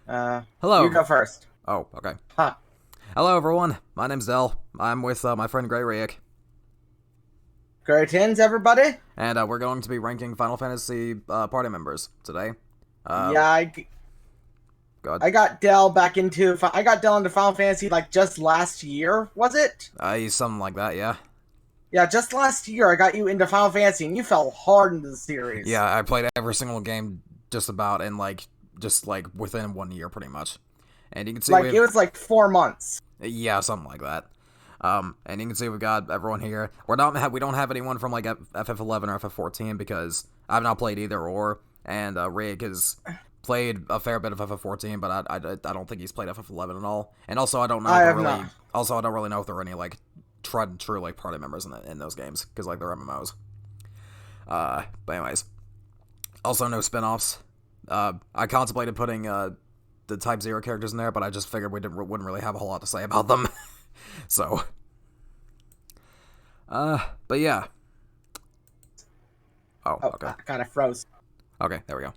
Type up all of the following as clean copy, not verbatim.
You Hello. go first. Oh, okay. Huh. Hello, everyone. My name's Dell. I'm with my friend Gray Rieck, Greetings, everybody. and we're going to be ranking Final Fantasy party members today. Uh, Yeah, I, God, I got Dell back into I got Dell into Final Fantasy like just last year, was it? something like that, yeah. Yeah, just last year I got you into Final Fantasy and you fell hard into the series. Yeah, I played every single game just about in just within 1 year, pretty much. And you can see Like we've it was like 4 months. yeah, something like that. And you can see we've got everyone here. We don't have anyone from like FF11 or FF14 because I've not played either or, and Rig has played a fair bit of FF14, but I don't think he's played FF11 at all. And also I don't know I if there have really not. also I don't really know if there are any like tried and true like party members in those games because like they're MMOs. But anyways, also no spin-offs. I contemplated putting the Type Zero characters in there, but I just figured wouldn't really have a whole lot to say about them. So, but yeah. Oh, Oh, okay. I kind of froze. Okay, there we go.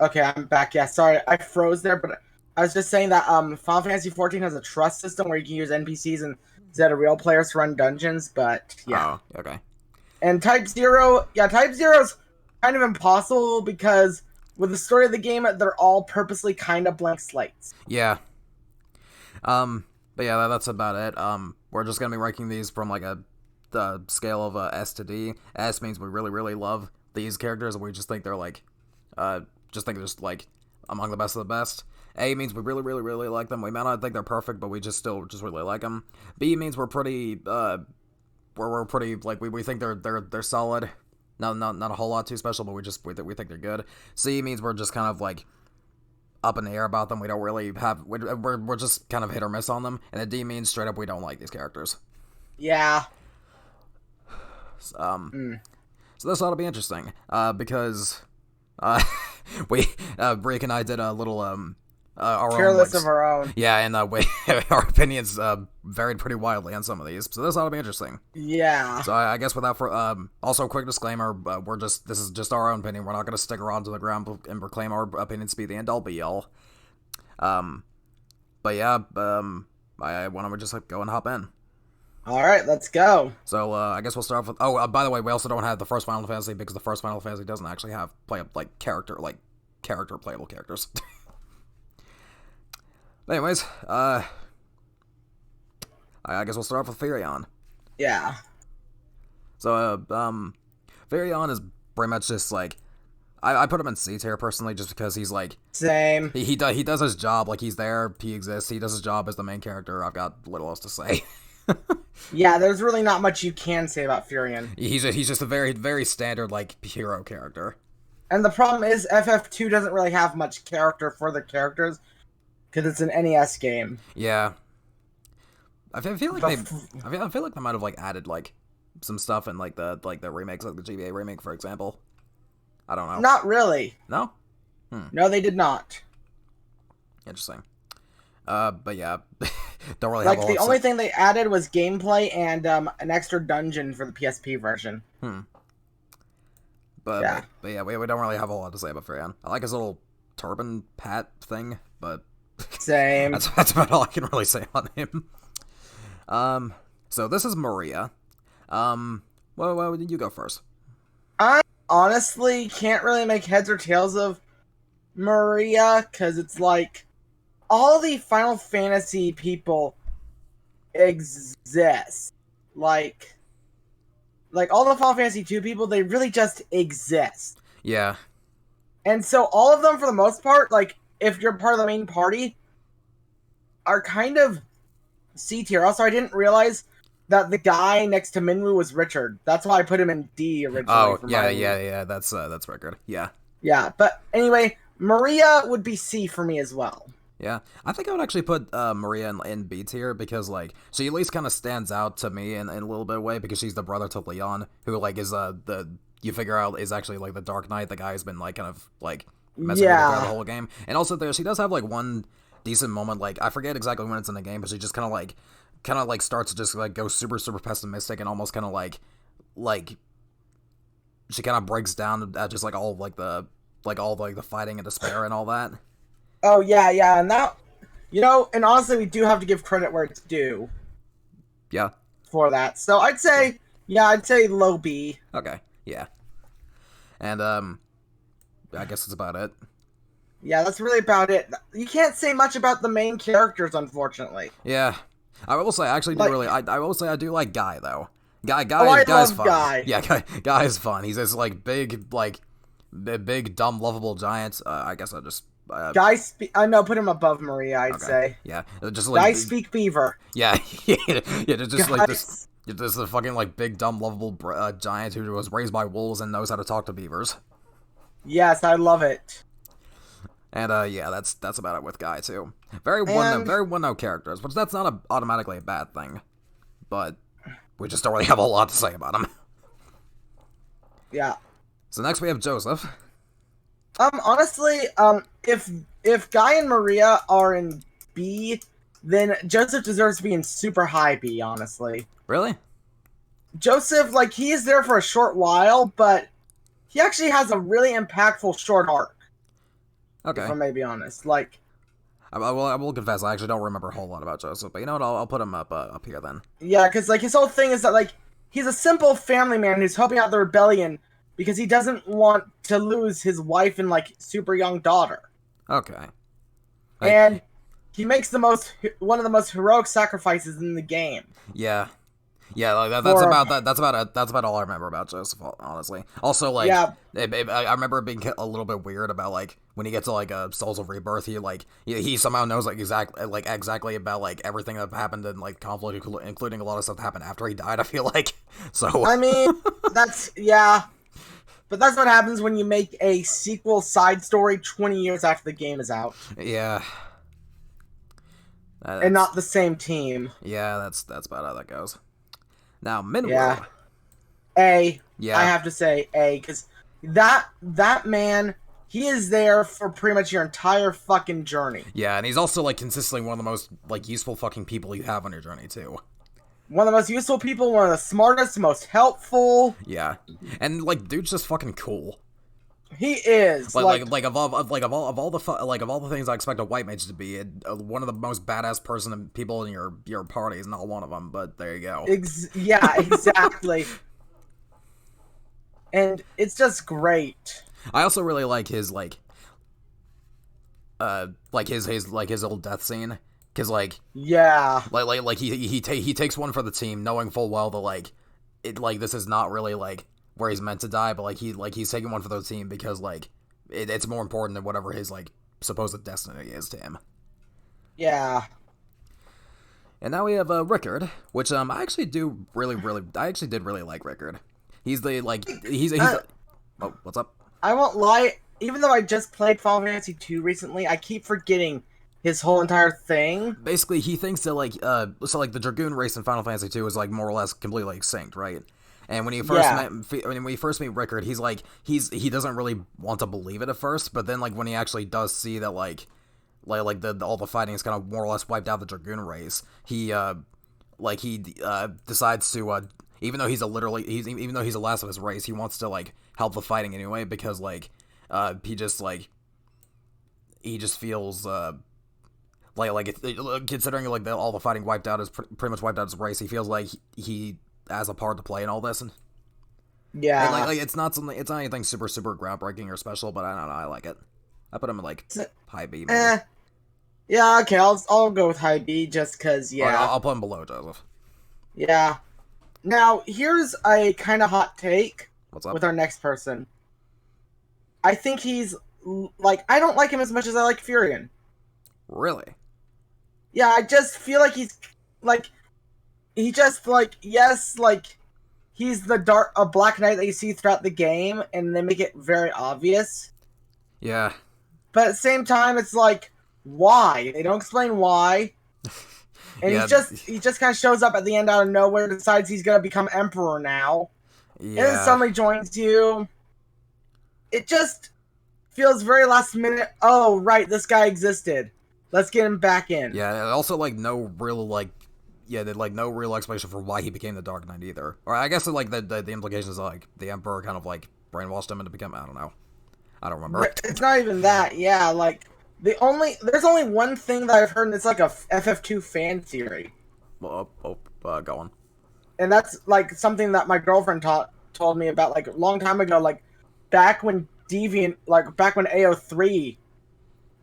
Okay, I'm back. Yeah, sorry, I froze there, but I was just saying that Final Fantasy 14 has a trust system where you can use NPCs instead of real players to run dungeons. But yeah. Oh, okay. And Type Zero, yeah, Type Zero's kind of impossible because with the story of the game, they're all purposely kind of blank slates. Yeah. But yeah, that's about it. We're just gonna be ranking these from like the scale of S to D. S means we really, really love these characters, and we just think they're like, just think they're just like among the best of the best. A means we really, really, really like them. We might not think they're perfect, but we just really like them. B means we're pretty, we're pretty like we think they're solid. Not a whole lot too special, but we think they're good. C means we're just kind of like up in the air about them. We don't really have we're just kind of hit or miss on them. And a D means straight up we don't like these characters. Yeah. Um, Mm. so this ought to be interesting. Because uh, we Rieck and I did a little our Tier own like list of our own. yeah, and our opinions varied pretty wildly on some of these. So this ought to be interesting. Yeah. So I guess without also a quick disclaimer, this is just our own opinion. We're not going to stick around to the ground and proclaim our opinions to be the end all be all. But yeah, why don't we just go and hop in? All right, let's go. So I guess we'll start off with. Oh, by the way, we also don't have the first Final Fantasy because the first Final Fantasy doesn't actually have character playable characters. But anyways, I guess we'll start off with Furion. Yeah. So Furion is pretty much just like I put him in C tier personally just because he's like Same. he does his job, like he's there, he exists, he does his job as the main character. I've got little else to say. Yeah, there's really not much you can say about Furion. He's just a very very standard like hero character. And the problem is FF2 doesn't really have much character for the characters because it's an NES game. Yeah, I feel like Bef- I feel like they might have like added like some stuff in like the remakes, like the GBA remake, for example. I don't know. Not really. No, No, they did not. interesting. But yeah, don't really have Like a lot the to only say. thing they added was gameplay and an extra dungeon for the PSP version. But Yeah. yeah, we don't really have a lot to say about Furion. I like his little turban hat thing, but Same. that's about all I can really say on him. So this is Maria. Well, you go first. I honestly can't really make heads or tails of Maria because it's like all the Final Fantasy people exist. Like all the Final Fantasy 2 people, they really just exist. Yeah, And so all of them for the most part, like if you're part of the main party, are kind of C tier. Also, I didn't realize that the guy next to Minwu was Richard. That's why I put him in D originally. oh For yeah, my yeah. That's record. Yeah, Yeah, but anyway, Maria would be C for me as well. yeah. I think I would actually put Maria in B tier because like she at least kind of stands out to me in a little bit of way because she's the brother to Leon, who like is the you figure out is actually like the Dark Knight, the guy who's been like kind of like messing with her throughout the Yeah, whole game. And also there she does have like one decent moment, like I forget exactly when it's in the game, but she just kind of like starts to just like go super pessimistic and almost kind of like she kind of breaks down at just like all of, like the fighting and despair and all that. Oh yeah, and that, and honestly, we do have to give credit where it's due Yeah. for that. So Yeah. I'd say low B. Okay. Yeah. And I guess that's about it. Yeah, that's really about it. You can't say much about the main characters, unfortunately. Yeah. I will say I actually do Like, really. I will say I do like Guy though. Guy I Guy's love fun. Guy. Yeah, Guy is fun. He's this like big dumb lovable giant. I guess I just No, put him above Maria, I'd okay. say. Yeah, just like Guy speak beaver. yeah, yeah, just like Guys, this the fucking like big dumb lovable giant who was raised by wolves and knows how to talk to beavers. yes, I love it. And yeah, that's about it with Guy too. Very one note characters, which that's not automatically a bad thing, but we just don't really have a lot to say about him. Yeah. So next we have Joseph. Honestly, if Guy and Maria are in B, then Joseph deserves to be in super high B, honestly. Really? Joseph, like, he is there for a short while, but he actually has a really impactful short arc. Okay. If I may be honest. Like, I will confess, I actually don't remember a whole lot about Joseph, but you know what? I'll put him up here then. yeah, because, like, his whole thing is that, like, he's a simple family man who's helping out the rebellion because he doesn't want to lose his wife and, like, super young daughter. Okay. And he makes one of the most heroic sacrifices in the game. Yeah. Yeah, like that's about all I remember about Joseph, honestly. Also, like, Yeah. I remember it being a little bit weird about like when he gets to like Souls of Rebirth, he somehow knows like exactly about like everything that happened in like conflict, including a lot of stuff that happened after he died. I feel like so. I mean, but that's what happens when you make a sequel side story 20 years after the game is out. Yeah. And not the same team. Yeah, that's about how that goes. Now, Minwoo. Yeah. A. Yeah. I have to say A, because that man, he is there for pretty much your entire fucking journey. Yeah, and he's also, like, consistently one of the most, like, useful fucking people you have on your journey, too. One of the most useful people, one of the smartest, most helpful. Yeah. And, like, dude's just fucking cool. He is. Of all the things I expect a white mage to be, one of the most badass people in your party is not one of them, but there you go. Yeah, exactly. And it's just great. I also really like his his old death scene, cause yeah, he takes one for the team, knowing full well that this is not really where he's meant to die, but he's taking one for the team because it's more important than whatever his supposed destiny is to him. Yeah. And now we have Rickard, which I actually did really like Rickard. He's the oh, what's up? I won't lie, even though I just played Final Fantasy 2 recently, I keep forgetting his whole entire thing. Basically, he thinks that the Dragoon race in Final Fantasy 2 is more or less completely extinct, right? And when you first meet Rickard, he doesn't really want to believe it at first, but then when he actually does see that all the fighting is kind of more or less wiped out the Dragoon race, he decides to even though he's the last of his race, he wants to help the fighting anyway because he just feels considering all the fighting wiped out is pretty much wiped out his race, he feels like he has a part to play in all this. And yeah, and, it's not anything super groundbreaking or special, but I don't know, I like it. I put him in high B. Maybe. Yeah, okay, I'll go with high B just because. Yeah, I'll put him below Joseph. Yeah. Now here's a kind of hot take. What's up? With our next person? I think he's I don't like him as much as I like Furion. Really? Yeah, I just feel like he's he's a Black Knight that you see throughout the game, and they make it very obvious. Yeah. But at the same time, it's why? They don't explain why. And yeah. he just kind of shows up at the end out of nowhere, decides he's gonna become Emperor now. Yeah. And then suddenly joins you. It just feels very last minute. Oh, right, this guy existed. Let's get him back in. Yeah, also no real no real explanation for why he became the Dark Knight either. Or I guess the implications the Emperor kind of brainwashed him into become, I don't know. I don't remember. It's not even that. Yeah, There's only one thing that I've heard, and it's like a FF2 fan theory, Go on. and that's like something that my girlfriend told me about like a long time ago, like back when back when AO3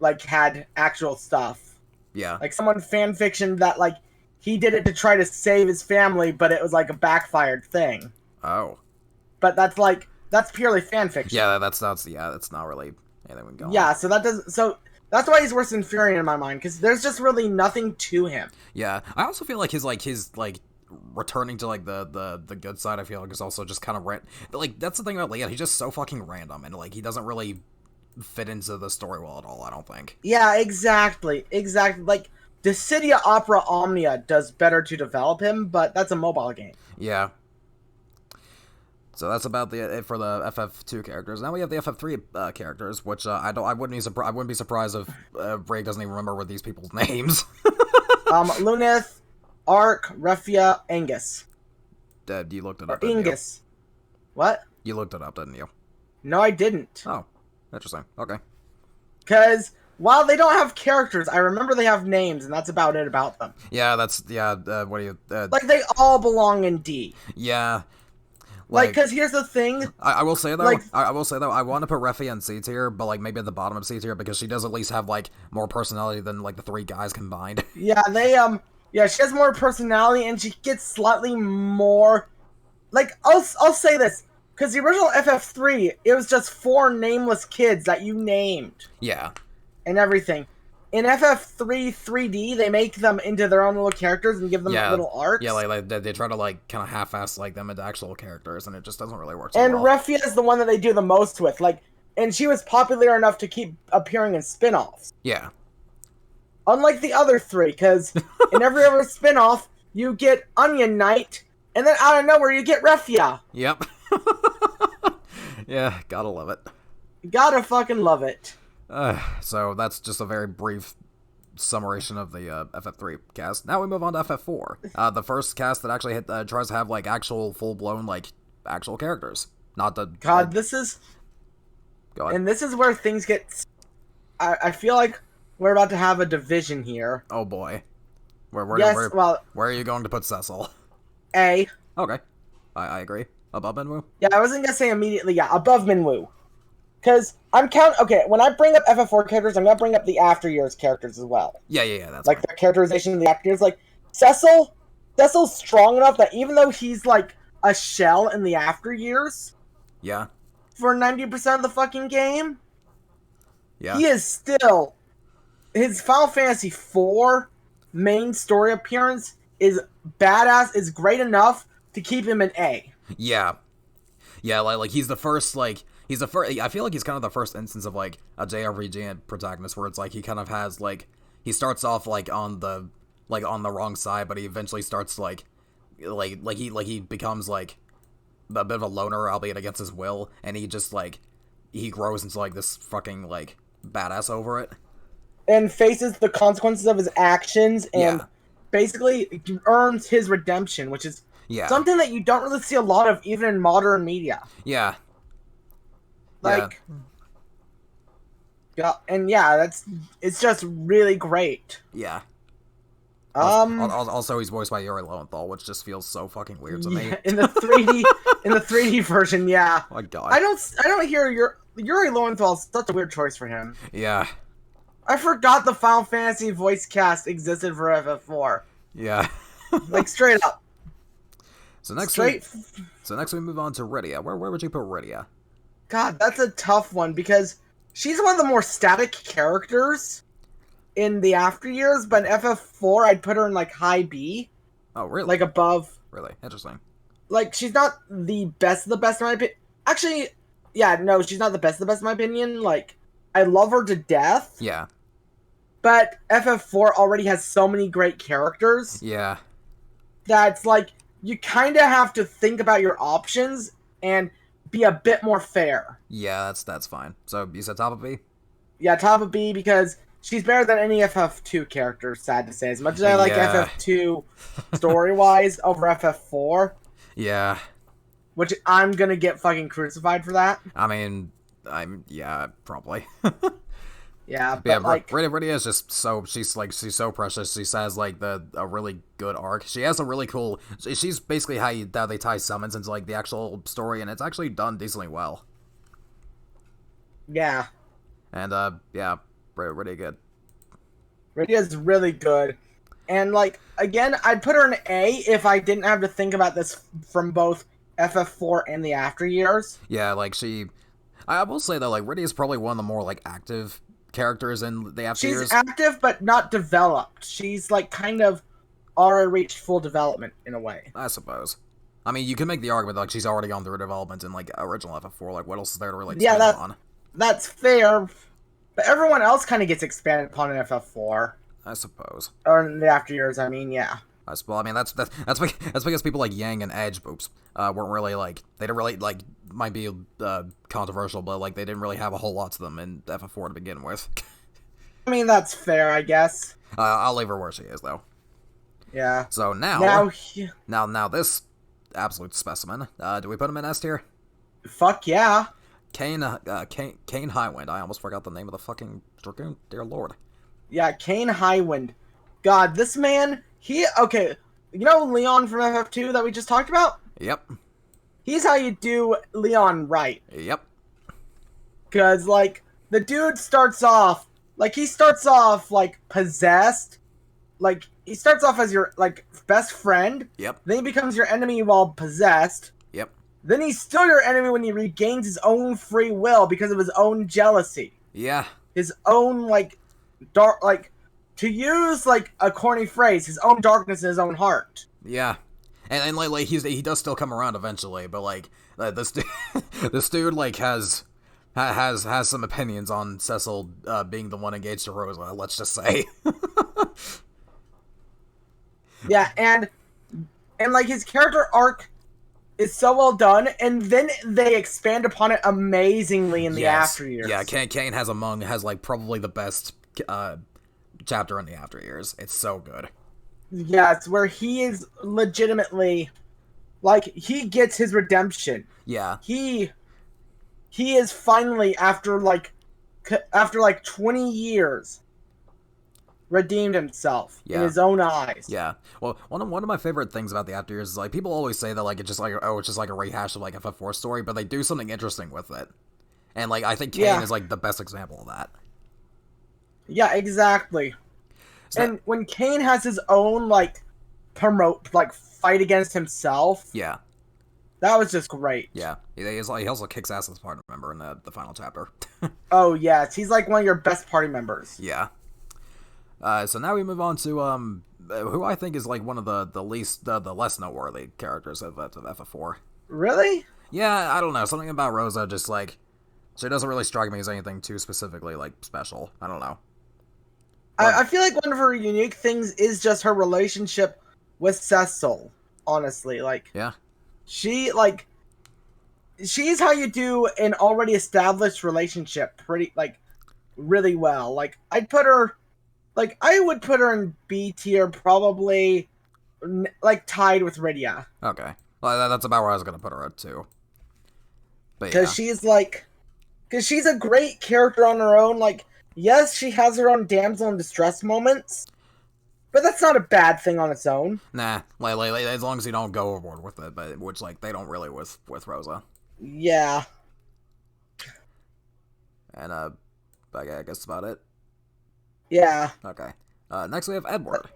like had actual stuff. Yeah. Like someone fan fiction that like he did it to try to save his family, but it was like a backfired thing. Oh. But that's purely fan fiction. Yeah, that's not really anything we can go Yeah, on. so that's why he's worse than Furion in my mind, because there's just really nothing to him. Yeah, I also feel like his returning to like the good side, I feel like is also just kind of like that's the thing about Leon, he's just so fucking random and like he doesn't really fit into the story well at all, I don't think. Yeah, exactly. Like Dissidia Opera Omnia does better to develop him, but that's a mobile game. Yeah. So that's about it for the FF2 characters. Now we have the FF3 characters, which I wouldn't be surprised if Ray doesn't even remember what these people's names. Lunith, Ark, Refia, Angus. You looked it Or up, didn't Ingus. What? You looked it up, didn't you? No, I didn't. Oh, interesting. Okay. Because while they don't have characters, I remember they have names, and that's about it about them. Yeah, what do you... like, they all belong in D. Yeah. Like, because here's the thing. I will say, though, like, I want to put Refia in C tier, but, like, maybe at the bottom of C tier, because she does at least have, like, more personality than, like, the three guys combined. Yeah, yeah, she has more personality, and she gets slightly more... Like, I'll say this, because the original FF3, it was just 4 nameless kids that you named. Yeah. And everything. In FF3 3D, they make them into their own little characters and give them little arcs. Yeah, like they try to like kind of half-ass like them into actual characters, and it just doesn't really work. And Refia is the one that they do the most with, like, and she was popular enough to keep appearing in spin-offs. Yeah. Unlike the other 3, because in every other spin-off, you get Onion Knight, and then out of nowhere you get Refia. Yep. Yeah, gotta love it. Gotta fucking love it. So that's just a very brief summarization of the FF3 cast. Now we move on to FF4. The first cast that actually tries to have like actual full-blown like actual characters, not the God. This is, go ahead. And this is where things get. I feel like we're about to have a division here. Oh boy, where are you going to put Cecil? A. Okay, I agree. Above Minwoo? Yeah, I wasn't gonna say immediately. Yeah, above Minwoo. Because okay, when I bring up FF4 characters, I'm gonna bring up the After Years characters as well. Yeah, that's like fine. The characterization of the After Years. Like, Cecil's strong enough that even though he's like a shell in the After Years, yeah, for 90% of the fucking game, yeah, he is still, his Final Fantasy IV main story appearance is badass, is great enough to keep him an A. Yeah, like he's the first, I feel like he's kind of the first instance of, like, a JRPG protagonist where it's, like, he kind of has, like, he starts off, like, on the wrong side, but he eventually starts, he becomes, like, a bit of a loner, albeit against his will, and he just, like, he grows into, like, this fucking, like, badass over it. And faces the consequences of his actions, and basically earns his redemption, which is something that you don't really see a lot of, even in modern media. Yeah. Like, it's just really great. Yeah. Also, he's voiced by Yuri Lowenthal, which just feels so fucking weird to me. In the 3D version, yeah. Oh my god. I don't hear Yuri Lowenthal's such a weird choice for him. Yeah. I forgot the Final Fantasy voice cast existed for FF4. Yeah. Like, straight up. So next we move on to Rydia. Where would you put Rydia? God, that's a tough one, because she's one of the more static characters in the After Years, but in FF4, I'd put her in, like, high B. Oh, really? Like, above. Really? Interesting. Like, she's not the best of the best in my opinion. Actually, yeah, no, she's not the best of the best in my opinion. Like, I love her to death. Yeah. But FF4 already has so many great characters. Yeah. That's, like, you kind of have to think about your options and be a bit more fair. Yeah, that's fine. So, you said top of B? Yeah, top of B, because she's better than any FF2 character, sad to say. As much as I like FF2 story-wise over FF4. Yeah. Which I'm gonna get fucking crucified for that. I mean, probably. Yeah, Yeah, but like, Rydia is just so she's so precious. She has like a really good arc. She has a really cool. She's basically how they tie summons into like the actual story, and it's actually done decently well. yeah, And yeah, really good. Radia's really good. And like again, I'd put her an A if I didn't have to think about this from both FF4 and the after years. Yeah, like I will say though, like Rydia is probably one of the more like active characters in the after She's years. active but not developed. She's like kind of already reached full development in a way. I suppose. I mean, you can make the argument like she's already gone through development in like original FF4. Like, what else is there to really Yeah, expand on? that's fair. But everyone else kind of gets expanded upon in FF4 I suppose. or in the after years. I mean, yeah. Well, I mean that's because people like Yang and Edge, weren't really like they didn't really like might be controversial, but like they didn't really have a whole lot to them in FF4 to begin with. I mean, that's fair, I guess. I'll leave her where she is though. Yeah. So Now, now this absolute specimen. Do we put him in S tier? fuck yeah. Kane Highwind. I almost forgot the name of the fucking dragoon. Dear Lord. Yeah, Kane Highwind. God, this man, okay, you know Leon from FF2 that we just talked about? Yep. He's how you do Leon right. Yep. Because, like, the dude starts off, like, possessed. Like, he starts off as your, like, best friend. Yep. Then he becomes your enemy while possessed. Yep. Then he's still your enemy when he regains his own free will because of his own jealousy. Yeah. His own, like, dark, like, to use, like, a corny phrase, his own darkness in his own heart. Yeah. And like he does still come around eventually, but like this dude, this dude like has some opinions on Cecil being the one engaged to Rosa. Let's just say. Yeah, and like his character arc is so well done, and then they expand upon it amazingly in the after years. Yeah, Kane has like probably the best chapter in the after years. It's so good. Yeah, it's where he is legitimately, like, he gets his redemption. Yeah. He is finally, after 20 years, redeemed himself in his own eyes. Yeah. Well, one of my favorite things about the after years is like people always say that like it's just like a rehash of like FF4 story, but they do something interesting with it. And like I think Kane is like the best example of that. Yeah, exactly. And when Kane has his own fight against himself, yeah, that was just great. Yeah, he also kicks ass as a party member in the final chapter. Oh yes, he's like one of your best party members. Yeah. So now we move on to who I think is like one of the less noteworthy characters of FF4. Really? Yeah, I don't know. Something about Rosa just like she doesn't really strike me as anything too specifically like special. I don't know. I feel like one of her unique things is just her relationship with Cecil. Honestly, like she's how you do an already established relationship pretty really well. Like I would put her in B tier, probably like tied with Rydia. Okay, well that's about where I was gonna put her at too. Because she's a great character on her own. Like, yes, she has her own damsel in distress moments, but that's not a bad thing on its own. Nah, like as long as you don't go overboard with it, but which like they don't really with Rosa. Yeah. And I guess that's about it. Yeah. Okay. Next we have Edward.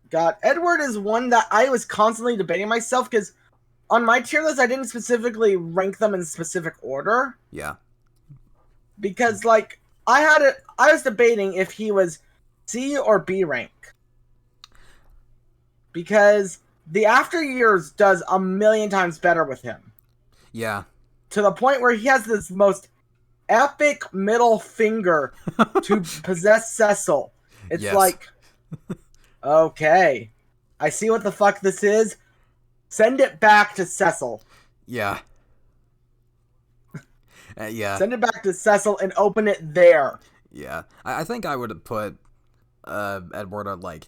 God, Edward is one that I was constantly debating myself because on my tier list I didn't specifically rank them in specific order. Yeah. Because like I was debating if he was C or B rank. Because the after years does a million times better with him. Yeah. To the point where he has this most epic middle finger to possess Cecil. It's like, okay, I see what the fuck this is. Send it back to Cecil. Yeah. Yeah. Send it back to Cecil and open it there. Yeah. I think I would have put Edward at like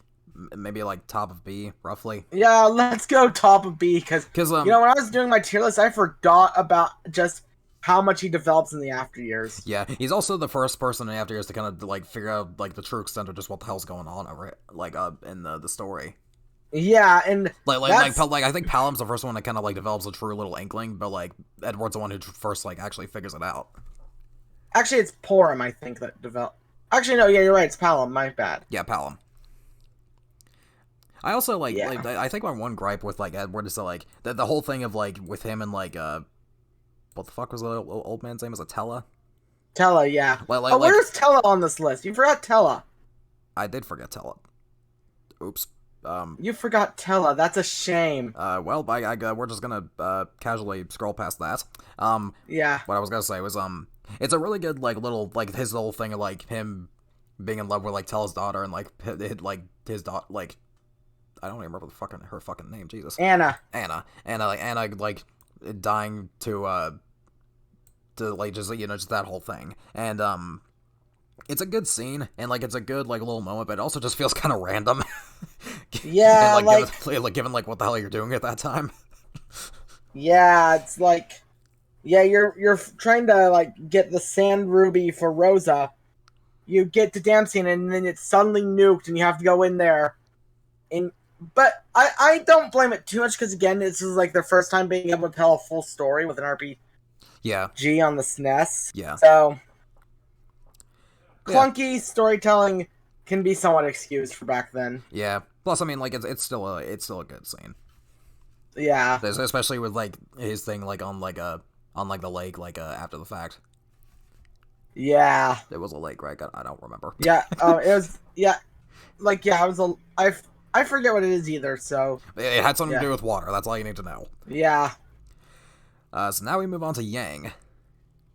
maybe like top of B, roughly. Yeah, let's go top of B because you know when I was doing my tier list, I forgot about just how much he develops in the after years. Yeah, he's also the first person in After Years to kind of like figure out like the true extent of just what the hell's going on over it, like in the story. Yeah, and like I think Palom's the first one that kind of like develops a true little inkling, but like Edward's the one who first like actually figures it out. actually it's Porum, I think, that develop. Actually, no, yeah, you're right. It's Palom. My bad. Yeah, Palom. I also like Yeah. I think my one gripe with like Edward is that, like the whole thing of like with him and like what the fuck was the old man's name? Is it Tellah? Tellah, yeah. Like, where's Tellah on this list? You forgot Tellah. I did forget Tellah. Oops. You forgot Tellah. That's a shame. Well, we're just gonna casually scroll past that. Yeah. What I was gonna say was it's a really good like little like his little thing of like him being in love with like Tellah's daughter and like his daughter like I don't even remember her fucking name. Jesus. Anna like dying to like just just that whole thing and it's a good scene and like it's a good like little moment, but it also just feels kind of random. Yeah, and, given like what the hell you're doing at that time. Yeah, it's like, yeah, you're trying to like get the sand ruby for Rosa. You get to Damson and then it's suddenly nuked and you have to go in there. But I don't blame it too much because again, this is like their first time being able to tell a full story with an RPG. Yeah. On the SNES. Yeah. So clunky storytelling can be somewhat excused for back then. Yeah. Plus, I mean, like it's still a good scene. Yeah. Especially with like his thing like on the lake like after the fact. Yeah. It was a lake, right? I don't remember. Yeah. It was. Yeah. Like yeah, I forget what it is either. So it had something to do with water. That's all you need to know. Yeah. So now we move on to Yang,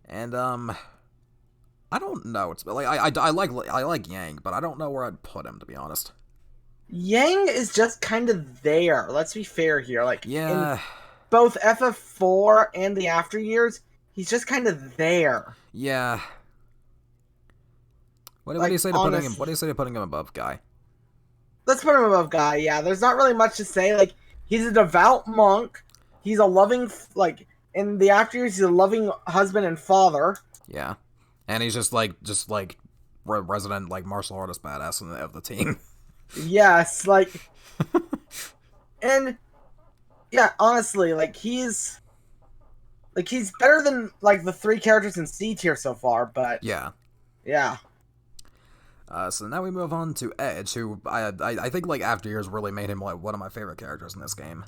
and I don't know. It's like I like Yang, but I don't know where I'd put him, to be honest. Yang is just kind of there. Let's be fair here. Like yeah, in both FF4 and the after years, he's just kind of there. Yeah. What do you say to putting him? What do you say to putting him above Guy? Let's put him above Guy. Yeah, there's not really much to say. Like he's a devout monk. He's a loving in the after years. He's a loving husband and father. Yeah, and he's just like resident like martial artist badass of the team. Yes, like, and yeah, honestly, like he's better than like the 3 characters in C tier so far. But yeah. So now we move on to Edge, who I think like After Years really made him like one of my favorite characters in this game.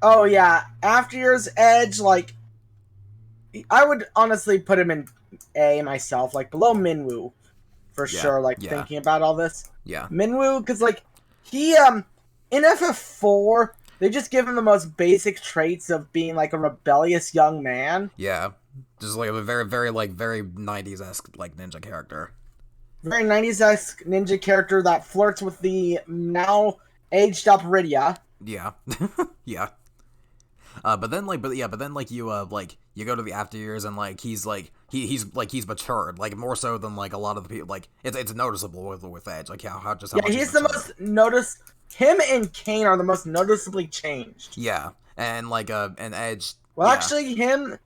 Oh yeah, After Years Edge, like I would honestly put him in A myself, like below Minwoo for sure. Like thinking about all this, Minwoo, because like he in FF4 they just give him the most basic traits of being like a rebellious young man. Yeah, just like a very 90s-esque like ninja character. Very 90s-esque ninja character that flirts with the now aged up Rydia. Yeah. Yeah. But then you go to the After Years and like he's matured, like more so than like a lot of the people. Like it's noticeable with Edge, like how he's the most him and Kane are the most noticeably changed. Yeah, and like and Edge. Well, actually, him,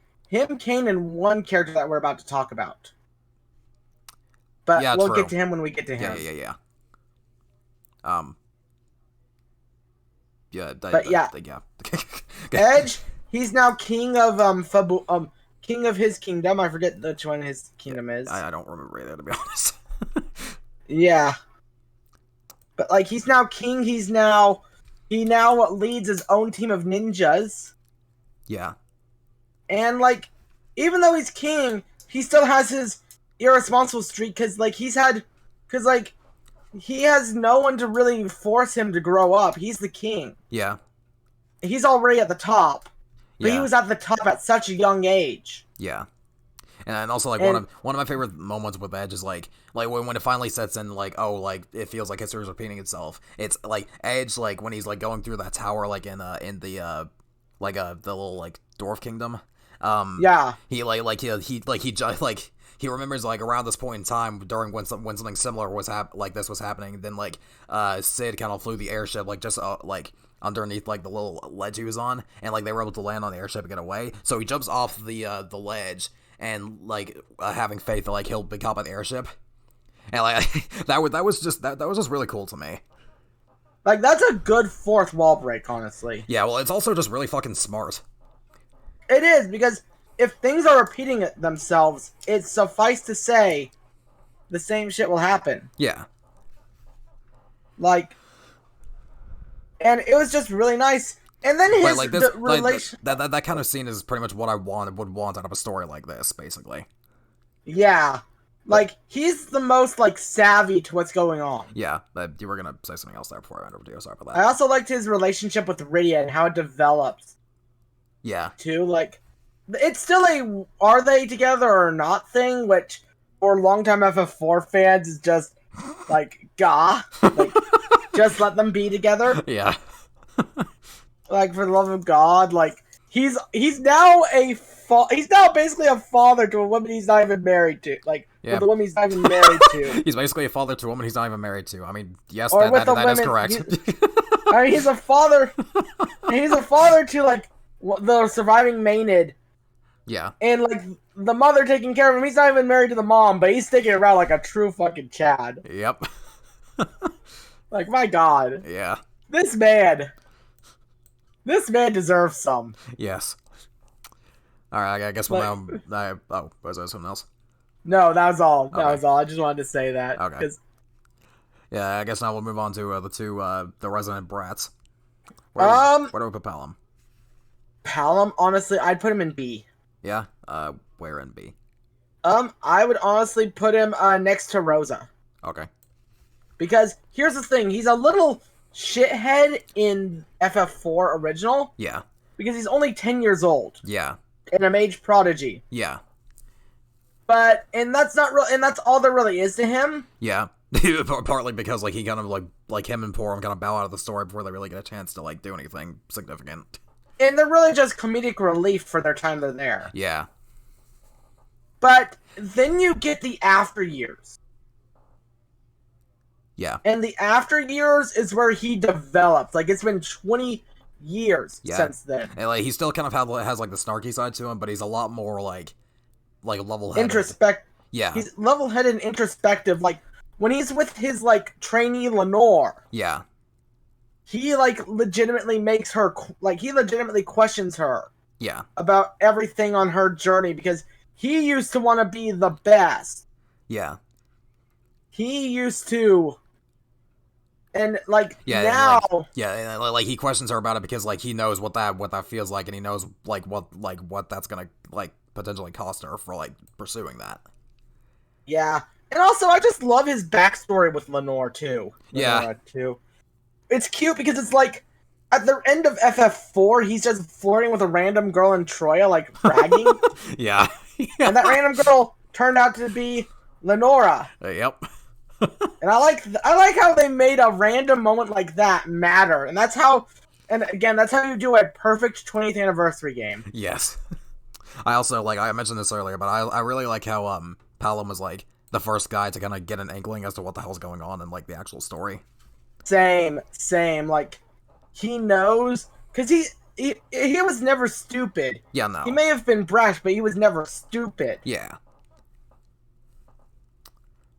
Kane, and one character that we're about to talk about. But we'll get to him when we get to him. Yeah. Edge, he's now king of king of his kingdom. I forget which one his kingdom is. I don't remember either, to be honest. Yeah. But like he's now king, he now leads his own team of ninjas. Yeah. And like even though he's king, he still has his irresponsible streak because he has no one to really force him to grow up. He's the king. Yeah. He's already at the top. But he was at the top at such a young age. Yeah. And also like one of my favorite moments with Edge is like when it finally sets in like it feels like history is repeating itself. It's like Edge like when he's like going through that tower like in the little like dwarf kingdom. He remembers like around this point in time during when something similar was happening. Then like Sid kind of flew the airship like just underneath like the little ledge he was on, and like they were able to land on the airship and get away. So he jumps off the ledge and like having faith that like he'll be caught by the airship, and like that was just really cool to me. Like, that's a good fourth wall break, honestly. Yeah, well, it's also just really fucking smart. It is, because if things are repeating themselves, it's suffice to say the same shit will happen. Yeah. Like, and it was just really nice. And then his relation... That kind of scene is pretty much what I would want out of a story like this, basically. Yeah. Like, he's the most, like, savvy to what's going on. Yeah, but you were gonna say something else there before I went over to you. Sorry about that. I also liked his relationship with Rydia and how it developed. Yeah. Too, like, it's still a are they together or not thing, which for longtime FF4 fans is just like like just let them be together. Yeah. Like, for the love of God, like he's now he's now basically a father to a woman he's not even married to. Like, with a woman he's not even married to. He's basically a father to a woman he's not even married to. I mean, yes, or that is correct. I mean, he's a father. He's a father to like the surviving Maynard. Yeah. And, like, the mother taking care of him, he's not even married to the mom, but he's sticking around like a true fucking Chad. Yep. Like, my God. Yeah. This man deserves some. Yes. Alright, I guess we'll now... was there something else? No, that was all. That was all. I just wanted to say that. Okay. Yeah, I guess now we'll move on to the resident brats. Where do we put Palom? Palom, honestly, I'd put him in B. Yeah? Where in B? I would honestly put him next to Rosa. Okay. Because here's the thing, he's a little shithead in FF4 original. Yeah. Because he's only 10 years old. Yeah. And a mage prodigy. Yeah. And that's not real, and that's all there really is to him. Yeah. Partly because like he kind of like him and Porum kind of bow out of the story before they really get a chance to like do anything significant. And they're really just comedic relief for their time they're there. Yeah. But then you get the after years. Yeah. And the after years is where he develops. Like, it's been 20 years since then. And like he still kind of has like the snarky side to him, but he's a lot more like level-headed. Yeah. He's level-headed and introspective. Like, when he's with his, like, trainee Lenore. Yeah. He, like, legitimately makes her, like, he legitimately questions her. Yeah. About everything on her journey, because he used to want to be the best. Yeah. He used to, and, like, now... And, like, he questions her about it because, like, he knows what that feels like, and he knows, what that's gonna, like, potentially cost her for, like, pursuing that. Yeah. And also, I just love his backstory with Lenore, too. It's cute because it's like, at the end of FF4, he's just flirting with a random girl in Troya, like, bragging. Yeah. And that random girl turned out to be Lenora. Yep. And I like how they made a random moment like that matter. And that's how you do a perfect 20th anniversary game. Yes. I also, like, I mentioned this earlier, but I really like how, Palom was, like, the first guy to kind of get an inkling as to what the hell's going on in, like, the actual story. Same. Like, he knows, because he was never stupid. Yeah, no. He may have been brash, but he was never stupid. Yeah.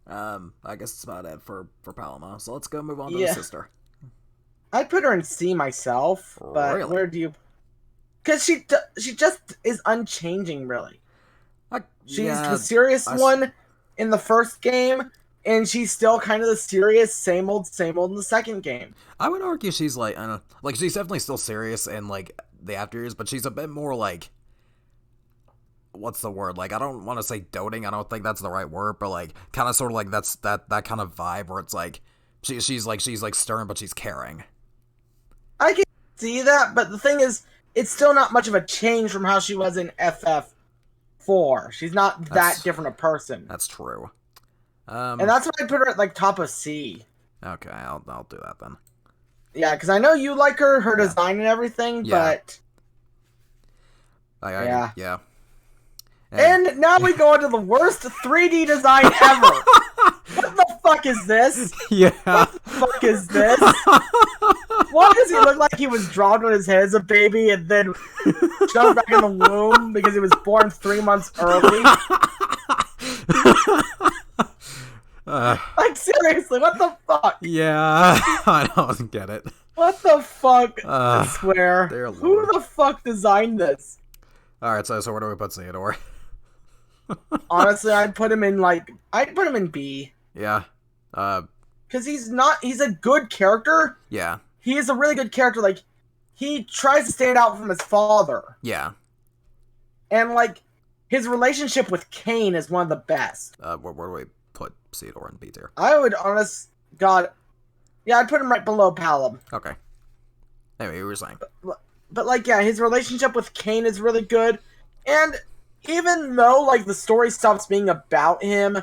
I guess it's about it for Paloma. So let's go move on to the sister. I'd put her in C myself, but really? Where do you... Because she just is unchanging, really. She's the serious one in the first game, and she's still kind of the serious same old in the second game. I would argue she's like, I don't know, like she's definitely still serious in like the after years, but she's a bit more like, what's the word? Like, I don't want to say doting. I don't think that's the right word, but like kind of sort of like that kind of vibe where it's like she's like stern, but she's caring. I can see that, but the thing is, it's still not much of a change from how she was in FF4. She's not that different a person. That's true. And that's why I put her at like top of C. Okay, I'll do that then. Yeah, because I know you like her design and everything, but yeah. And now we go into the worst 3D design ever. What the fuck fuck is this? Yeah. What the fuck is this? Why does he look like he was dropped on his head as a baby and then shoved back in the womb because he was born 3 months early? Like, seriously, what the fuck? Yeah, I don't get it. What the fuck? I swear. Who the fuck designed this? Alright, so where do we put Theodore? Honestly, I'd put him in B. Yeah. Because he's a good character. Yeah. He is a really good character. Like, he tries to stand out from his father. Yeah. And, like, his relationship with Cain is one of the best. Where do we put Theodore in B tier? I would, I'd put him right below Palom. Okay. Anyway, you were saying. But, like, yeah, his relationship with Cain is really good. And even though, like, the story stops being about him,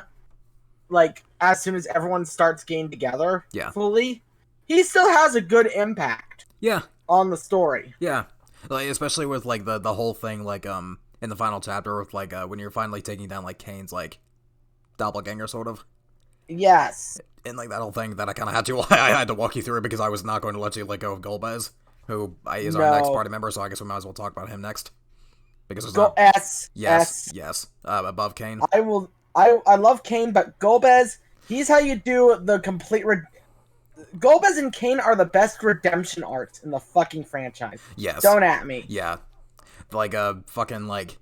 like, as soon as everyone starts getting together fully, he still has a good impact. Yeah. On the story. Yeah. Like, especially with, like, the whole thing, like, in the final chapter with, like, when you're finally taking down, like, Cain's, like, doppelganger, sort of. Yes. And, like, that whole thing that I had to walk you through because I was not going to let you let go of Golbez, who is our next party member, so I guess we might as well talk about him next. Because there's not... S. Yes. Above Cain. I love Cain, but Golbez, he's how you do the complete... Golbez and Cain are the best redemption arcs in the fucking franchise. Yes. Don't at me. Yeah. Like, fucking, like...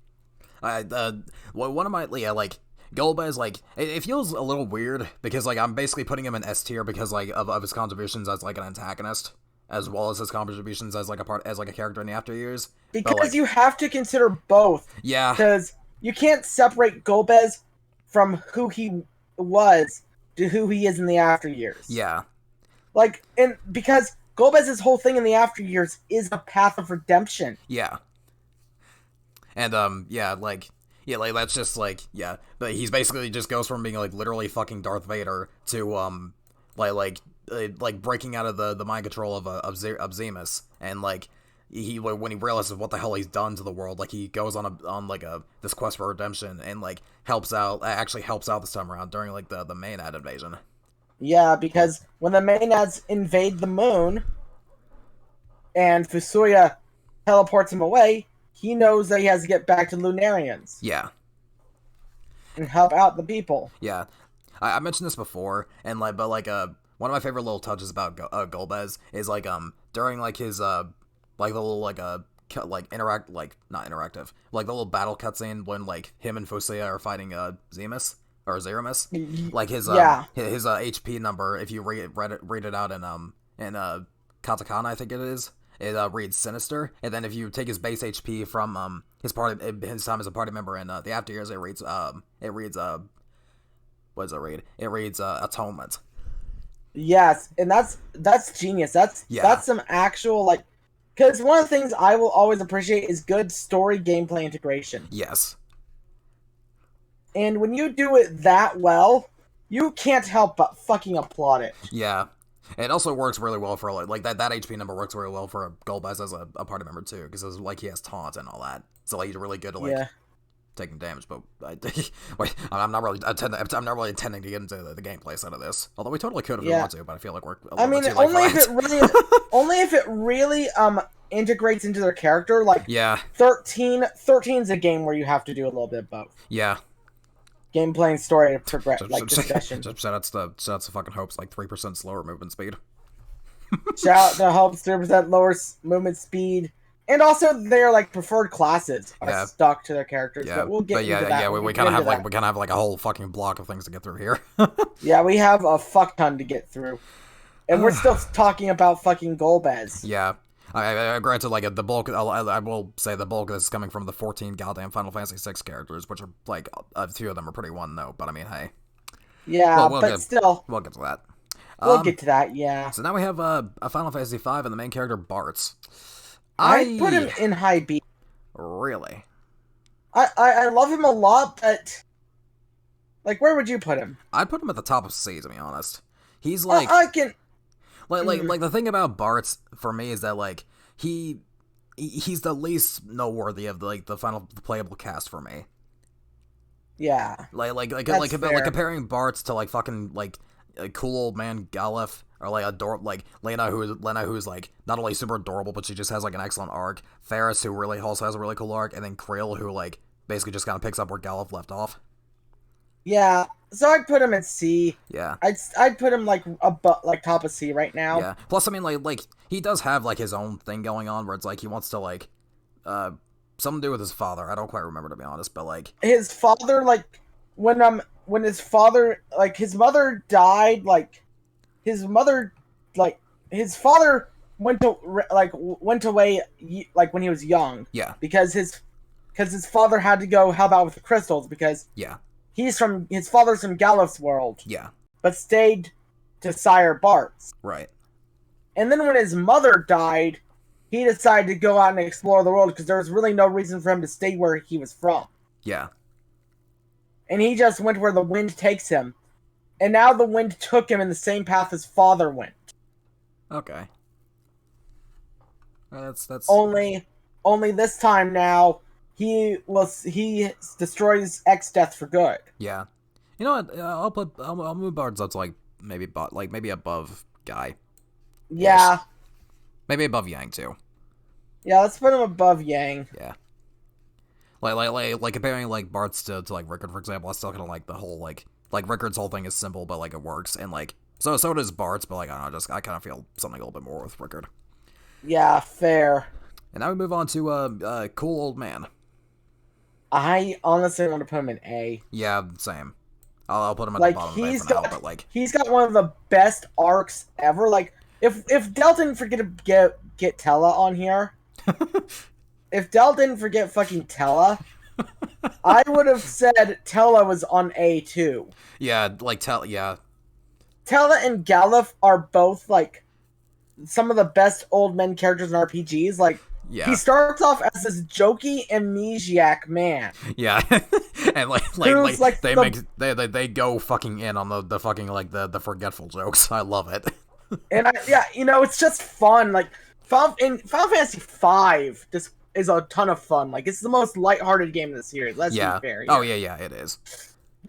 one of my... Yeah, like... Golbez, like, it feels a little weird, because, like, I'm basically putting him in S tier because, like, of his contributions as, like, an antagonist, as well as his contributions as, like, a character in the after years. Because like, you have to consider both. Yeah. Because you can't separate Golbez from who he was to who he is in the after years. Yeah. Like, and because Golbez's whole thing in the after years is a path of redemption. Yeah. And, like, that's just, like, yeah. But he's basically just goes from being, like, literally fucking Darth Vader to, like breaking out of the mind control of Zemus. And, like, when he realizes what the hell he's done to the world, like, he goes on this quest for redemption and, like, actually helps out this time around during, like, the Maenad invasion. Yeah, because when the Maenads invade the moon and Fusuya teleports him away, he knows that he has to get back to Lunarians. Yeah. And help out the people. Yeah. I mentioned this before, and, like, but, like, one of my favorite little touches about Golbez is, like, during, like, his, like, the little, like, not interactive, like, the little battle cutscene when, like, him and Fusuya are fighting, Zemus. Or Zeramus, like his HP number. If you read it out in katakana, I think it is. It reads sinister, and then if you take his base HP from his time as a party member in the after years, it reads what does it read? It reads atonement. Yes, and that's genius. That's some actual, like, because one of the things I will always appreciate is good story gameplay integration. Yes. And when you do it that well, you can't help but fucking applaud it. Yeah. It also works really well for, like, that HP number works really well for Golbez as a party member, too, because, like, he has taunt and all that. So, like, he's really good at, like, taking damage, but I'm not really intending to get into the gameplay side of this. Although we totally could if we want to, but I feel like we're a little bit too late only if it really integrates into their character, like 13's a game where you have to do a little bit of both. Yeah. Gameplay and story progress, like discussion. Shout out to fucking Hope's, like, 3% slower movement speed. Shout out to Hope's 3% lower movement speed. And also their, like, preferred classes are stuck to their characters. But we'll get into that. We kind of have like a whole fucking block of things to get through here. Yeah, we have a fuck ton to get through. And we're still talking about fucking Golbez. Yeah. Granted, like, the bulk, I will say the bulk of this is coming from the 14 goddamn Final Fantasy VI characters, which are, like, a few of them are pretty one-note, but I mean, hey. Yeah, still. We'll get to that. We'll get to that, yeah. So now we have a Final Fantasy V and the main character, Bartz. I put him in high B. Really? I love him a lot, but... Like, where would you put him? I'd put him at the top of C, to be honest. He's, like... I can... Like the thing about Bartz for me is that, like, he's the least noteworthy of the final playable cast for me. Yeah. Like comparing Bartz to, like, fucking, like a cool old man Galef, or like like Lena who's like not only super adorable, but she just has like an excellent arc. Ferris, who really also has a really cool arc, and then Krill, who like basically just kind of picks up where Galef left off. Yeah, so I'd put him at C. Yeah. I'd put him like like top of C right now. Yeah. Plus, I mean, like he does have like his own thing going on where it's like he wants to like something to do with his father. I don't quite remember, to be honest, but like his father, like when his father, like his mother died, like his mother, like his father went away like when he was young. Yeah. Because his father had to go help out with the crystals because yeah. his father's from Galef's world. Yeah. But stayed to Sire Bart's. Right. And then when his mother died, he decided to go out and explore the world because there was really no reason for him to stay where he was from. Yeah. And he just went where the wind takes him. And now the wind took him in the same path his father went. Okay. That's only this time now he destroys X-Death for good. Yeah. You know what? I'll move Bards up to like maybe above Guy. Yeah. Yes. Maybe above Yang too. Yeah, let's put him above Yang. Yeah. Like comparing like Bart's to like Rickard, for example, I still kind of like the whole like Rickard's whole thing is simple, but like it works, and like so does Bart's, but like I don't know, I kind of feel something a little bit more with Rickard. Yeah, fair. And now we move on to cool old man. I honestly want to put him in A. Yeah, same. I'll put him at like, the bottom of A for now, but like he's got one of the best arcs ever. Like if Del didn't forget to get Tellah on here, if Del didn't forget fucking Tellah, I would have said Tellah was on A too. Yeah, like yeah. Tellah and Galef are both like some of the best old men characters in RPGs. Like, yeah. He starts off as this jokey amnesiac man. Yeah, and they go fucking in on the fucking like the forgetful jokes. I love it. And it's just fun. Like Final Fantasy V just is a ton of fun. Like, it's the most lighthearted game in the series. Let's be fair. Oh yeah, it is.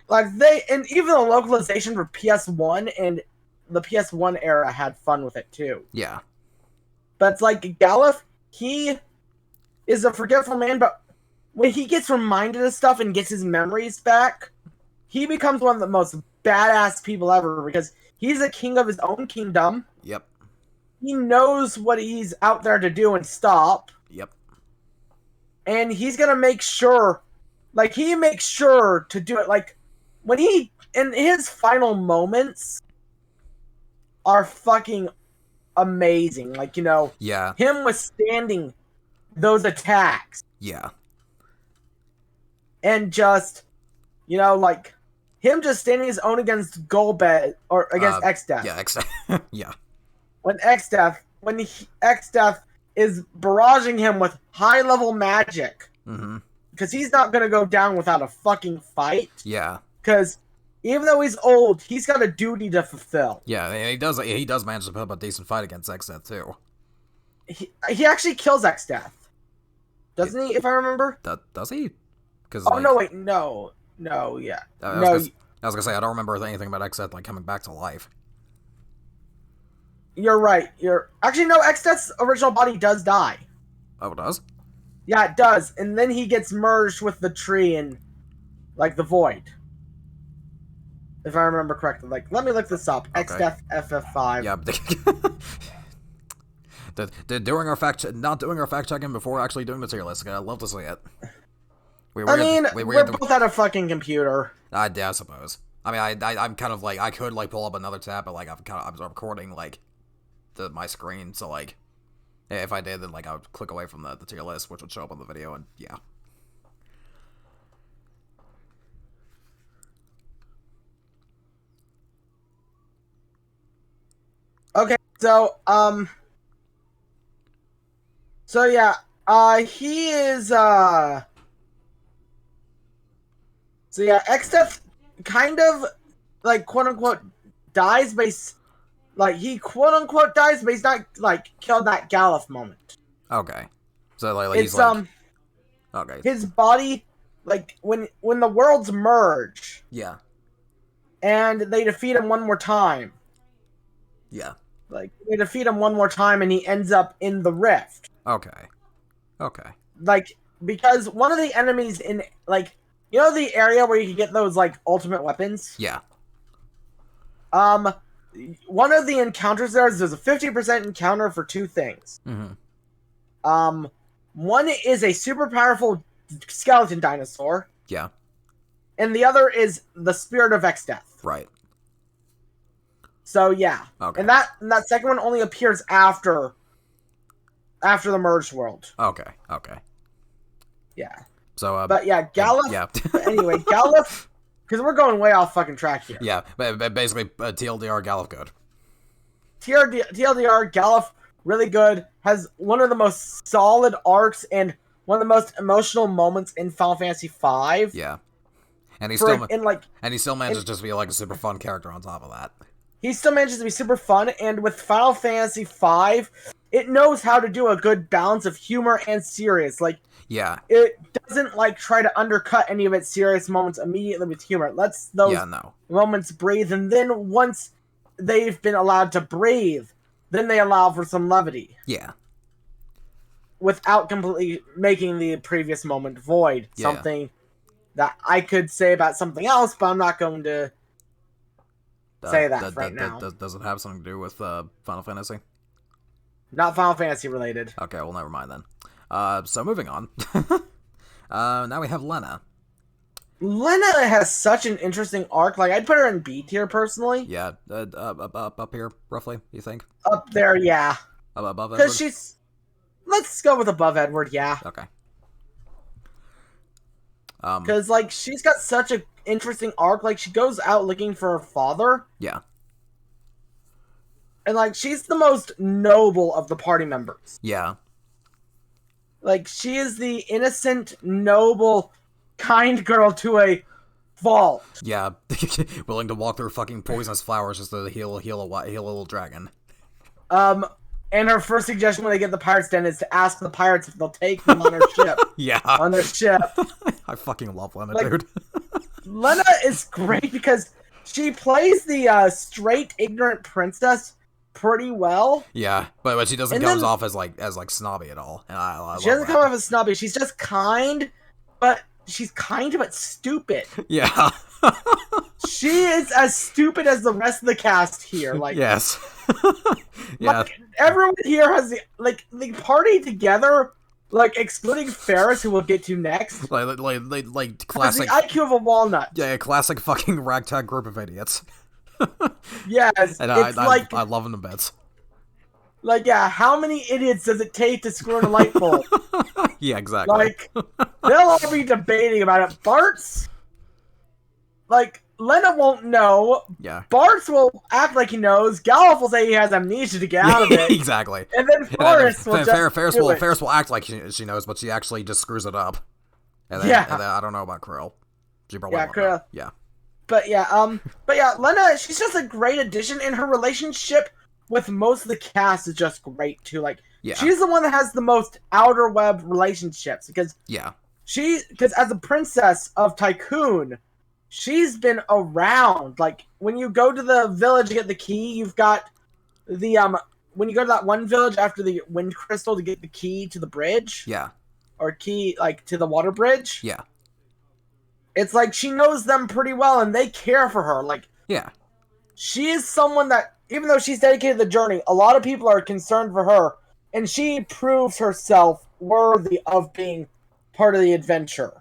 Like and even the localization for PS1 and the PS1 era had fun with it too. Yeah. But it's like Galef, he is a forgetful man, but when he gets reminded of stuff and gets his memories back, he becomes one of the most badass people ever because he's a king of his own kingdom. Yep. He knows what he's out there to do and stop. Yep. And he's gonna make sure, like, he makes sure to do it. Like, when he, in his final moments, are fucking amazing. Like, yeah, him withstanding those attacks. Yeah. And just, like, him just standing his own against Golbez, or against X-Death. Yeah, X-Death. Yeah. When X-Death is barraging him with high-level magic. Mm-hmm. Because he's not going to go down without a fucking fight. Yeah. Because even though he's old, he's got a duty to fulfill. Yeah, and he does manage to put up a decent fight against X-Death, too. He actually kills X-Death. Doesn't he, if I remember? Does he? No, wait, no. No, yeah. I was gonna say, I don't remember anything about X-Death, like, coming back to life. You're right. Actually, no, X-Death's original body does die. Oh, it does? Yeah, it does. And then he gets merged with the tree in, like, the void. If I remember correctly. Like, let me look this up. Okay. X-Death FF5. Yeah. Not doing our fact checking before actually doing the tier list. I'd love to see it. We're both at a fucking computer. I suppose. I mean, I'm kind of like, I could like pull up another tab, but like I'm recording like my screen, so like if I did, then like I would click away from the tier list, which would show up on the video, and yeah. Okay, so yeah, he is so yeah, X-Death kind of like quote unquote dies, but he quote unquote dies, but he's not like killed that Galef moment. Okay, so like it's he's like okay, his body, like when the worlds merge, yeah, and they defeat him one more time. Yeah. Like, they defeat him one more time, and he ends up in the rift. Okay. Okay. Like, because one of the enemies in, like, you know the area where you can get those, like, ultimate weapons? Yeah. One of the encounters there's a 50% encounter for two things. Mm-hmm. One is a super powerful skeleton dinosaur. Yeah. And the other is the Spirit of X-Death. Right. So, yeah. Okay. And that second one only appears after the merged world. Okay. Okay. Yeah. So, but yeah, Galuf. Yeah. Anyway, Galuf, because we're going way off fucking track here. Yeah, basically, TLDR Galuf good. TLDR Galuf, really good. Has one of the most solid arcs and one of the most emotional moments in Final Fantasy V. Yeah. And he still manages to be like a super fun character on top of that. He still manages to be super fun, and with Final Fantasy V, it knows how to do a good balance of humor and serious. Like, yeah, it doesn't like try to undercut any of its serious moments immediately with humor. It lets those moments breathe, and then once they've been allowed to breathe, then they allow for some levity. Yeah. Without completely making the previous moment void. Yeah. Something that I could say about something else, but I'm not going to say that right now. Does it have something to do with Final Fantasy? Not Final Fantasy related. Okay, well, never mind then. So moving on. Now we have Lena. Lena has such an interesting arc. Like, I'd put her in B tier personally. Yeah, up here, roughly, you think? Up there, yeah. Above Edward? Because she's... Let's go with above Edward, yeah. Okay. Because, like, she's got such an interesting arc. Like, she goes out looking for her father. Yeah. And, like, she's the most noble of the party members. Yeah. Like, she is the innocent, noble, kind girl to a fault. Yeah. Willing to walk through fucking poisonous flowers just to heal a little dragon. And her first suggestion when they get the pirates' den is to ask the pirates if they'll take them on their ship. Yeah. On their ship. I fucking love Lena, like, dude. Lena is great because she plays the straight, ignorant princess pretty well. Yeah, but she doesn't come off as snobby at all. And I she doesn't come off as snobby. She's just kind, but she's kind but stupid. Yeah. She is as stupid as the rest of the cast here. Like, yes. Yeah. Like, everyone here has the party together, like excluding Ferris, who we'll get to next. Like classic the IQ of a walnut. Yeah, classic fucking ragtag group of idiots. Yes, and it's I love them to bits. Like, yeah, how many idiots does it take to screw in a light bulb? Yeah, exactly. Like, they'll all be debating about it. Bart's, like, Lena won't know. Yeah. Bart's will act like he knows. Galuf will say he has amnesia to get out of it. Exactly. And then Ferris will Ferris will act like she knows, but she actually just screws it up. And then, and then I don't know about Krill. She probably won't know. Yeah. But yeah, Lena, she's just a great addition, and her relationship with most of the cast is just great too. Like, she's the one that has the most outer web relationships because as a princess of Tycoon, she's been around. Like, when you go to the village to get the key, you've got the when you go to that one village after the wind crystal to get the key to the bridge, or key like to the water bridge, it's like she knows them pretty well and they care for her. Like, she is someone that, even though she's dedicated to the journey, a lot of people are concerned for her, and she proves herself worthy of being part of the adventure.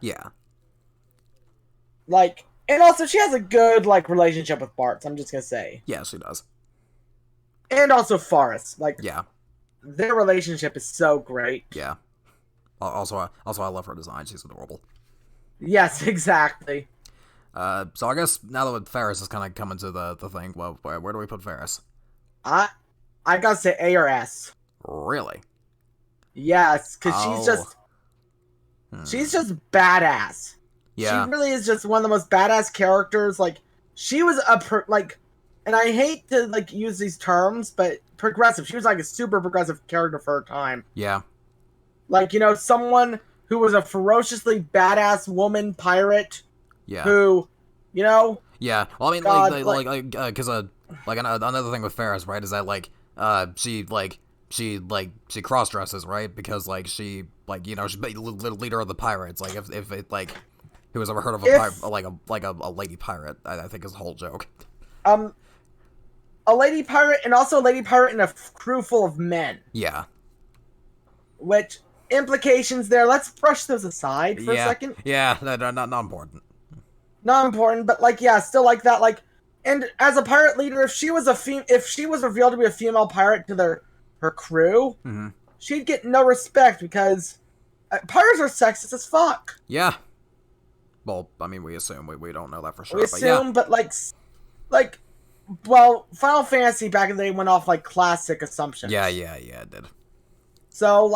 Like, and also she has a good, like, relationship with Bart, I'm just gonna say. Yeah, she does. And also Forrest. Like, their relationship is so great. Yeah. Also, I love her design. She's adorable. Yes, exactly. So I guess now that Ferris is kind of coming to the thing, well, where do we put Ferris? I gotta say A or S. Really? Yes, because she's just badass. Yeah. She really is just one of the most badass characters. Like, she was and I hate to, like, use these terms, but progressive. She was, like, a super progressive character for her time. Yeah. Like, you know, someone who was a ferociously badass woman pirate. Yeah. Who, you know, Yeah, well, I mean, God, because another thing with Ferris, right, is that she cross dresses, right, because she's the leader of the pirates. Like if it who has ever heard of if a lady pirate? I think is the whole joke. um a lady pirate and also a lady pirate and a crew full of men. Yeah. Which implications there? Let's brush those aside for a second. Yeah, not important. Not important, but still like that. And as a pirate leader, if she was if she was revealed to be a female pirate to her crew, she'd get no respect because pirates are sexist as fuck. Yeah. Well, I mean, we assume we don't know that for sure. We assume, but Final Fantasy back in the day went off classic assumptions. Yeah, it did. So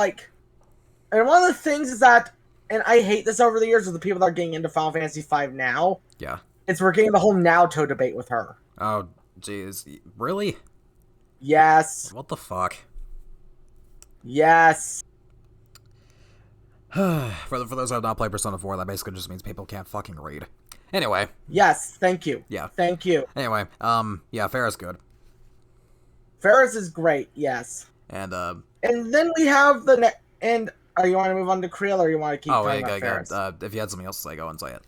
and one of the things is that, and I hate this over the years with the people that are getting into Final Fantasy V now. Yeah. It's we're getting the whole Naoto debate with her. Oh, jeez. Really? Yes. What the fuck? Yes. For those who have not played Persona 4, that basically just means people can't fucking read. Anyway. Yes, thank you. Yeah. Thank you. Anyway, yeah, Farrah's good. Ferris is great, yes. And then we have you want to move on to Creel, or you want to keep talking about Ferris? If you had something else to say, go and say it.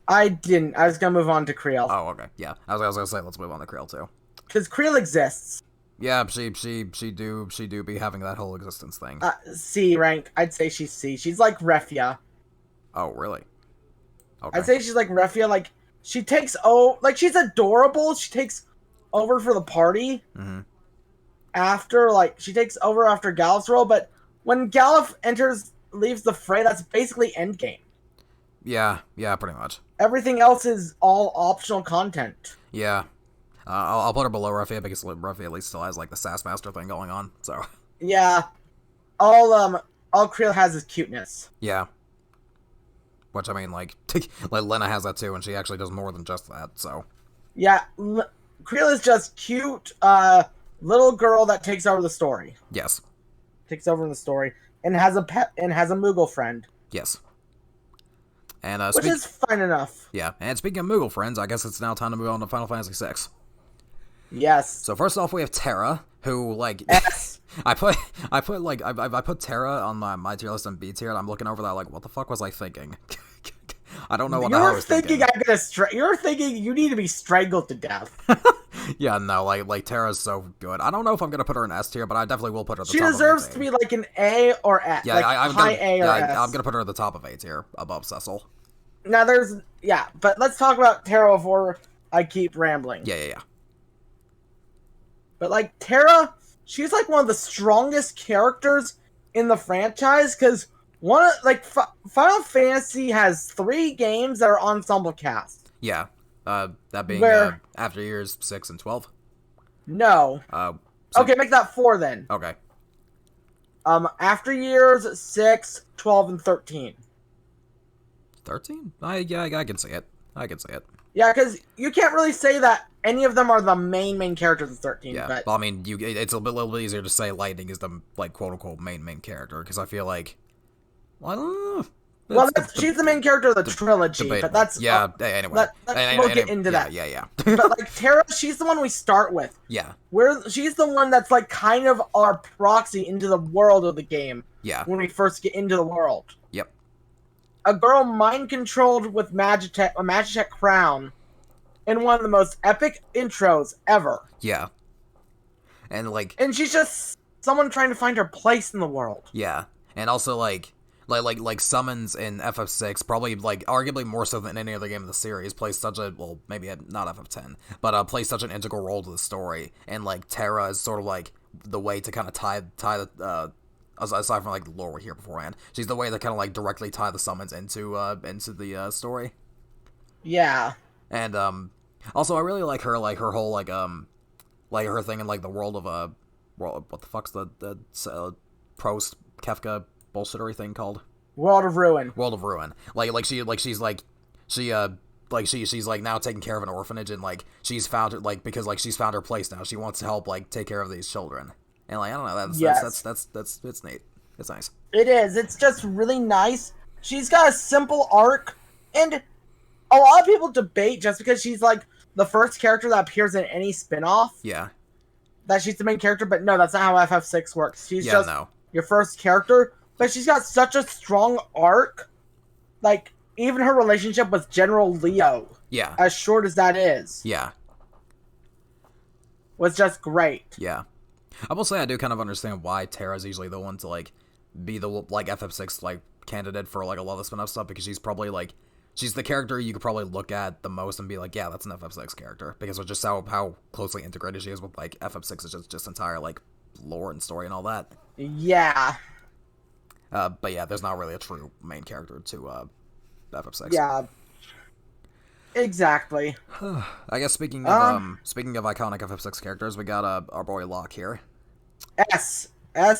I didn't. I was going to move on to Creel. Oh, okay. Yeah. I was going to say, let's move on to Creel, too. Because Creel exists. Yeah, she do be having that whole existence thing. C rank. I'd say she's C. She's like Refia. Oh, really? Okay. I'd say she's like Refia. She takes she's adorable. She takes over for the party. Mm-hmm. She takes over after Gallif's role, but when Gallif leaves the fray, that's basically endgame. Yeah, pretty much. Everything else is all optional content. Yeah. I'll put her below Ruffy because Ruffy at least still has the Sass Master thing going on. So. Yeah, all Creel has is cuteness. Yeah. Which I mean, Lena has that too, and she actually does more than just that. So. Yeah, Creel is just cute, little girl that takes over the story. Yes. Takes over in the story and has a pet and has a Moogle friend. Yes. And which is fine enough. Yeah, and speaking of Moogle friends, I guess it's now time to move on to Final Fantasy VI. Yes. So first off, we have Terra, who yes. I put Terra on my tier list and B tier, and I'm looking over that what the fuck was I thinking? I don't know what I was thinking. You're thinking you need to be strangled to death. Yeah, no, Terra's so good. I don't know if I'm gonna put her in S tier, but I definitely will put her at the top. She deserves to be an A or S. Yeah, I'm gonna put her at the top of A tier, above Cecil. Now but let's talk about Terra before I keep rambling. Yeah. But Terra, she's one of the strongest characters in the franchise because Final Fantasy has 3 games that are ensemble cast. Yeah, that being After Years 6 and 12. No. Okay, make that 4 then. Okay. After Years 6, 12, and 13. 13? I can see it. Yeah, because you can't really say that any of them are the main characters in 13. Yeah, but well, I mean, it's a little bit easier to say Lightning is the quote unquote main character because I feel well, I don't know. She's the main character of the trilogy, debatable. But that's anyway. We'll get into that. Yeah. But Terra, she's the one we start with. Yeah. She's the one that's kind of our proxy into the world of the game. Yeah. When we first get into the world. Yep. A girl mind controlled with a Magitech crown, in one of the most epic intros ever. Yeah. And and she's just someone trying to find her place in the world. Yeah. And also summons in FF6, probably arguably more so than any other game in the series, plays such a maybe not FF10, but plays such an integral role to the story. And Terra is sort of the way to kind of tie the aside from the lore we hear beforehand, she's the way to kind of directly tie the summons into the story. Yeah. And also I really like her whole her thing in the world of what the fuck's the post Kefka bullshittery thing called? World of Ruin. She's now taking care of an orphanage and she's found it because she's found her place now. She wants to help take care of these children. And I don't know, that's it's neat. It's nice. It is. It's just really nice. She's got a simple arc, and a lot of people debate just because she's the first character that appears in any spin-off. Yeah. That she's the main character, but no, that's not how FF6 works. She's just no. your first character, but she's got such a strong arc. Like, even her relationship with General Leo, as short as that is, was just great. Yeah. I will say I do kind of understand why Terra's usually the one to, like, be the, like, FF6, like, candidate for, like, a lot of the spin-off stuff, because she's probably, like, she's the character you could probably look at the most and be like, yeah, that's an FF6 character, because of just how closely integrated she is with, like, FF6's just entire, like, lore and story and all that. Yeah. But yeah, there's not really a true main character to, FF6. Yeah. Exactly. I guess speaking of iconic FF6 characters, we got our boy Locke here. S. Yeah,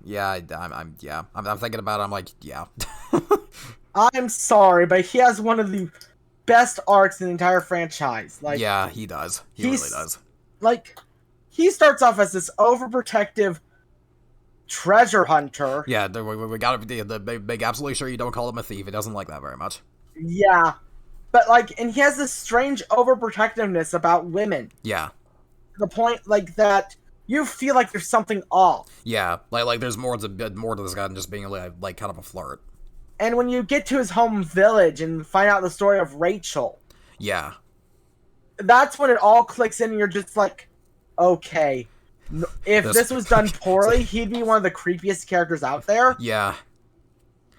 I'm thinking about it. I'm like, yeah. I'm sorry, but he has one of the best arcs in the entire franchise. Like, yeah, he does. He really does. Like, he starts off as this overprotective treasure hunter. Yeah, we gotta make absolutely sure you don't call him a thief. He doesn't like that very much. Yeah. But, like, and he has this strange overprotectiveness about women. Yeah. To the point, like, that you feel like there's something off. Yeah, like there's more to this guy than just being, like kind of a flirt. And when you get to his home village and find out the story of Rachel. Yeah. That's when it all clicks in and you're just like, okay. If this was done poorly, he'd be one of the creepiest characters out there. Yeah.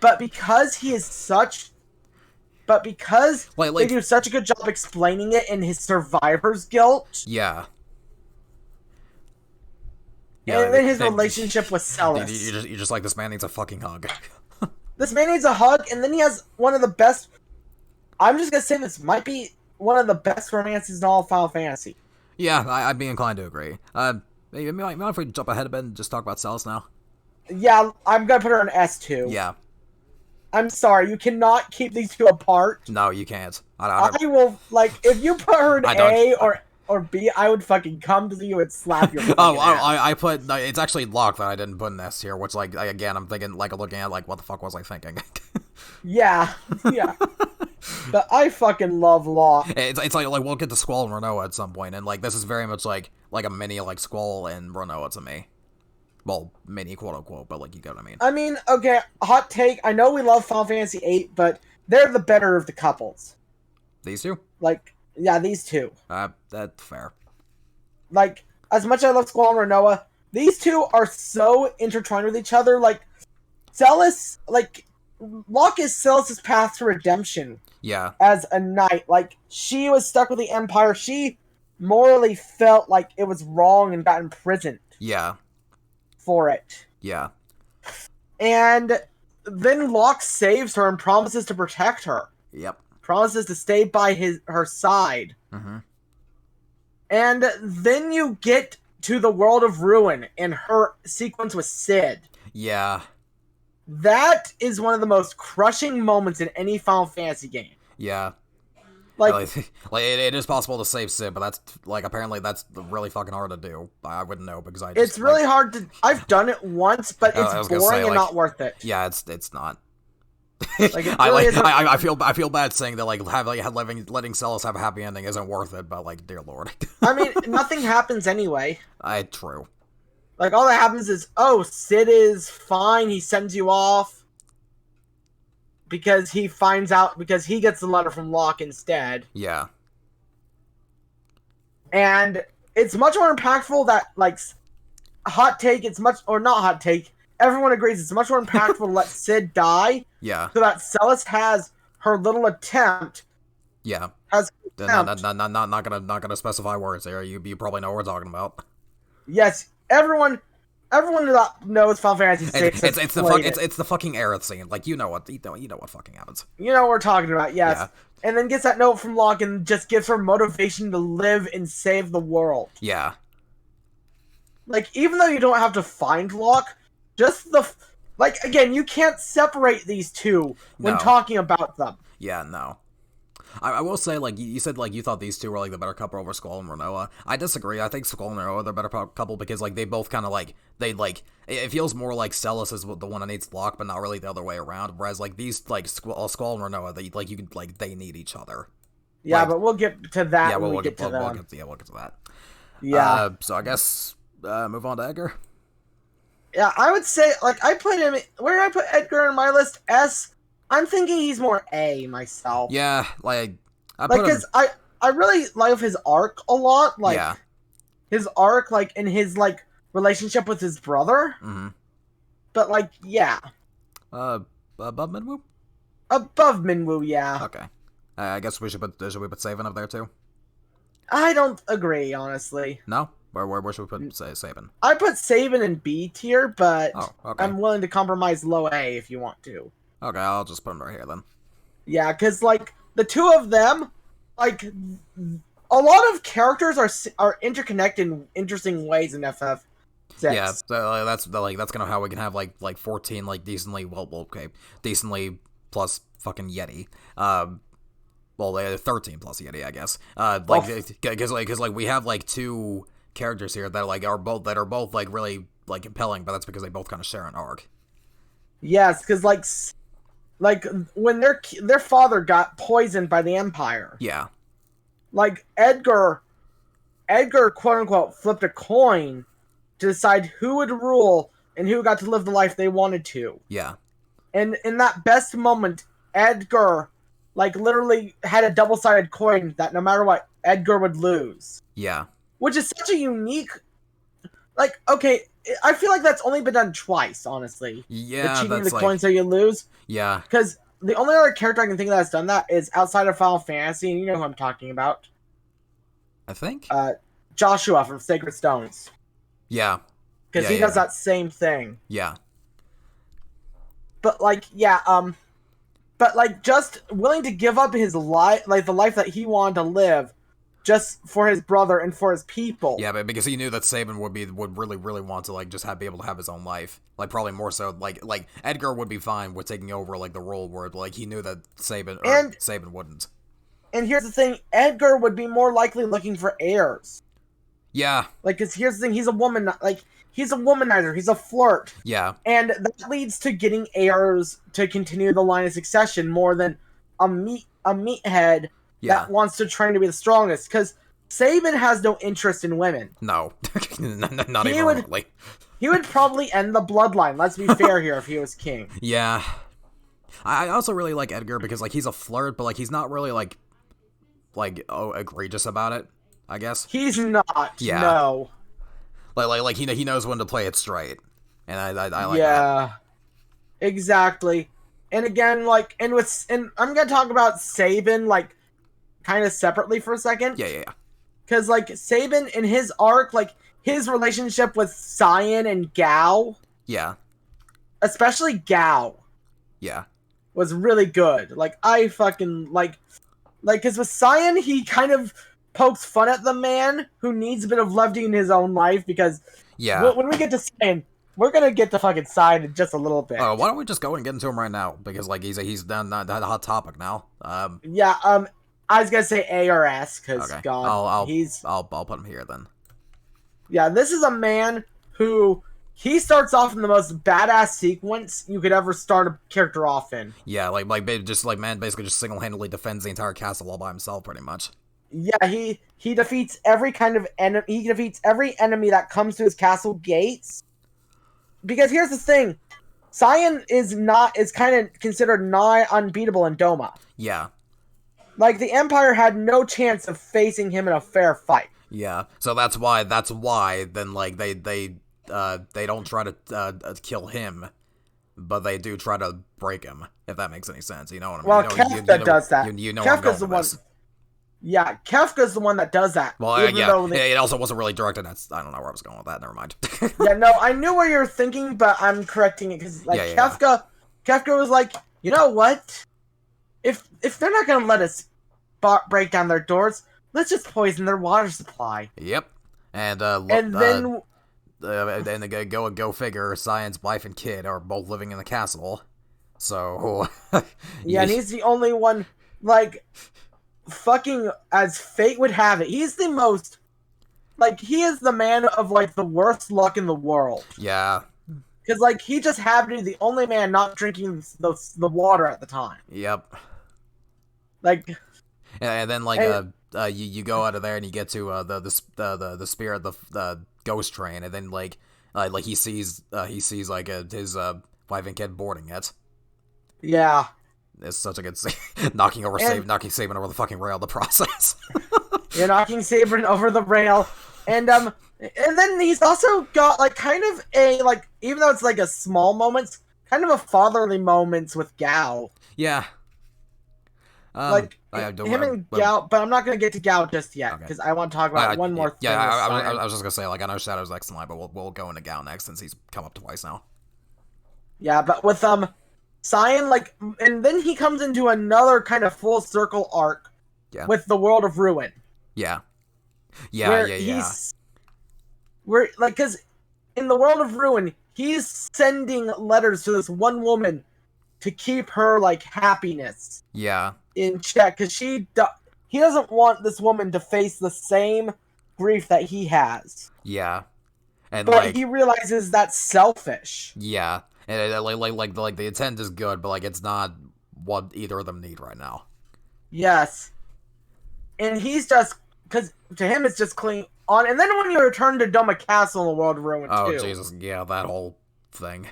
But because he is such... But because they do such a good job explaining it in his survivor's guilt... Yeah. And then his relationship with Celis. You just like, this man needs a fucking hug. This man needs a hug, and then he has one of the best... I'm just gonna say this might be one of the best romances in all of Final Fantasy. Yeah, I'd be inclined to agree. Maybe if we jump ahead a bit and just talk about Celis now? Yeah, I'm gonna put her in S2. Yeah. I'm sorry, you cannot keep these two apart. No, you can't. I will, like, if you put her in A or B, I would fucking come to you and slap your fucking ass. I put... It's actually Locke that I didn't put in S here, which, like, again, I'm thinking, like, looking at, like, what the fuck was I thinking? Yeah. But I fucking love Locke. It's like we'll get to Squall and Renoa at some point, and, like, this is very much, like a mini, like, Squall and Renoa to me. Well, mini, quote-unquote, but, like, you get what I mean. I mean, okay, hot take. I know we love Final Fantasy VIII, but they're the better of the couples. These two? Like... Yeah, these two. That's fair. Like, as much as I love Squall and Renoa, these two are so intertwined with each other. Like, Celis, like, Locke is Celis' path to redemption. Yeah. As a knight. Like, she was stuck with the Empire. She morally felt like it was wrong and got imprisoned. Yeah. For it. Yeah. And then Locke saves her and promises to protect her. Yep. Promises to stay by her side. Mm-hmm. And then you get to the world of Ruin and her sequence with Cid. Yeah. That is one of the most crushing moments in any Final Fantasy game. Yeah. Like it is possible to save Cid, but that's, like, apparently that's really fucking hard to do. I wouldn't know, because I just... It's really hard to... I've done it once, but it's boring and not worth it. Yeah, it's not. Like, it really I feel bad saying that, like, letting Celis have a happy ending isn't worth it, but, like, dear lord. I mean, nothing happens anyway. True. Like, all that happens is, oh, Cid is fine, he sends you off. Because he finds out, because he gets the letter from Locke instead. Yeah. And it's much more impactful that, like, hot take, it's much, or not hot take, everyone agrees it's much more impactful to let Cid die. Yeah. So that Celis has her little attempt. Yeah. Not gonna specify words there. You probably know what we're talking about. Yes, everyone that knows Final Fantasy VI. It's the fucking Aerith scene. Like, you know what fucking happens. You know what we're talking about. Yes. Yeah. And then gets that note from Locke and just gives her motivation to live and save the world. Yeah. Like, even though you don't have to find Locke, just the... Like, again, you can't separate these two when talking about them. Yeah, no. I will say, like, you said, like, you thought these two were, like, the better couple over Squall and Renoa. I disagree. I think Squall and Renoa are the better couple because, like, they both kind of, like, it feels more like Celis is the one that needs Locke, but not really the other way around. Whereas, like, these, like, Squall and Renoa, they need each other. Yeah, Like, but we'll get to that when we we'll get to them. we'll get to that. Yeah. So I guess, move on to Edgar. Yeah, I would say, like, I put him... Where did I put Edgar in my list? S? I'm thinking he's more A myself. Yeah, like, Because I really love his arc a lot. Like, yeah. his arc, like, in his, like, relationship with his brother. Mm-hmm. But, like, yeah. Above Minwoo? Above Minwoo, yeah. Okay. I guess should we put Sabin up there too? I don't agree, honestly. No? Where should we put Sabin? I put Sabin in B tier, but okay. I'm willing to compromise low A if you want to. Okay, I'll just put him right here then. Yeah, because, like, the two of them, like, a lot of characters are interconnected in interesting ways in FF6. Yeah, so, that's kind of how we can have, like 14, like, decently, decently plus fucking Yeti. Well, 13 plus Yeti, I guess. Because we have, like, two characters here that are both like really like compelling, but that's because they both kind of share an arc. Yes, because like when their father got poisoned by the Empire. Yeah. Like Edgar quote unquote flipped a coin to decide who would rule and who got to live the life they wanted to. Yeah. And in that best moment, Edgar like literally had a double-sided coin that no matter what, Edgar would lose. Yeah. Which is such a unique... Like, okay, I feel like that's only been done twice, honestly. Yeah, the cheating that's the coin so you lose. Yeah. Because the only other character I can think of that's done that is outside of Final Fantasy, and you know who I'm talking about. I think? Joshua from Sacred Stones. Yeah. Because he does that same thing. Yeah. But, like, but, like, just willing to give up his life, like, the life that he wanted to live, just for his brother and for his people. Yeah, but because he knew that Sabin would really, really want to, like, just be able to have his own life. Like, probably more so, like Edgar would be fine with taking over, like, the role where, like, he knew that Sabin wouldn't. And here's the thing, Edgar would be more likely looking for heirs. Yeah. Like, because here's the thing, he's a womanizer, he's a flirt. Yeah. And that leads to getting heirs to continue the line of succession more than a meathead that wants to train to be the strongest. Because Sabin has no interest in women. No. Not even remotely. He would probably end the bloodline, let's be fair here, if he was king. Yeah. I also really like Edgar because, like, he's a flirt, but, like, he's not really, like egregious about it, I guess. He's not, no. Like he knows when to play it straight. And I like that. Yeah. Exactly. And again, like, and I'm gonna talk about Sabin, like, kind of separately for a second. Yeah. Because, like, Sabin in his arc, like, his relationship with Cyan and Gao. Yeah. Especially Gao. Yeah. Was really good. Like, I fucking, like, because with Cyan, he kind of pokes fun at the man who needs a bit of levity in his own life because when we get to Cyan, we're gonna get to fucking Cyan in just a little bit. Why don't we just go and get into him right now? Because, like, he's done that hot topic now. I was gonna say A or S, because okay. God, I'll put him here then. Yeah, this is a man who he starts off in the most badass sequence you could ever start a character off in. Yeah, basically just single-handedly defends the entire castle all by himself, pretty much. Yeah, he defeats every kind of enemy. He defeats every enemy that comes to his castle gates. Because here's the thing, Cyan is kind of considered nigh unbeatable in Doma. Yeah. Like, the Empire had no chance of facing him in a fair fight. Yeah, so that's why then, like, they don't try to kill him, but they do try to break him, if that makes any sense. You know what I mean? Well, Kefka does that. You know Kefka's the one. Yeah, Kefka's the one that does that. Well, it also wasn't really directed at... I don't know where I was going with that, never mind. Yeah, no, I knew where you were thinking, but I'm correcting it, because, like, Kefka was like, you know what? If they're not going to let us break down their doors, let's just poison their water supply. Yep. And then go figure, Cyan's wife and kid are both living in the castle. So... yeah, and he's the only one, like... fucking, as fate would have it, he's the most, like, he is the man of, like, the worst luck in the world. Yeah. Because, like, he just happened to be the only man not drinking the water at the time. Yep. Like, and then like and, you go out of there and you get to the spirit, the ghost train, and then like he sees like his wife and kid boarding it. yeah. It's such a good scene. knocking Saban over the fucking rail in the process. You're knocking Saban over the rail, and then he's also got like kind of a, like, even though it's like a small moments, kind of a fatherly moments with Gao. Yeah. Like him and Gao, but I'm not gonna get to Gao just yet because I want to talk about one more thing. Yeah, I was just gonna say, like, I know Shadow's next in line, but we'll go into Gao next since he's come up twice now. Yeah, but with Cyan, like, and then he comes into another kind of full circle arc with the World of Ruin. Yeah. Where, like, because in the World of Ruin, he's sending letters to this one woman to keep her, like, happiness in check, because he doesn't want this woman to face the same grief that he has. Yeah. And but like, he realizes that's selfish. Yeah. And like the intent is good, but like it's not what either of them need right now. Yes. And he's just, because to him it's just clean on. And then when you return to Doma Castle in the World of Ruin too. Oh Jesus, yeah, that whole thing.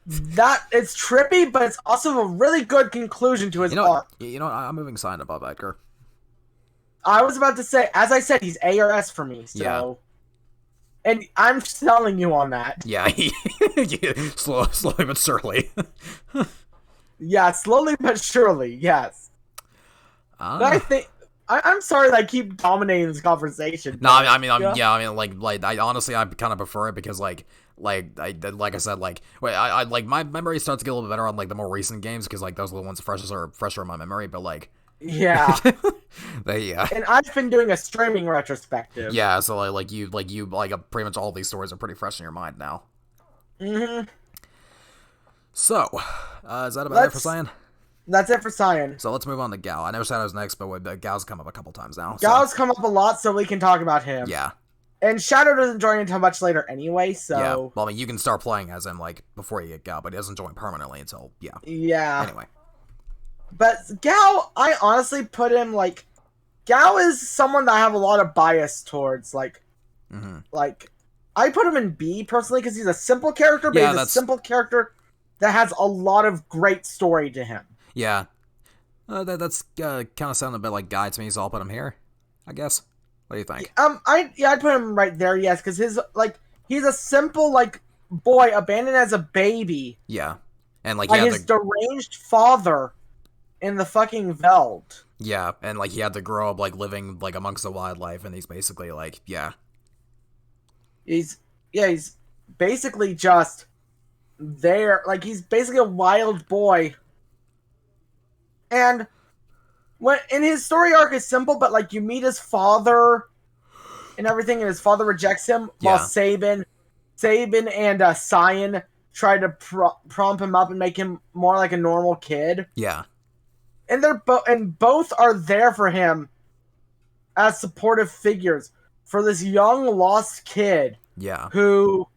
That, it's trippy, but it's also a really good conclusion to his arc. You know, I'm moving Cyan above Edgar. I was about to say, as I said, he's A or S for me, so... Yeah. And I'm selling you on that. Yeah, slowly but surely. Yeah, slowly but surely, yes. But I think... I'm sorry that I keep dominating this conversation. No, I mean, I honestly, I kind of prefer it because, like I said, like, I like, my memory starts to get a little bit better on, like, the more recent games, because, like, those are the ones fresher in my memory, but, like... Yeah. Yeah. And I've been doing a streaming retrospective. Yeah, so, like you, pretty much all these stories are pretty fresh in your mind now. Mm-hmm. So, is that about it for Cyan? That's it for Cyan. So let's move on to Gao. I know Shadow's next, but Gao's come up a couple times now. Gao's come up a lot, so we can talk about him. Yeah. And Shadow doesn't join until much later anyway, so... Yeah, well, I mean, you can start playing as him, like, before you get Gao, but he doesn't join permanently until, Yeah. Anyway. But Gao, I honestly put him, like... Gao is someone that I have a lot of bias towards, like... Mm-hmm. Like, I put him in B, personally, because he's a simple character, but he's a simple character that has a lot of great story to him. Yeah. That's kind of sounding a bit like Guy to me, so I'll put him here, I guess. What do you think? I'd put him right there, yes, because he's a simple, like, boy abandoned as a baby. Yeah. And, like, by his deranged father in the fucking Veld. Yeah, and, like, he had to grow up, like, living, like, amongst the wildlife, and he's basically, like, He's basically just there. Like, he's basically a wild boy. And in his story arc is simple, but, like, you meet his father and everything, and his father rejects him, while Saban and Cyan try to prompt him up and make him more like a normal kid. Yeah. And both are there for him as supportive figures for this young lost kid. Yeah. Who,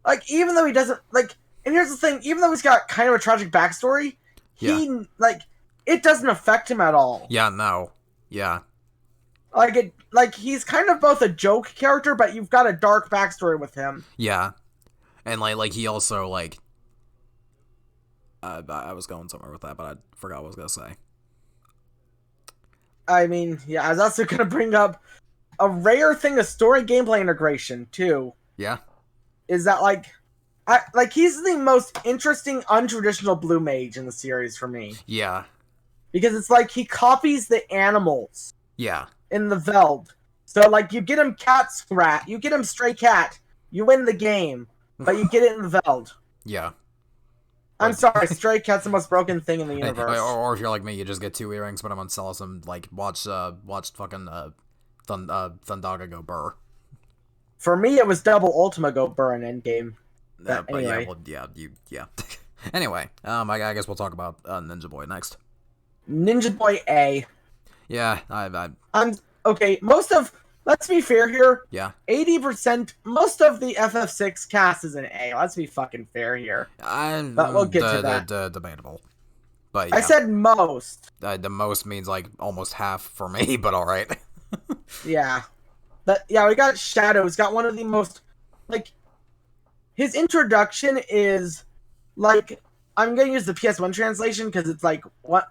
like, even though he doesn't, like, and here's the thing, even though he's got kind of a tragic backstory, he, like, it doesn't affect him at all. Yeah, no. Yeah. Like, he's kind of both a joke character, but you've got a dark backstory with him. Yeah. And, like he also, like... I was going somewhere with that, but I forgot what I was going to say. I mean, yeah, I was also going to bring up a rare thing of story gameplay integration, too. Yeah? Is that, he's the most interesting, untraditional blue mage in the series for me. Yeah. Because it's like he copies the animals. Yeah. In the Veld. So, like, you get him you get him stray cat, you win the game, but you get it in the Veld. Yeah. I'm sorry, stray cat's the most broken thing in the universe. Or if you're like me, you just get 2 earrings, put them on Celisum, like, watch fucking Thundaga go burr. For me, it was double Ultima go burr in endgame. Anyway. Yeah. Anyway, I guess we'll talk about Ninja Boy next. Ninja Boy A. Yeah, I'm okay. Let's be fair here. yeah. 80%, most of the FF6 cast is an A. Let's be fucking fair here. But we'll get to that. Debatable. But I yeah. said most. The most means like almost half for me, but alright. Yeah. But yeah, we got Shadow. He's got one of the most, like, his introduction is, like, I'm going to use the PS1 translation because it's, like, one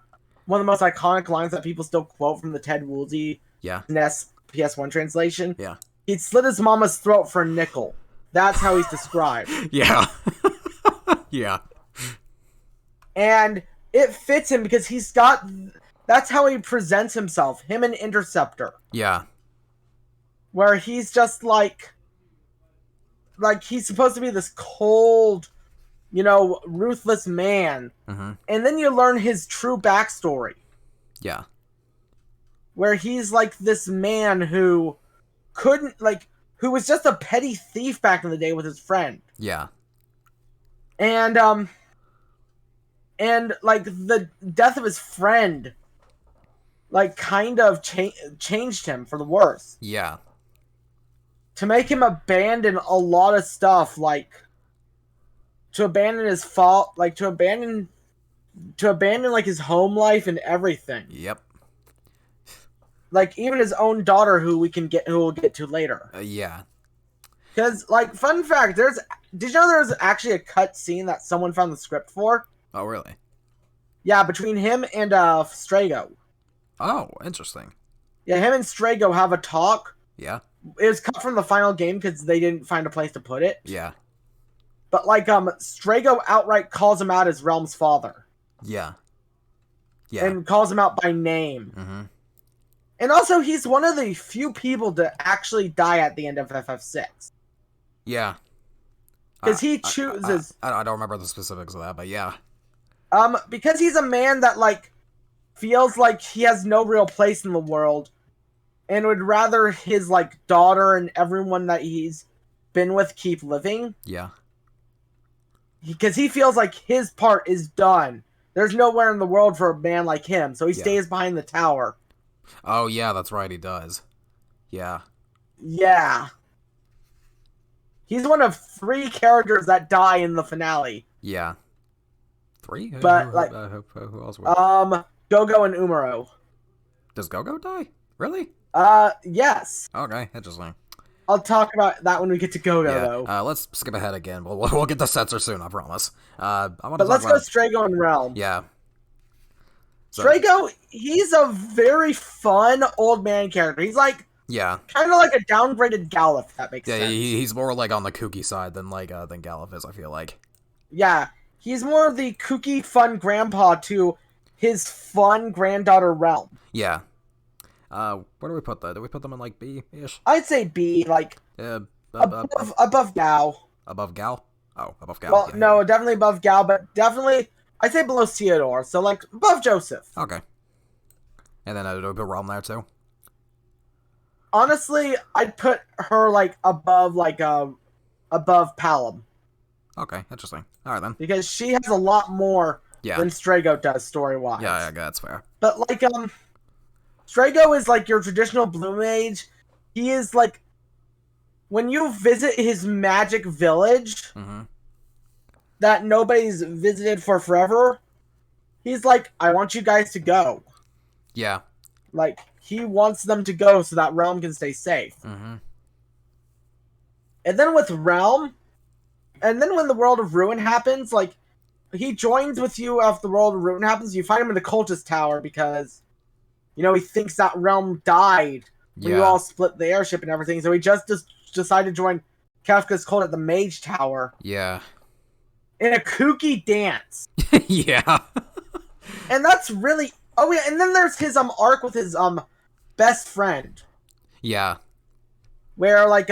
of the most iconic lines that people still quote from the Ted Woolsey Yeah. NES PS1 translation. Yeah. He'd slit his mama's throat for a nickel. That's how he's described. Yeah. Yeah. And it fits him because that's how he presents himself. Him and Interceptor. Yeah. Where he's just like he's supposed to be this cold, ruthless man. Mm-hmm. And then you learn his true backstory. Yeah. Where he's like this man who who was just a petty thief back in the day with his friend. Yeah. And like the death of his friend like kind of changed him for the worse. Yeah. To make him abandon a lot of stuff, like to abandon his fault, like to abandon like his home life and everything. Yep. Like even his own daughter, who we'll get to later. Yeah. Because, like, fun fact, did you know there was actually a cut scene that someone found the script for? Oh, really? Yeah, between him and Strago. Oh, interesting. Yeah, him and Strago have a talk. Yeah. It was cut from the final game because they didn't find a place to put it. Yeah. But, like, Strago outright calls him out as Realm's father. Yeah. Yeah. And calls him out by name. Mm-hmm. And also, he's one of the few people to actually die at the end of FF6. Yeah. Because he chooses... I don't remember the specifics of that, but yeah. Because he's a man that, like, feels like he has no real place in the world and would rather his, like, daughter and everyone that he's been with keep living. Yeah. Because he feels like his part is done. There's nowhere in the world for a man like him, so he stays behind the tower. Oh, yeah, that's right, he does. Yeah. Yeah. He's one of 3 characters that die in the finale. Yeah. 3? But, who else were Gogo and Umaro. Does Gogo die? Really? Yes. Okay, interesting. I'll talk about that when we get to Gogo, though. Let's skip ahead again. We'll get to Setzer soon, I promise. But let's go Strago and Realm. Yeah. So, Strago, he's a very fun old man character. He's like... Yeah. Kind of like a downgraded Galuf, if that makes sense. Yeah, he's more like on the kooky side than Galuf is, I feel like. Yeah. He's more of the kooky, fun grandpa to his fun granddaughter Realm. Yeah. Where do we put that? Do we put them in, like, B-ish? I'd say B, like, above Gao. Above Gal? Oh, above Gal. Well, yeah, no, yeah. definitely above Gao, but definitely, I'd say below Theodore, so, like, above Joseph. Okay. And then do we put Realm there, too? Honestly, I'd put her, like, above Palom. Okay, interesting. Alright, then. Because she has a lot more than Strago does, story-wise. Yeah, that's fair. But, like, Strago is, like, your traditional Blue Mage. He is, like, when you visit his magic village that nobody's visited for forever, he's like, I want you guys to go. Yeah. Like, he wants them to go so that Realm can stay safe. Mm-hmm. And then with Realm, and then when the World of Ruin happens, like, he joins with you after the World of Ruin happens. You find him in the Cultist Tower because, he thinks that Realm died when you all split the airship and everything. So he just decided to join Kafka's cult at the Mage Tower. Yeah. In a kooky dance. Yeah. And that's really... Oh, yeah, and then there's his arc with his best friend. Yeah. Where, like,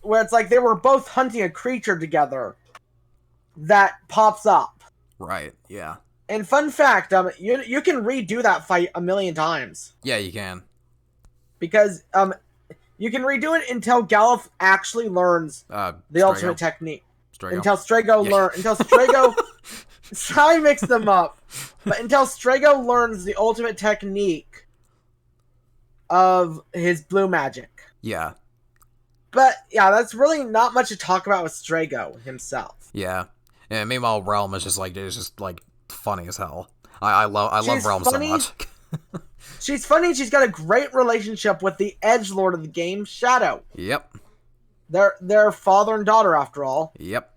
where it's like they were both hunting a creature together that pops up. Right, yeah. And fun fact, you can redo that fight a million times. Yeah, you can. Because, you can redo it until Galuf actually learns the ultimate technique. Strago. Until Strago Sai mixed them up, but until Strago learns the ultimate technique of his blue magic. Yeah. But yeah, that's really not much to talk about with Strago himself. Yeah. And meanwhile, Realm is just like funny as hell. I love Realm so much. She's funny. She's got a great relationship with the edgelord of the game, Shadow. Yep. They're father and daughter, after all. Yep.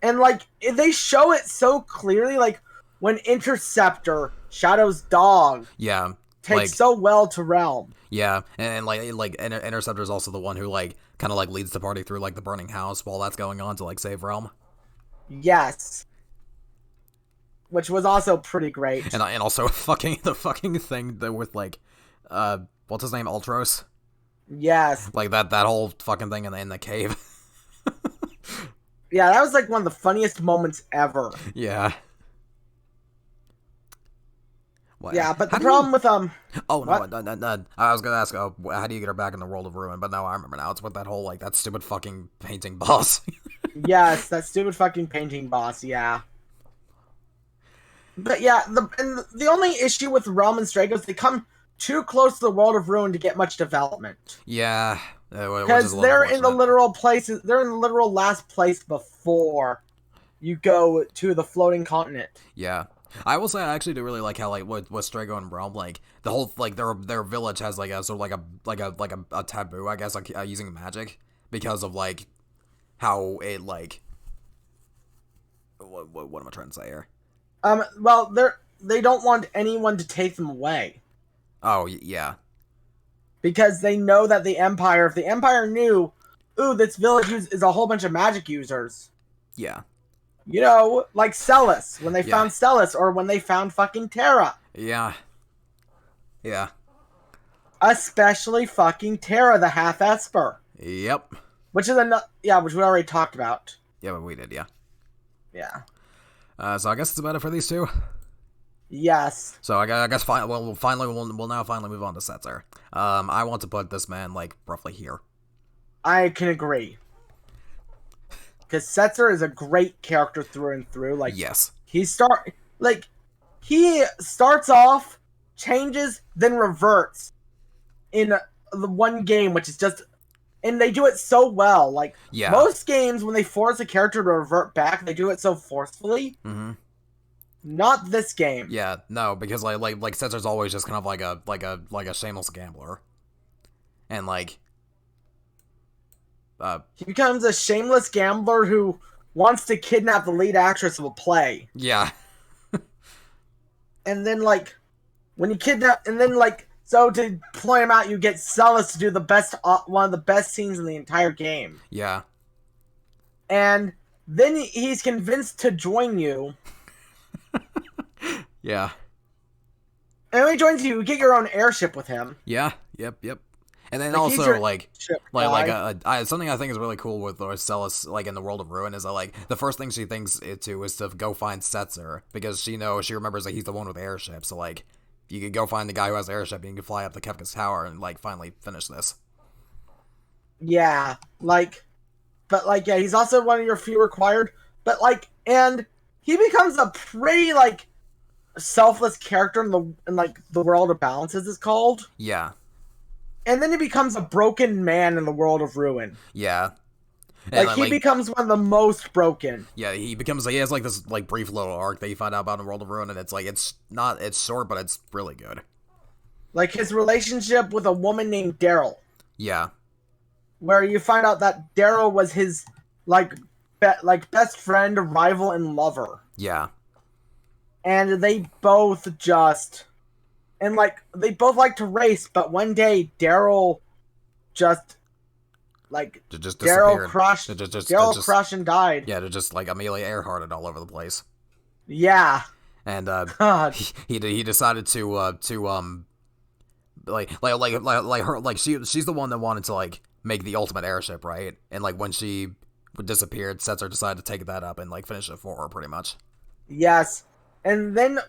And like they show it so clearly, like when Interceptor, Shadow's dog, yeah, takes so well to Realm. Yeah, and Interceptor is also the one who like kind of like leads the party through like the burning house while that's going on to like save Realm. Yes. Which was also pretty great. And also the fucking thing that with like what's his name, Ultros? Yes. Like that whole fucking thing in the cave. Yeah, that was like one of the funniest moments ever. Yeah. What? Yeah, but the problem with Oh no, I was gonna ask, how do you get her back in the world of ruin? But no, I remember now. It's with that whole like that stupid fucking painting boss. Yes, that stupid fucking painting boss. Yeah. But yeah, the only issue with Realm and Strago is they come too close to the world of ruin to get much development. Yeah, because they're in the literal places. They're in the literal last place before you go to the floating continent. Yeah. I will say I actually do really like how like with Strago and Realm, like the whole like their village has like a sort of like a taboo, I guess, like using magic because of like how it like what am I trying to say here? Well, they don't want anyone to take them away. Oh yeah. Because they know that the Empire, if the Empire knew, ooh, this village is a whole bunch of magic users. Yeah. You know, like Celis, when they found Celis, or when they found fucking Terra. Yeah. Yeah. Especially fucking Terra, the half Esper. Yep. Which is which we already talked about. Yeah, but we did, yeah. Yeah. So I guess it's about it for these two. Yes. So I guess we'll now finally move on to Setzer. I want to put this man like roughly here. I can agree. Because Setzer is a great character through and through. Like, yes. He starts off, changes, then reverts in the one game, which is just... And they do it so well. Like, most games, when they force a character to revert back, they do it so forcefully. Mm-hmm. Not this game. Yeah, no, because like Setzer's always just kind of like a shameless gambler. And like... he becomes a shameless gambler who wants to kidnap the lead actress of a play. Yeah. And then, like, when you kidnap... And then, like, so to play him out, you get Celis to do one of the best scenes in the entire game. Yeah. And then he's convinced to join you. Yeah. And when he joins you, you get your own airship with him. Yeah. Yep. And then also something I think is really cool with Celis, like in the world of ruin, is that like the first thing she thinks is to go find Setzer, because she remembers that he's the one with the airship. So like you could go find the guy who has the airship and you can fly up to Kefka's tower and like finally finish this. Yeah, he's also one of your few required. But like, and he becomes a pretty like selfless character in the world of balances is called. Yeah. And then he becomes a broken man in the world of ruin. Yeah. Like, he becomes one of the most broken. Yeah, he has like this like brief little arc that you find out about in the world of ruin, and it's like it's short, but it's really good. Like his relationship with a woman named Daryl. Yeah. Where you find out that Daryl was his best friend, rival, and lover. Yeah. And they both just... And, like, they both like to race, but one day, Daryl just Daryl crashed. Daryl crashed and died. Yeah, just, like, Amelia Earharted all over the place. Yeah. And, God. he decided to she's the one that wanted to, like, make the ultimate airship, right? And, like, when she disappeared, Setzer decided to take that up and, like, finish it for her, pretty much. Yes. And then,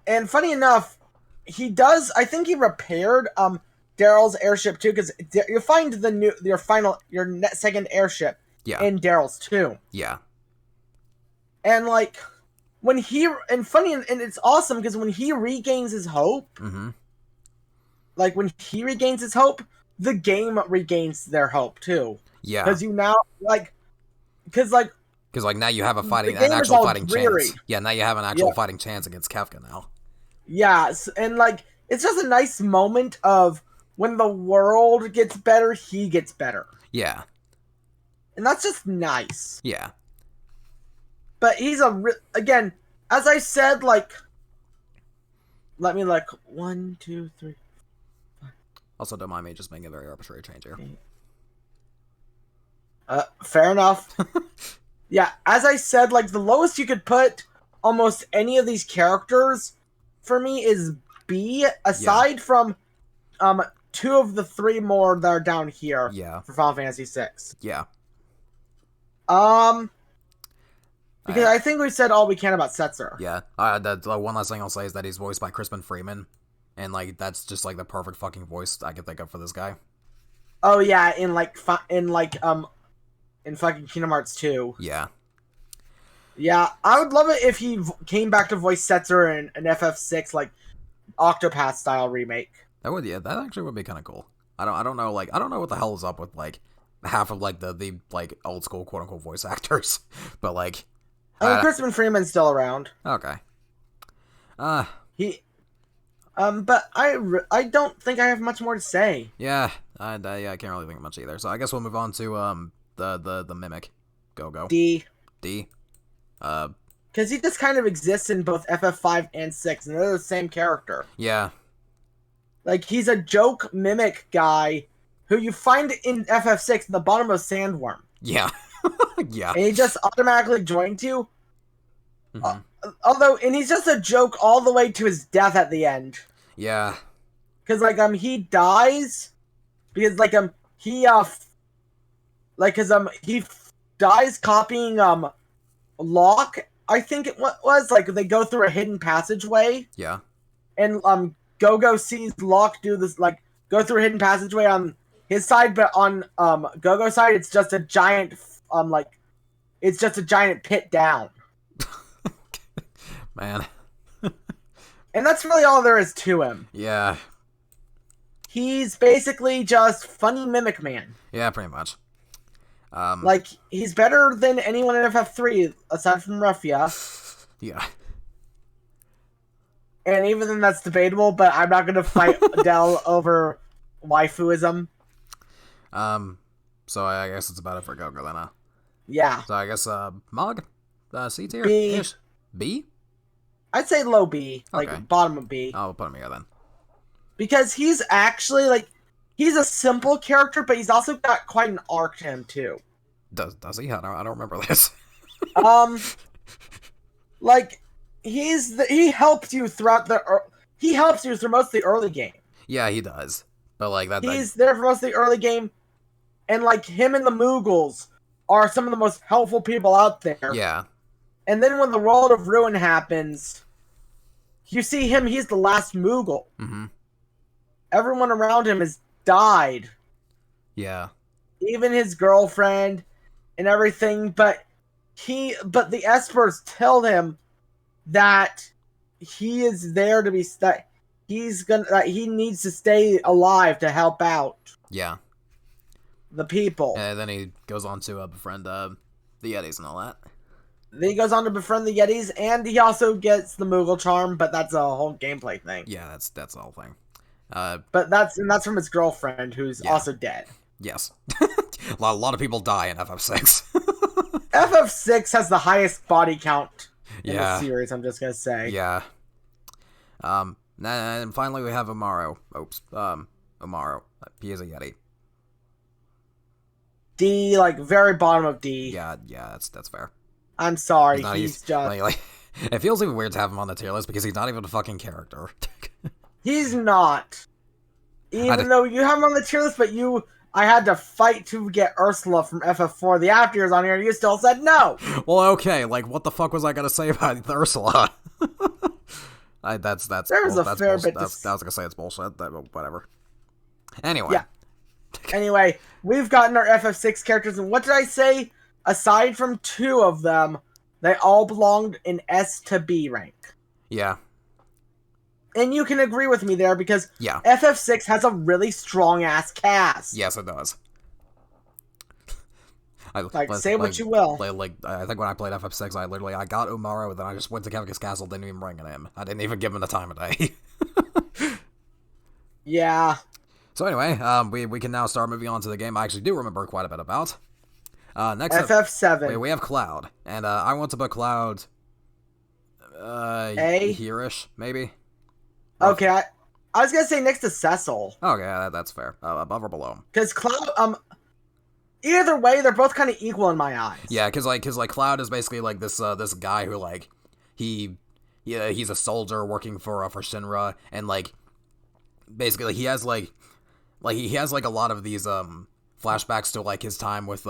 and funny enough... I think he repaired Daryl's airship too, because you find your second airship in Daryl's too. Yeah. And like when he and funny and it's awesome because when he regains his hope, like when he regains his hope, the game regains their hope too. Yeah. Because you now because now you have an actual fighting chance. Yeah, now you have an actual fighting chance against Kefka now. Yeah, and it's just a nice moment of when the world gets better, he gets better. Yeah. And that's just nice. Yeah. But he's again, as I said, let me 1, 2, 3. Also, don't mind me just making a very arbitrary change here. Fair enough. Yeah, as I said, the lowest you could put almost any of these characters for me is B, aside from 2 of the 3 more that are down here. Yeah. For Final Fantasy VI. Yeah. Because I think we said all we can about Setzer. Yeah. The one last thing I'll say is that he's voiced by Crispin Freeman, and that's just the perfect fucking voice I could think of for this guy. Oh yeah, in fucking Kingdom Hearts 2. Yeah. Yeah, I would love it if he came back to voice Setzer in an FF6 Octopath style remake. That actually would be kind of cool. I don't know what the hell is up with half of the old school quote unquote voice actors, but Crispin Freeman's still around. Okay. But I don't think I have much more to say. Yeah, I can't really think of much either. So I guess we'll move on to the Mimic. Go. D. Because he just kind of exists in both FF5 and 6, and they're the same character. Yeah. He's a joke mimic guy who you find in FF6 in the bottom of Sandworm. Yeah. Yeah. And he just automatically joined you. And he's just a joke all the way to his death at the end. Yeah. Because, he dies because, he dies copying, Locke, I think it was. They go through a hidden passageway. Yeah. And, Go-Go sees Locke do this, go through a hidden passageway on his side, but on, Go-Go's side, it's just a giant, it's just a giant pit down. Man. And that's really all there is to him. Yeah. He's basically just funny mimic man. Yeah, pretty much. He's better than anyone in FF3, aside from Ruffia. Yeah. And even then that's debatable, but I'm not gonna fight Adele over waifuism. So I guess it's about it for Go-Go then, huh? Yeah. So I guess, Mog? C tier? B. B? I'd say low B. Okay. Bottom of B. I'll put him here then. Because he's actually, he's a simple character, but he's also got quite an arc to him, too. Does he? I don't remember this. He helps you throughout he helps you through most of the early game. Yeah, he does. But he's there for most of the early game, and him and the Moogles are some of the most helpful people out there. Yeah. And then when the World of Ruin happens, you see him, he's the last Moogle. Mm-hmm. Everyone around him has died. Yeah. Even his girlfriend and everything, but the Espers tell him that he is there to be he needs to stay alive to help out. Yeah. The people. And then he goes on to befriend the Yetis and all that. Then he goes on to befriend the Yetis, and he also gets the Moogle charm, but that's a whole gameplay thing. Yeah, that's the whole thing. But that's from his girlfriend, who's also dead. Yes. a lot of people die in FF6. FF6 has the highest body count in the series, I'm just gonna say. Yeah. And finally we have Amaro. Amaro. He is a Yeti. D, very bottom of D. Yeah, that's fair. I'm sorry, he's just... it feels even weird to have him on the tier list because he's not even a fucking character. He's not. Even though you have him on the tier list, but I had to fight to get Ursula from FF4. The after years on here, and you still said no. Well, okay, what the fuck was I gonna say about Ursula? That's there was a fair bit. I was gonna say it's bullshit. Whatever. Anyway. Yeah. Anyway, we've gotten our FF6 characters, and what did I say? Aside from 2 of them, They all belonged in S to B rank. Yeah. And you can agree with me there because Yeah. FF6 has a really strong-ass cast. Yes, it does. Say what you will. I think when I played FF6, I got Umaru, and then I just went to Kevika's castle, didn't even bring him. I didn't even give him the time of day. Yeah. So anyway, we can now start moving on to the game I actually do remember quite a bit about. Next FF7. we have Cloud, and I want to put Cloud A? here-ish, maybe? Okay, I was gonna say next to Cecil. Okay, that's fair. Above or below? Because Cloud, either way, they're both kind of equal in my eyes. Yeah, cause Cloud is basically like this guy who like he's a soldier working for Shinra, and like basically he has like a lot of these flashbacks to like his time with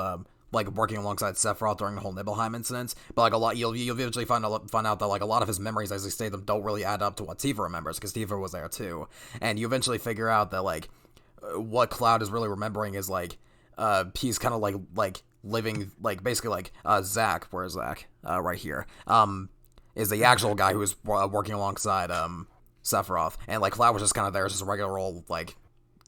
like working alongside Sephiroth during the whole Nibelheim incident, but like a lot you'll eventually find out that like a lot of his memories as he stated them don't really add up to what Tifa remembers, because Tifa was there too, and you eventually figure out that like what Cloud is really remembering is like he's kind of like living like basically like Zack, where's Zack? Right here. Is the actual guy who was working alongside Sephiroth, and like Cloud was just kind of there as just a regular old like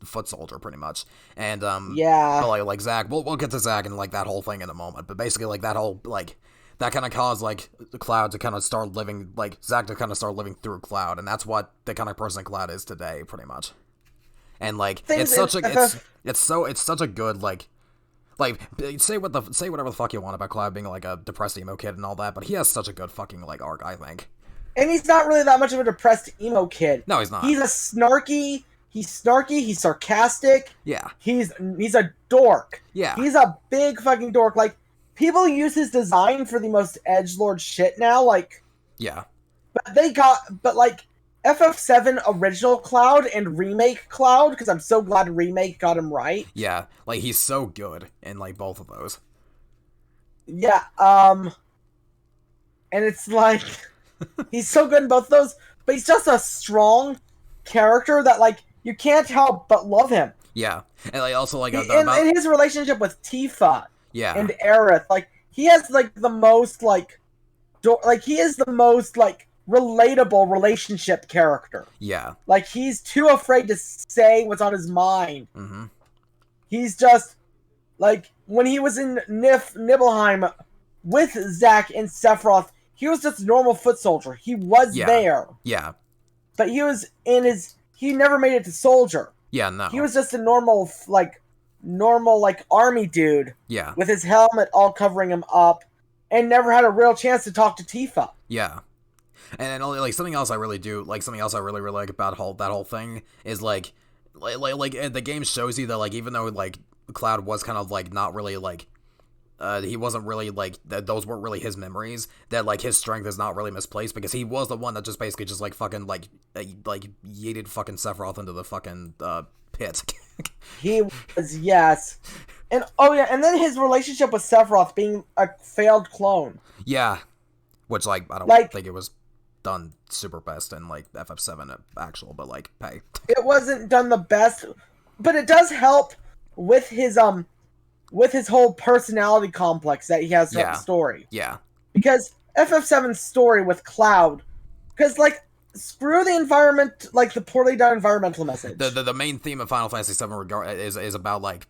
foot soldier pretty much, and yeah, but like Zack, we'll get to Zack and like that whole thing in a moment, but basically like that whole like that kind of caused like Cloud to kind of start living, like Zack to kind of start living through Cloud, and that's what the kind of person Cloud is today pretty much. And like it's such a good like say whatever the fuck you want about Cloud being like a depressed emo kid and all that, but he has such a good fucking like arc, I think. And he's not really that much of a depressed emo kid. No, he's not. He's snarky, he's sarcastic. Yeah. He's a dork. Yeah. He's a big fucking dork. Like, people use his design for the most edgelord shit now, like... Yeah. But like, FF7 original Cloud and remake Cloud, because I'm so glad remake got him right. Yeah, like he's so good in like both of those. Yeah, and it's like he's so good in both of those, but he's just a strong character that like you can't help but love him. Yeah, and like also like in his relationship with Tifa. Yeah, and Aerith, like he has like the most he is the most like relatable relationship character. Yeah. Like, he's too afraid to say what's on his mind. Mm-hmm. He's just, like, when he was in Nibelheim with Zack and Sephiroth, he was just a normal foot soldier. He was there. Yeah. But he was he never made it to soldier. Yeah, no. He was just a normal army dude. Yeah. With his helmet all covering him up, and never had a real chance to talk to Tifa. Yeah. And like something else I really like about that whole thing is like the game shows you that like even though like Cloud was kind of like not really like he wasn't really like those weren't really his memories, that like his strength is not really misplaced, because he was the one that just basically just like fucking like yeeted fucking Sephiroth into the fucking pit. He was, yes. And and then his relationship with Sephiroth being a failed clone. Yeah. Which like I don't think it was done super best in like FF7 actual, but like hey. It wasn't done the best, but it does help with his whole personality complex that he has throughout the story. Yeah. Because FF7's story with Cloud, because like screw the environment, like the poorly done environmental message. The main theme of Final Fantasy VII is about like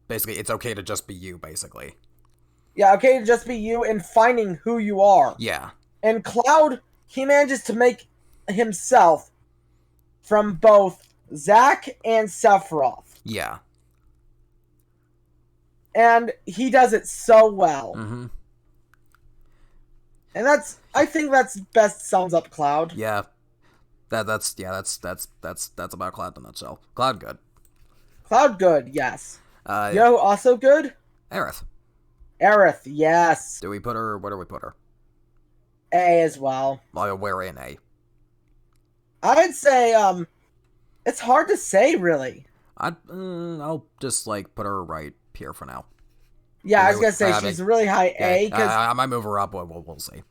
basically it's okay to just be you, basically. Yeah, okay to just be you and finding who you are. Yeah. And Cloud, he manages to make himself from both Zack and Sephiroth. Yeah. And he does it so well. Mm-hmm. And I think that's best sums up Cloud. Yeah. That's about Cloud in a nutshell. Cloud good. Cloud good, yes. You know who also good? Aerith. Aerith, yes. Where do we put her? A as well. Where in A? I'd say, it's hard to say, really. I'll just, like, put her right here for now. Yeah, I was gonna say, she's really high A, because... I might move her up, we'll see.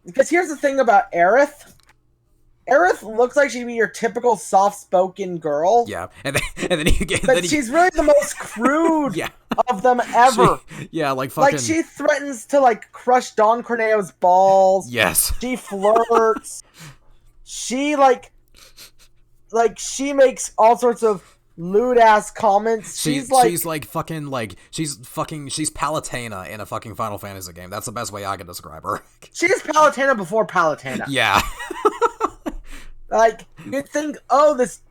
Because here's the thing about Aerith. Aerith looks like she'd be your typical soft-spoken girl. Yeah, and then you get, but she's really the most crude yeah. of them ever. Like fucking. Like she threatens to like crush Don Corneo's balls. Yes. She flirts. She like she makes all sorts of lewd ass comments. She's Palutena in a fucking Final Fantasy game. That's the best way I can describe her. She's Palutena before Palutena. Yeah. Like you'd think, oh, this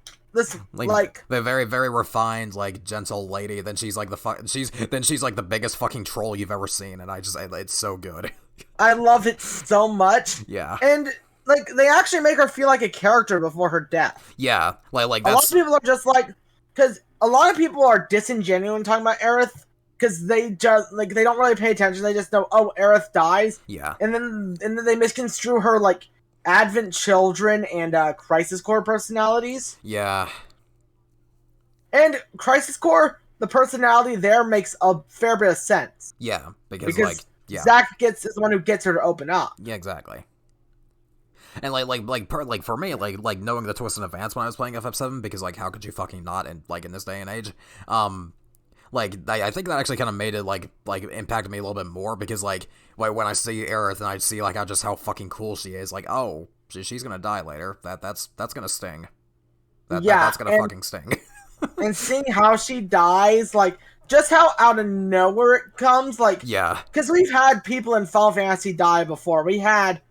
like the very very refined like gentle lady. Then she's like she's like the biggest fucking troll you've ever seen, and it's so good. I love it so much. Yeah. And like they actually make her feel like a character before her death. Yeah. Like a lot of people are just like, because a lot of people are disingenuous when talking about Aerith. Because they just like they don't really pay attention. They just know, oh, Aerith dies. Yeah. And then they misconstrue her like Advent Children and Crisis Core personalities. Yeah. And Crisis Core, the personality there makes a fair bit of sense. Yeah, because like Zack is the one who gets her to open up. Yeah, exactly. And like for me, like knowing the twist in advance when I was playing FF7, because like how could you fucking not in this day and age? Like I think that actually kind of made it like impacted me a little bit more, because like when I see Aerith and I see like how fucking cool she is, like, oh, she's gonna die later. That's gonna sting. That's gonna fucking sting. And seeing how she dies, like just how out of nowhere it comes, like, yeah, because we've had people in Final Fantasy die before. We had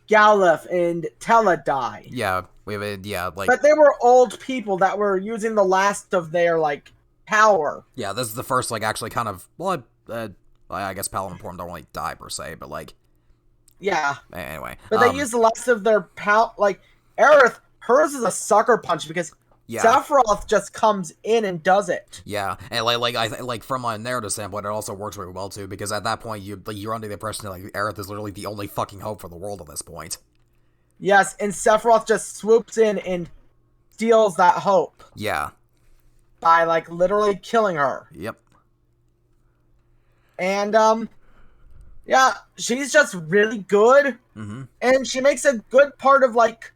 Galuf and Tellah die. Yeah, like, but they were old people that were using the last of their like power. Yeah, this is the first like actually kind of I guess Paladin Porn don't really die per se, but like, yeah. Anyway, but they use the last of their power. Like Aerith, hers is a sucker punch because Sephiroth just comes in and does it. Yeah, and I from a narrative standpoint, it also works really well too, because at that point you're under the impression that like Aerith is literally the only fucking hope for the world at this point. Yes, and Sephiroth just swoops in and steals that hope. Yeah. By like literally killing her. Yep. And yeah, she's just really good. Mm-hmm. And she makes a good part of like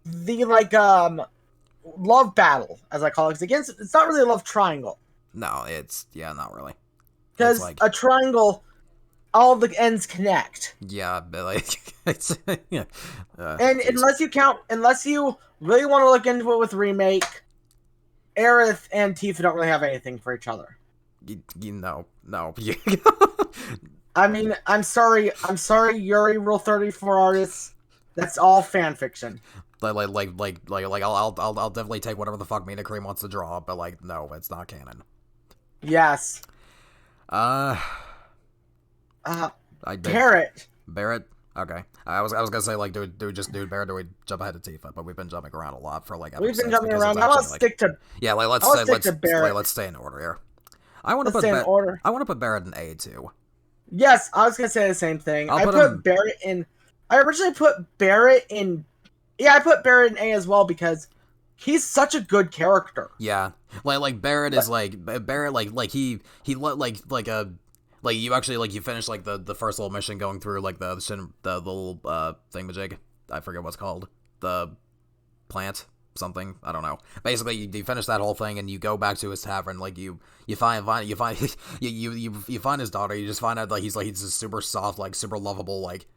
the love battle, as I call it. It's not really a love triangle. No, it's not really. Because like, a triangle, all the ends connect. Yeah, but like it's and unless you really want to look into it with Remake, Aerith and Tifa don't really have anything for each other. No. I mean, I'm sorry, Yuri Rule 34 artists. That's all fan fiction. I'll definitely take whatever the fuck Mina Cream wants to draw, but like, no, it's not canon. Yes. Barrett. Barrett. Okay. I was gonna say like, do we just do Barrett? Do we jump ahead to Tifa? But we've been jumping around a lot for like episodes. We've been jumping around. I want to stick to. Yeah, like let's stay in order here. I want to put Barrett in A too. Yes, I was gonna say the same thing. I put Barrett in. I originally put Barrett in. Yeah, I put Barrett in A as well because he's such a good character. Yeah, like Barrett is like Barrett like he you actually like you finish like the first little mission going through like the little thingamajig. I forget what's called, the plant something, I don't know. Basically, you finish that whole thing and you go back to his tavern. Like you find you find his daughter. You just find out like he's a super soft, like super lovable like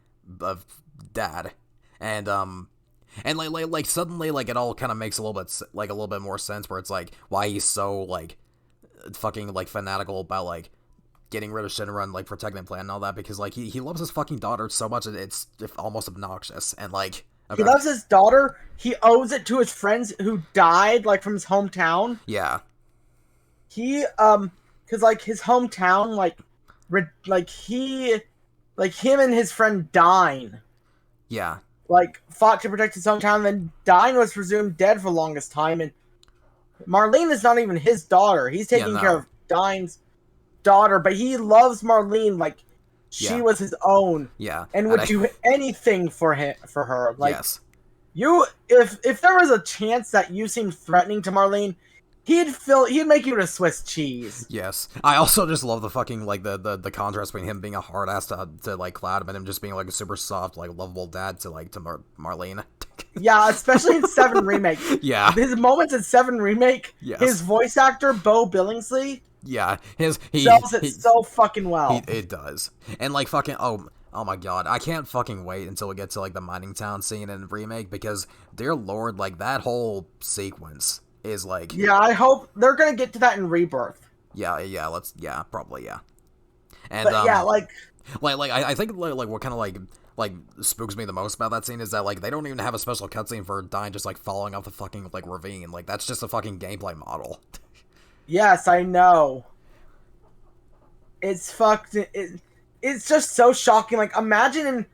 dad, and like suddenly like it all kind of makes a little bit more sense, where it's like why he's so like fucking like fanatical about like getting rid of Shinra and like protecting the plan and all that, because like he loves his fucking daughter so much that it's almost obnoxious. And like, okay. He loves his daughter. He owes it to his friends who died like from his hometown. Yeah. He cuz like his hometown him and his friend Dine. Yeah. Like fought to protect his hometown, then Dine was presumed dead for the longest time, and Marlene is not even his daughter. He's taking care of Dine's daughter, but he loves Marlene like she was his own. Yeah. And would do anything for her. Like, yes. If there was a chance that you seemed threatening to Marlene, he'd make you a Swiss cheese. Yes. I also just love the fucking like the contrast between him being a hard ass to like Cloud, and him just being like a super soft, like lovable dad to Marlene. Yeah, especially in 7 Remake. Yeah. His moments in 7 Remake, Yes. his voice actor, Bo Billingsley, Yeah. sells it so fucking well. It does. And like fucking oh my god, I can't fucking wait until we get to like the mining town scene in Remake because dear lord, like that whole sequence is like Yeah, I hope they're gonna get to that in Rebirth. Yeah, probably, yeah. And But yeah, like I think like what kind of like spooks me the most about that scene is that like they don't even have a special cutscene for dying just like falling off the fucking like ravine. Like that's just a fucking gameplay model. yes, I know. It's fucked. It's just so shocking. Like imagine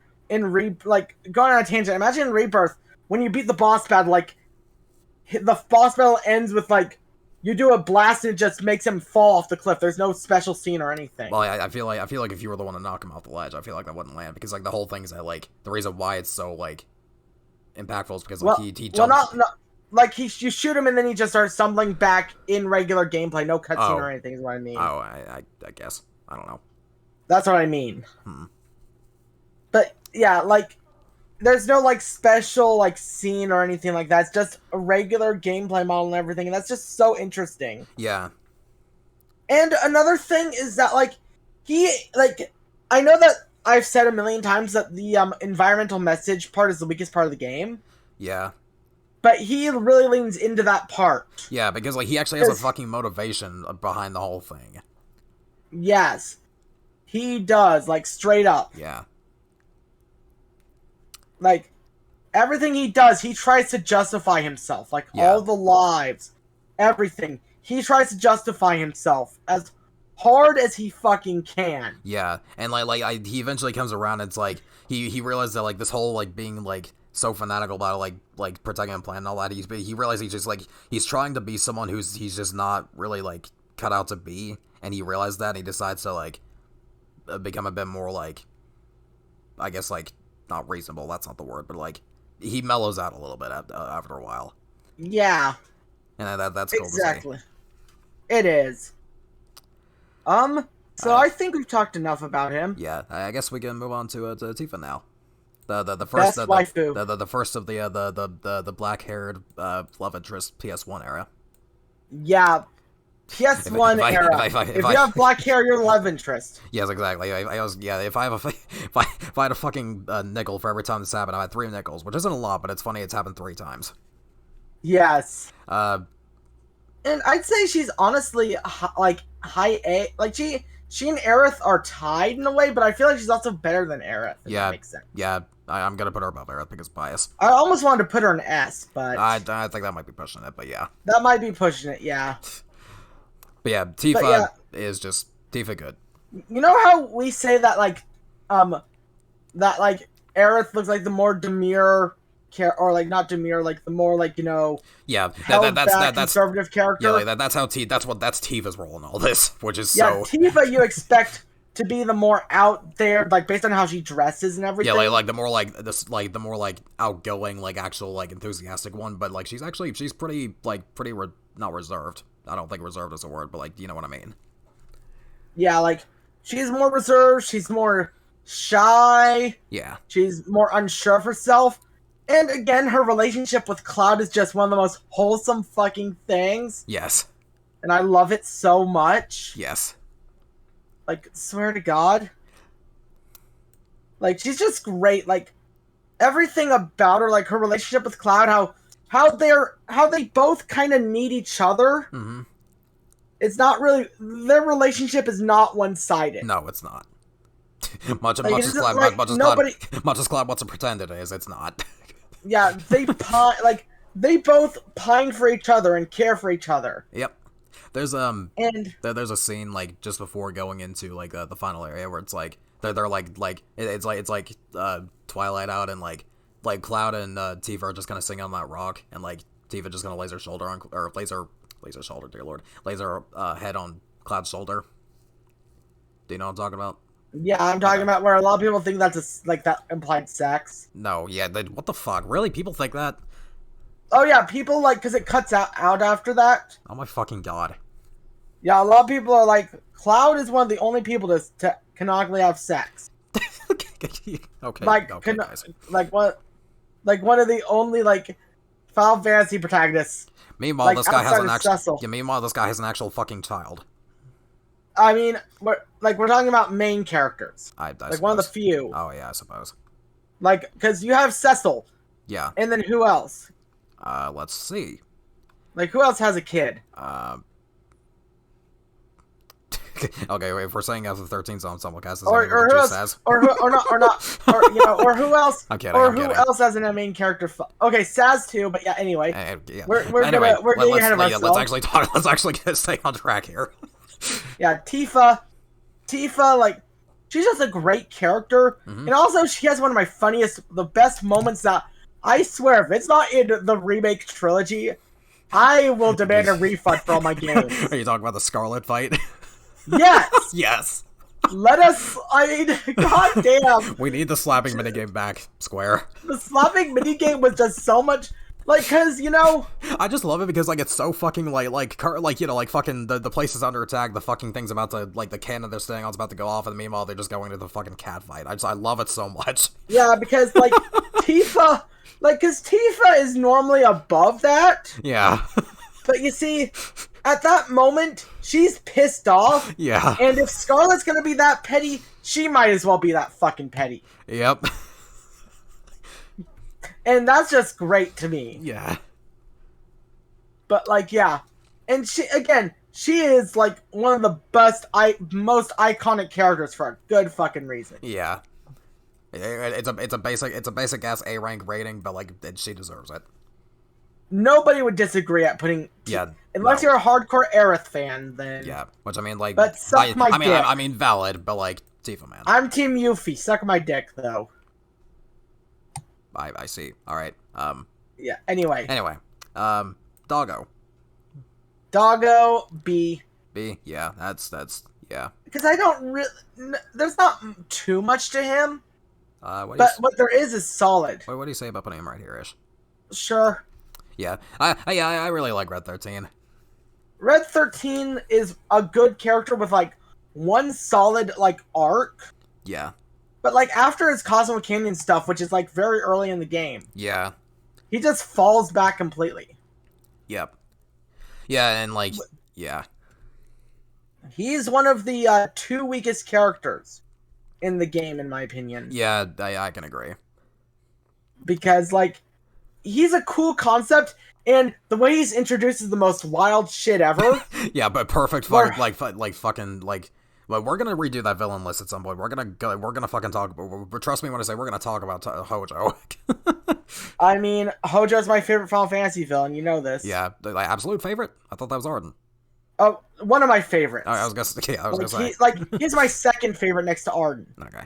like going on a tangent. Imagine in Rebirth when you beat the boss battle, like the boss battle ends with like you do a blast and it just makes him fall off the cliff. There's no special scene or anything. Well, I feel like if you were the one to knock him off the ledge, I feel like that wouldn't land because like the whole thing is that like the reason why it's so like impactful is because like he jumps. Well, not like you shoot him and then he just starts stumbling back in regular gameplay, no cutscene or anything. Is what I mean. Oh, I guess I don't know. That's what I mean. But yeah, like there's no like special like scene or anything like that. It's just a regular gameplay model and everything, and that's just so interesting. Yeah. And another thing is that like I know that I've said a million times that the environmental message part is the weakest part of the game. Yeah. But he really leans into that part. Yeah, because like he actually has a fucking motivation behind the whole thing. Yes. He does, like straight up. Yeah. Like everything he does, he tries to justify himself. Like all the lives, everything. He tries to justify himself as hard as he fucking can. Yeah, and he eventually comes around. And it's like he realized that like this whole like being like so fanatical about like protecting the planet and all that. He realized he's just like he's trying to be someone he's just not really like cut out to be, and he realized that and he decides to like become a bit more like I guess like not reasonable. That's not the word, but like he mellows out a little bit after a while. Yeah, and that's cool exactly. It is. So I think we've talked enough about him. Yeah, I guess we can move on to Tifa now. The first Best waifu. The first of the black haired love interest PS1 era. Yeah, PS1 era. If you have black hair, you're the love interest. Yes, exactly. If I had a fucking nickel for every time this happened, I had 3 nickels, which isn't a lot, but it's funny it's happened 3 times. Yes. And I'd say she's honestly like high A. Like she and Aerith are tied in a way, but I feel like she's also better than Aerith. If that makes sense. Yeah. I'm gonna put her above Aerith because bias. I almost wanted to put her in S, but I think that might be pushing it. But yeah. That might be pushing it. Yeah. But yeah, Tifa is just Tifa good. You know how we say that like Aerith looks like the more demure or like not demure, like the more like that's conservative character. Yeah, like that's Tifa's role in all this, which is Tifa you expect to be the more out there, like based on how she dresses and everything. Yeah, like the more like this, like the more like outgoing, like actual like enthusiastic one. But like she's pretty not reserved. I don't think reserved is a word, but like you know what I mean. Yeah, like she's more reserved. She's more shy. Yeah, she's more unsure of herself. And again, her relationship with Cloud is just one of the most wholesome fucking things. Yes. And I love it so much. Yes. Like, swear to God. Like, she's just great. Like, everything about her, like her relationship with Cloud, how they both kind of need each other. Mm-hmm. It's not really, their relationship is not one-sided. No, it's not. much as Cloud wants to pretend it is, it's not. Yeah, they both pine for each other and care for each other. Yep. There's there's a scene like just before going into like the final area where it's like they're like it's like Twilight out and like Cloud and Tifa are just gonna sing on that rock and like Tifa just gonna laser shoulder on or laser shoulder, dear lord, laser head on Cloud's shoulder. Do you know what I'm talking about? Yeah, I'm talking about where a lot of people think that's that implied sex. No, yeah, what the fuck? Really? People think that? Oh yeah, people because it cuts out after that. Oh my fucking god. Yeah, a lot of people are like, Cloud is one of the only people to canonically have sex. Okay. Like, okay, guys. like what? Like one of the only like Final Fantasy protagonists. Meanwhile, Like this guy has outside an of actual. Cecil. Yeah, meanwhile, this guy has an actual fucking child. I mean, we're talking about main characters. I Like suppose. one of the few. Oh yeah, I suppose. Like, because you have Cecil, Yeah. and then who else? Let's see. Like, who else has a kid? Okay, wait, if we're saying after 13 someone has Or who else? says. Or who else? I'm kidding. Or I'm who kidding. else has a main character? Okay, Saz too. But yeah, anyway, Yeah. we're Anyway, getting ahead of ourselves. let's actually talk. Let's actually stay on track here. Yeah, Tifa, like, she's just a great character, and also she has one of my the best moments that I swear, if it's not in the remake trilogy, I will demand a refund for all my games. Are you talking about the Scarlet fight? Yes. Yes. Let us. I mean, goddamn. We need the slapping minigame back, Square. The slapping minigame was just so much. Like, cause I just love it because like it's so fucking like fucking the place is under attack, the fucking thing's about to the cannon they're staying on is about to go off, and meanwhile they're just going to the fucking cat fight. I love it so much. Yeah, because like Tifa, cause Tifa is normally above that. Yeah. But you see, at that moment, she's pissed off. Yeah. And if Scarlet's gonna be that petty, she might as well be that fucking petty. Yep. And that's just great to me. Yeah. But yeah. And she is like one of the most iconic characters for a good fucking reason. Yeah. It's a basic ass A rank rating, but she deserves it. Nobody would disagree at putting unless you're a hardcore Aerith fan, then which I mean but suck my dick. I mean valid, but Tifa, man. I'm Team Yuffie. Suck my dick though. I see. All right. Yeah. Anyway. Doggo. Doggo B. B. Yeah. That's yeah. Because I don't really. There's not too much to him. What there is solid. What do you say about putting him right here, Ish? Sure. Yeah. I really like Red 13. Red 13 is a good character with one solid arc. Yeah. But yeah his Cosmo Canyon stuff, which is very early in the game. Yeah. He just falls back completely. Yep. Yeah, and yeah. He's one of the 2 weakest characters in the game, in my opinion. Yeah, I can agree. Because he's a cool concept, and the way he's introduced is the most wild shit ever. Yeah, but perfect fucking Well, we're gonna redo that villain list at some point. We're gonna fucking talk. Trust me when I say we're gonna talk about Hojo. I mean, Hojo's my favorite Final Fantasy villain. You know this. Yeah, absolute favorite. I thought that was Arden. Oh, one of my favorites. I was gonna say. He's my second favorite next to Arden. Okay.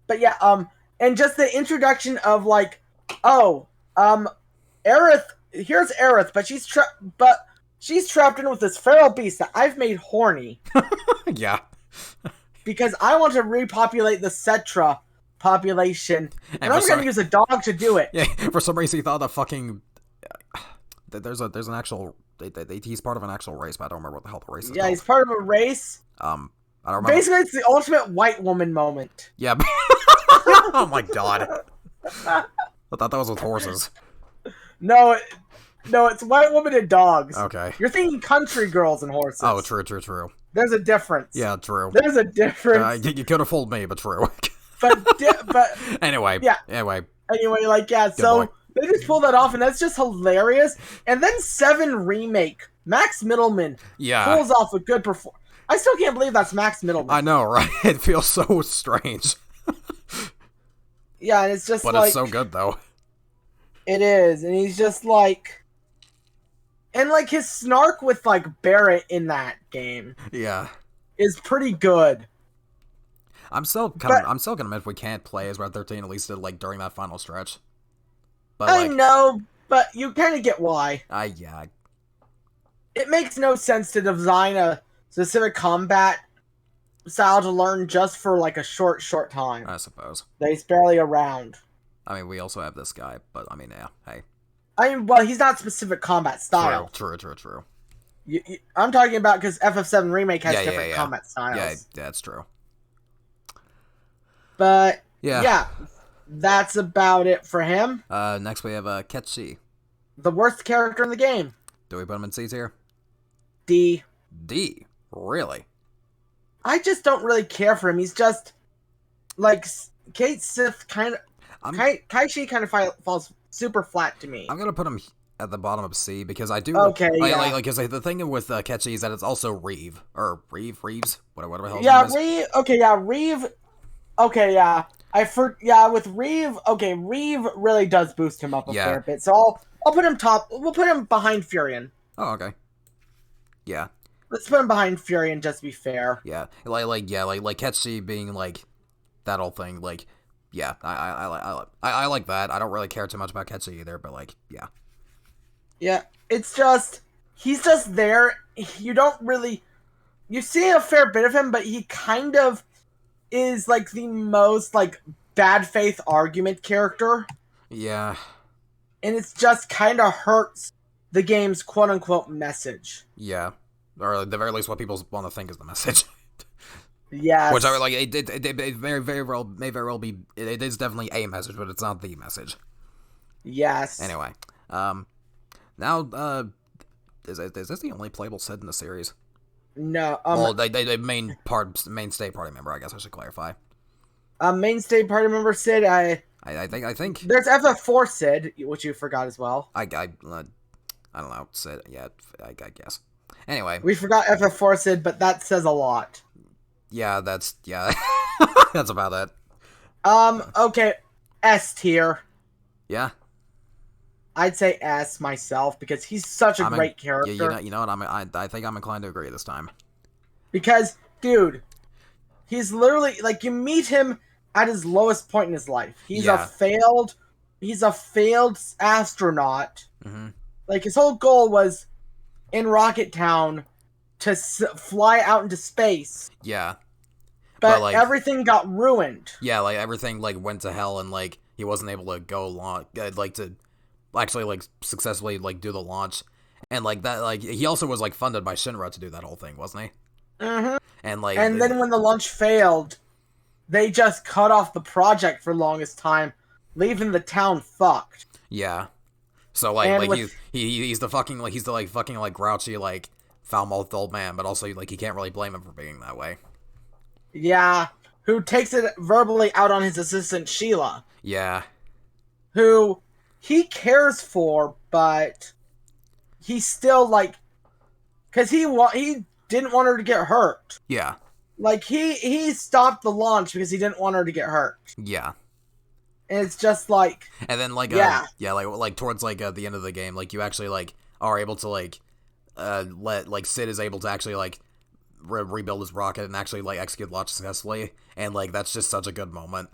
But yeah, and just the introduction of Aerith. Here's Aerith, but she's trapped in with this feral beast that I've made horny. Yeah. Because I want to repopulate the Cetra population, and I'm going to use a dog to do it. Yeah, for some reason he thought the fucking... There's an actual... he's part of an actual race, but I don't remember what the hell the race is. Yeah, he's part of a race. I don't remember. Basically, it's the ultimate white woman moment. Yeah. Oh my god. I thought that was with horses. No, it's white woman and dogs. Okay. You're thinking country girls and horses. Oh, true. There's a difference. Yeah, true. There's a difference. You could have fooled me, but true. but anyway. Yeah. Anyway, so they just pull that off, and that's just hilarious. And then 7 Remake, Max Middleman pulls off a good performance. I still can't believe that's Max Middleman. I know, right? It feels so strange. Yeah, and it's just but it's so good, though. It is, and he's just and his snark with Barrett in that game, is pretty good. I'm still gonna admit we can't play as Red 13 at least during that final stretch. But I know, but you kind of get why. Yeah. It makes no sense to design a specific combat style to learn just for a short time. I suppose. That he's barely around. I mean, we also have this guy, but I mean, yeah, hey. Well, he's not specific combat style. True. I'm talking about because FF7 Remake has different combat styles. Yeah, that's true. But, yeah. That's about it for him. Next we have Ketchi. The worst character in the game. Do we put him in C tier? D. D. Really? I just don't really care for him. He's just like Kate Sith kind of. Kaishi kind of falls super flat to me. I'm gonna put him at the bottom of C because I do. Okay, Because the thing with Ketchi is that it's also Reeves, whatever the hell. Yeah, Reeve. Okay, yeah, Reeve. Okay, yeah. With Reeve. Okay, Reeve really does boost him up a fair bit. So I'll put him top. We'll put him behind Furion. Oh, okay. Yeah. Let's put him behind Furion just to be fair. Yeah, like Ketchi being like that whole thing. Like, yeah, I like that. I don't really care too much about Ketchi either, but like, yeah. Yeah, it's just he's just there. You don't really you see a fair bit of him, but he kind of is like the most like bad faith argument character. Yeah. And it's just kind of hurts the game's quote unquote message. Yeah. Or at the very least what people want to think is the message. Yes. Which I like it may very well be it is definitely a message, but it's not the message. Yes. Anyway. Now is this the only playable Sid in the series? No. Well, they mainstay party member, I guess I should clarify. Mainstay party member Sid, I think there's FF4 Sid, which you forgot as well. I don't know, Sid, yeah, I guess. Anyway. We forgot FF4 Sid, but that says a lot. Yeah, that's about it. Okay, S tier. Yeah. I'd say S myself because he's such a great character. You know what? I think I'm inclined to agree this time. Because, dude, he's literally like you meet him at his lowest point in his life. He's a failed astronaut. Mm-hmm. Like his whole goal was in Rocket Town to fly out into space. Yeah. But like, everything got ruined. Yeah, like everything like went to hell and like he wasn't able to go to actually like successfully like do the launch, and like that like he also was like funded by Shinra to do that whole thing, wasn't he? Mm-hmm. And then when the launch failed, they just cut off the project for the longest time, leaving the town fucked. Yeah. So like he's the fucking grouchy like foul-mouthed old man, but also like you can't really blame him for being that way. Yeah, who takes it verbally out on his assistant Sheila. Yeah. Who he cares for, but he's still like, because he didn't want her to get hurt. Yeah. Like he stopped the launch because he didn't want her to get hurt. Yeah. And it's just like, and then like like towards like the end of the game, like you actually like are able to like let like Sid is able to actually like rebuild his rocket and actually like execute launch successfully, and like that's just such a good moment.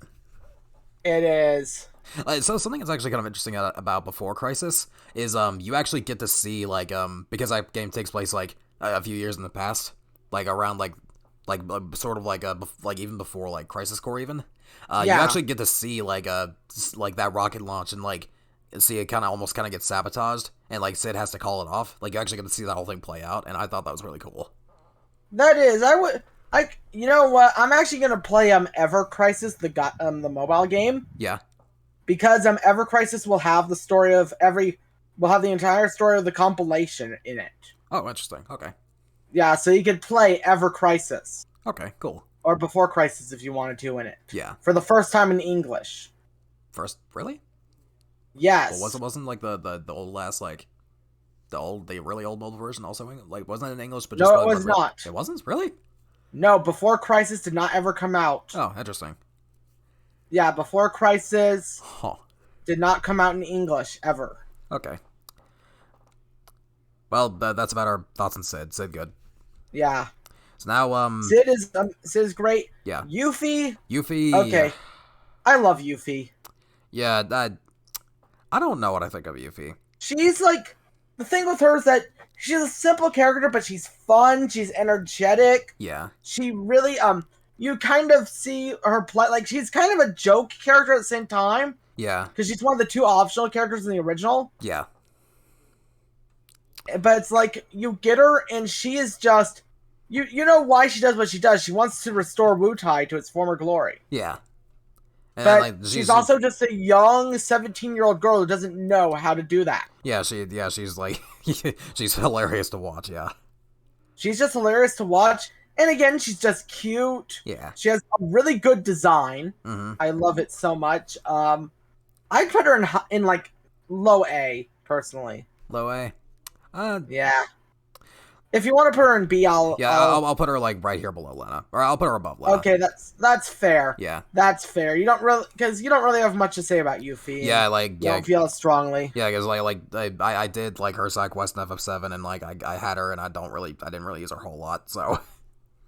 It is. So something that's actually kind of interesting about Before Crisis is you actually get to see like because that game takes place like a few years in the past, like around like sort of like even before like Crisis Core even. You actually get to see like that rocket launch and like see it almost get sabotaged, and like Sid has to call it off. Like you actually get to see that whole thing play out, and I thought that was really cool. That is, you know what? I'm actually gonna play Ever Crisis, the mobile game. Yeah. Because Ever Crisis will have the entire story of the compilation in it. Oh, interesting. Okay. Yeah, so you could play Ever Crisis. Okay, cool. Or Before Crisis if you wanted to in it. Yeah. For the first time in English. First, really? Yes. Well, wasn't like the old last like the really old mobile version also like wasn't it in English? But just no, it was not. It wasn't really. No, Before Crisis did not ever come out. Oh, interesting. Yeah, Before Crisis did not come out in English ever. Okay. Well, that's about our thoughts on Sid. Sid good. Yeah. So now Sid is great. Yeah. Yuffie. Okay. I love Yuffie. Yeah, I don't know what I think of Yuffie. She's like, the thing with her is that she's a simple character, but she's fun, she's energetic. Yeah. She really, you kind of see her play, like, she's kind of a joke character at the same time. Yeah. Because she's one of the two optional characters in the original. Yeah. But it's like, you get her, and she is just, you know why she does what she does. She wants to restore Wutai to its former glory. Yeah. And But like she's also just a young 17-year-old girl who doesn't know how to do that. she's like she's hilarious to watch. Yeah, She's just hilarious to watch. And again, she's just cute. yeah. She has a really good design. Mm-hmm. I love it so much. I'd put her in like low A personally. Low A. Yeah. If you want to put her in B, I'll put her like right here below Lena, or I'll put her above Lena. Okay, that's fair. Yeah, that's fair. You don't really have much to say about Yuffie. Yeah, you don't feel as strongly. Yeah, because I did like her side quest in FF7, and like I had her, and I didn't really use her a whole lot. So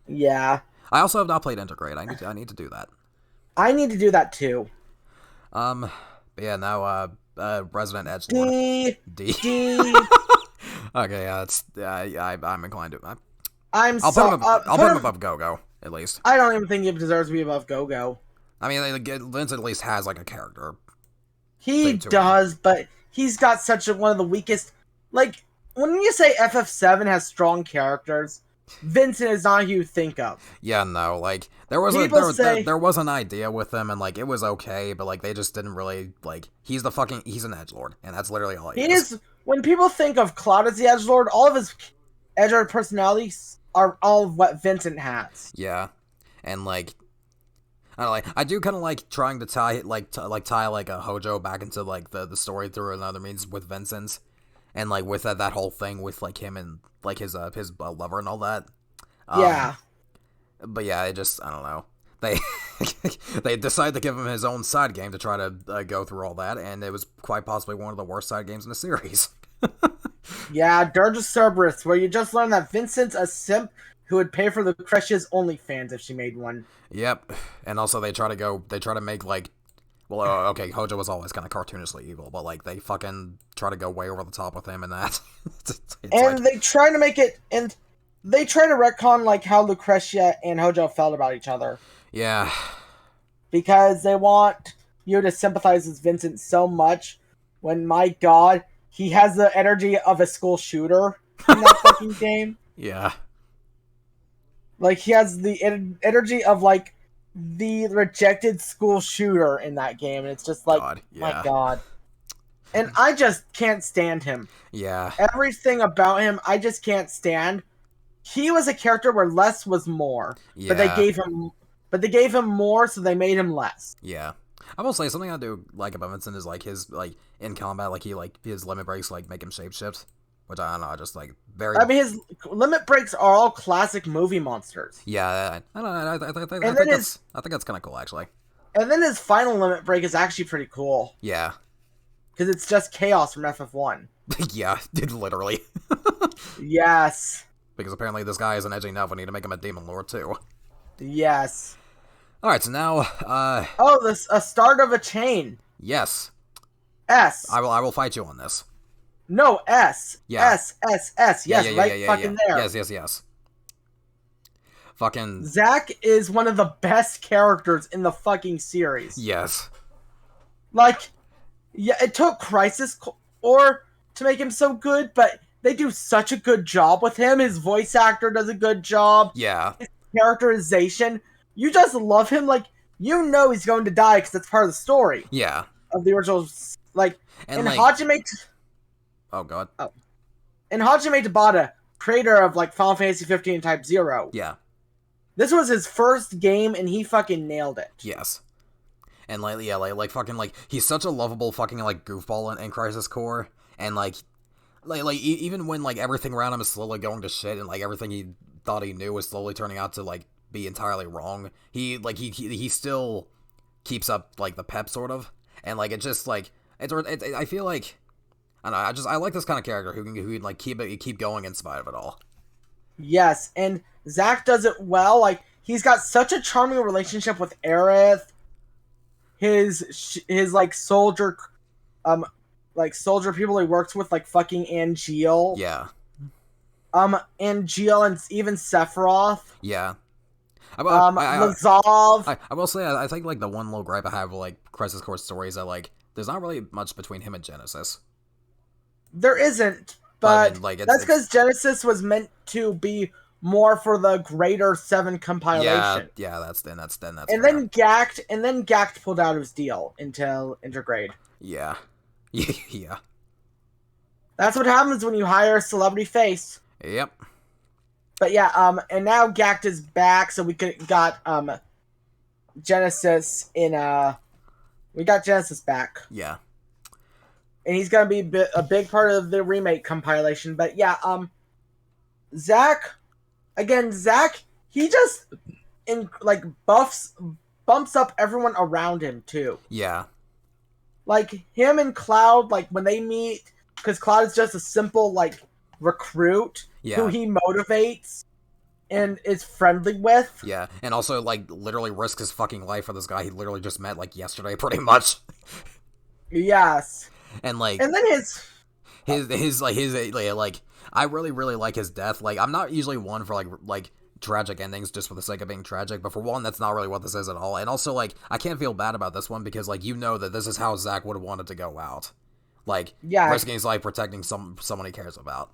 yeah, I also have not played Integrate. I need to do that. I need to do that too. But yeah, now Resident Edgelord. D. Okay, yeah, I'm inclined to. I'll put him above Go-Go, at least. I don't even think he deserves to be above Go-Go. I mean, Vince at least has like a character. He does, but he's got one of the weakest. Like when you say FF7 has strong characters, Vincent is not who you think of. Yeah, no, like there was an idea with him, and like it was okay, but like they just didn't really like. He's an edgelord, and that's literally all he is. When people think of Cloud as the edgelord, all of his edgelord personalities are all of what Vincent has. Yeah, and like I don't know, I do kind of like trying to tie a Hojo back into like the story through another means with Vincent, and like with that whole thing with like him and like his lover and all that. Yeah. But yeah, I don't know. They they decided to give him his own side game to try to go through all that, and it was quite possibly one of the worst side games in the series. Yeah, Dirge of Cerberus, where you just learn that Vincent's a simp who would pay for Lucretia's OnlyFans if she made one. Yep, and also they try to make like, well, okay, Hojo was always kind of cartoonishly evil, but like they fucking try to go way over the top with him and that. They try to make it, and they try to retcon like how Lucretia and Hojo felt about each other. Yeah. Because they want you to sympathize with Vincent so much when, my god, he has the energy of a school shooter in that fucking game. Yeah. Like, he has the energy of, like, the rejected school shooter in that game. And it's just like, my god. And I just can't stand him. Yeah. Everything about him, I just can't stand. He was a character where less was more. Yeah. But they gave him more, so they made him less. Yeah. I will say something I do like about Vincent is like his like in combat, like his limit breaks like make him shapeshift, which I don't know, just like very. I mean, his limit breaks are all classic movie monsters. Yeah, I don't know. I think that's kind of cool actually. And then his final limit break is actually pretty cool. Yeah. Because it's just chaos from FF1. Yeah, literally. Yes. Because apparently this guy isn't edgy enough. We need to make him a demon lord too. Yes. Alright, so now, a start of a chain. Yes. S. I will fight you on this. No, S. Yeah. S. Yes, fucking there. Yes. Fucking... Zack is one of the best characters in the fucking series. Yes. Like, yeah, it took Crisis Core to make him so good, but they do such a good job with him. His voice actor does a good job. Yeah. His characterization. You just love him. Like, you know he's going to die because that's part of the story. Yeah. Of the original, like, and in like... Hajime... Oh, God. Oh. In Hajime Tabata, creator of, like, Final Fantasy 15 Type 0. Yeah. This was his first game, and he fucking nailed it. Yes. And, like, yeah, like fucking, like, he's such a lovable fucking, like, goofball in Crisis Core. And, like even when, like, everything around him is slowly going to shit, and, like, everything he thought he knew was slowly turning out to, like, be entirely wrong, he still keeps up, like, the pep, sort of. And, like, it just, like, I feel like, I don't know, I like this kind of character who can like, keep going in spite of it all. Yes, and Zack does it well. Like, he's got such a charming relationship with Aerith. His like, soldier people he works with, like, fucking Angeal. Yeah. Angeal and even Sephiroth. Yeah. Lazav. I will say, I think, like, the one little gripe I have with, like, Crisis Core stories that, like, there's not really much between him and Genesis. There isn't, but I mean, like, that's because Genesis was meant to be more for the greater 7 Yeah, compilation. yeah, that's And fair. then Gact pulled out of his deal until Intergrade. Yeah. Yeah. That's what happens when you hire a celebrity face. Yep. But yeah, and now Gact is back, so we got Genesis we got Genesis back. Yeah. And he's gonna be a big part of the remake compilation. But yeah, Zack, he just bumps up everyone around him too. Yeah. Like him and Cloud, like when they meet, because Cloud is just a simple like recruit who he motivates and is friendly with. Yeah, and also like literally risk his fucking life for this guy he literally just met like yesterday, pretty much. Yes. And like, and then his I really like his death. Like, I'm not usually one for like tragic endings just for the sake of being tragic, but for one, that's not really what this is at all. And also, like, I can't feel bad about this one because, like, you know that this is how Zack would have wanted to go out. Like, risking his life protecting someone he cares about.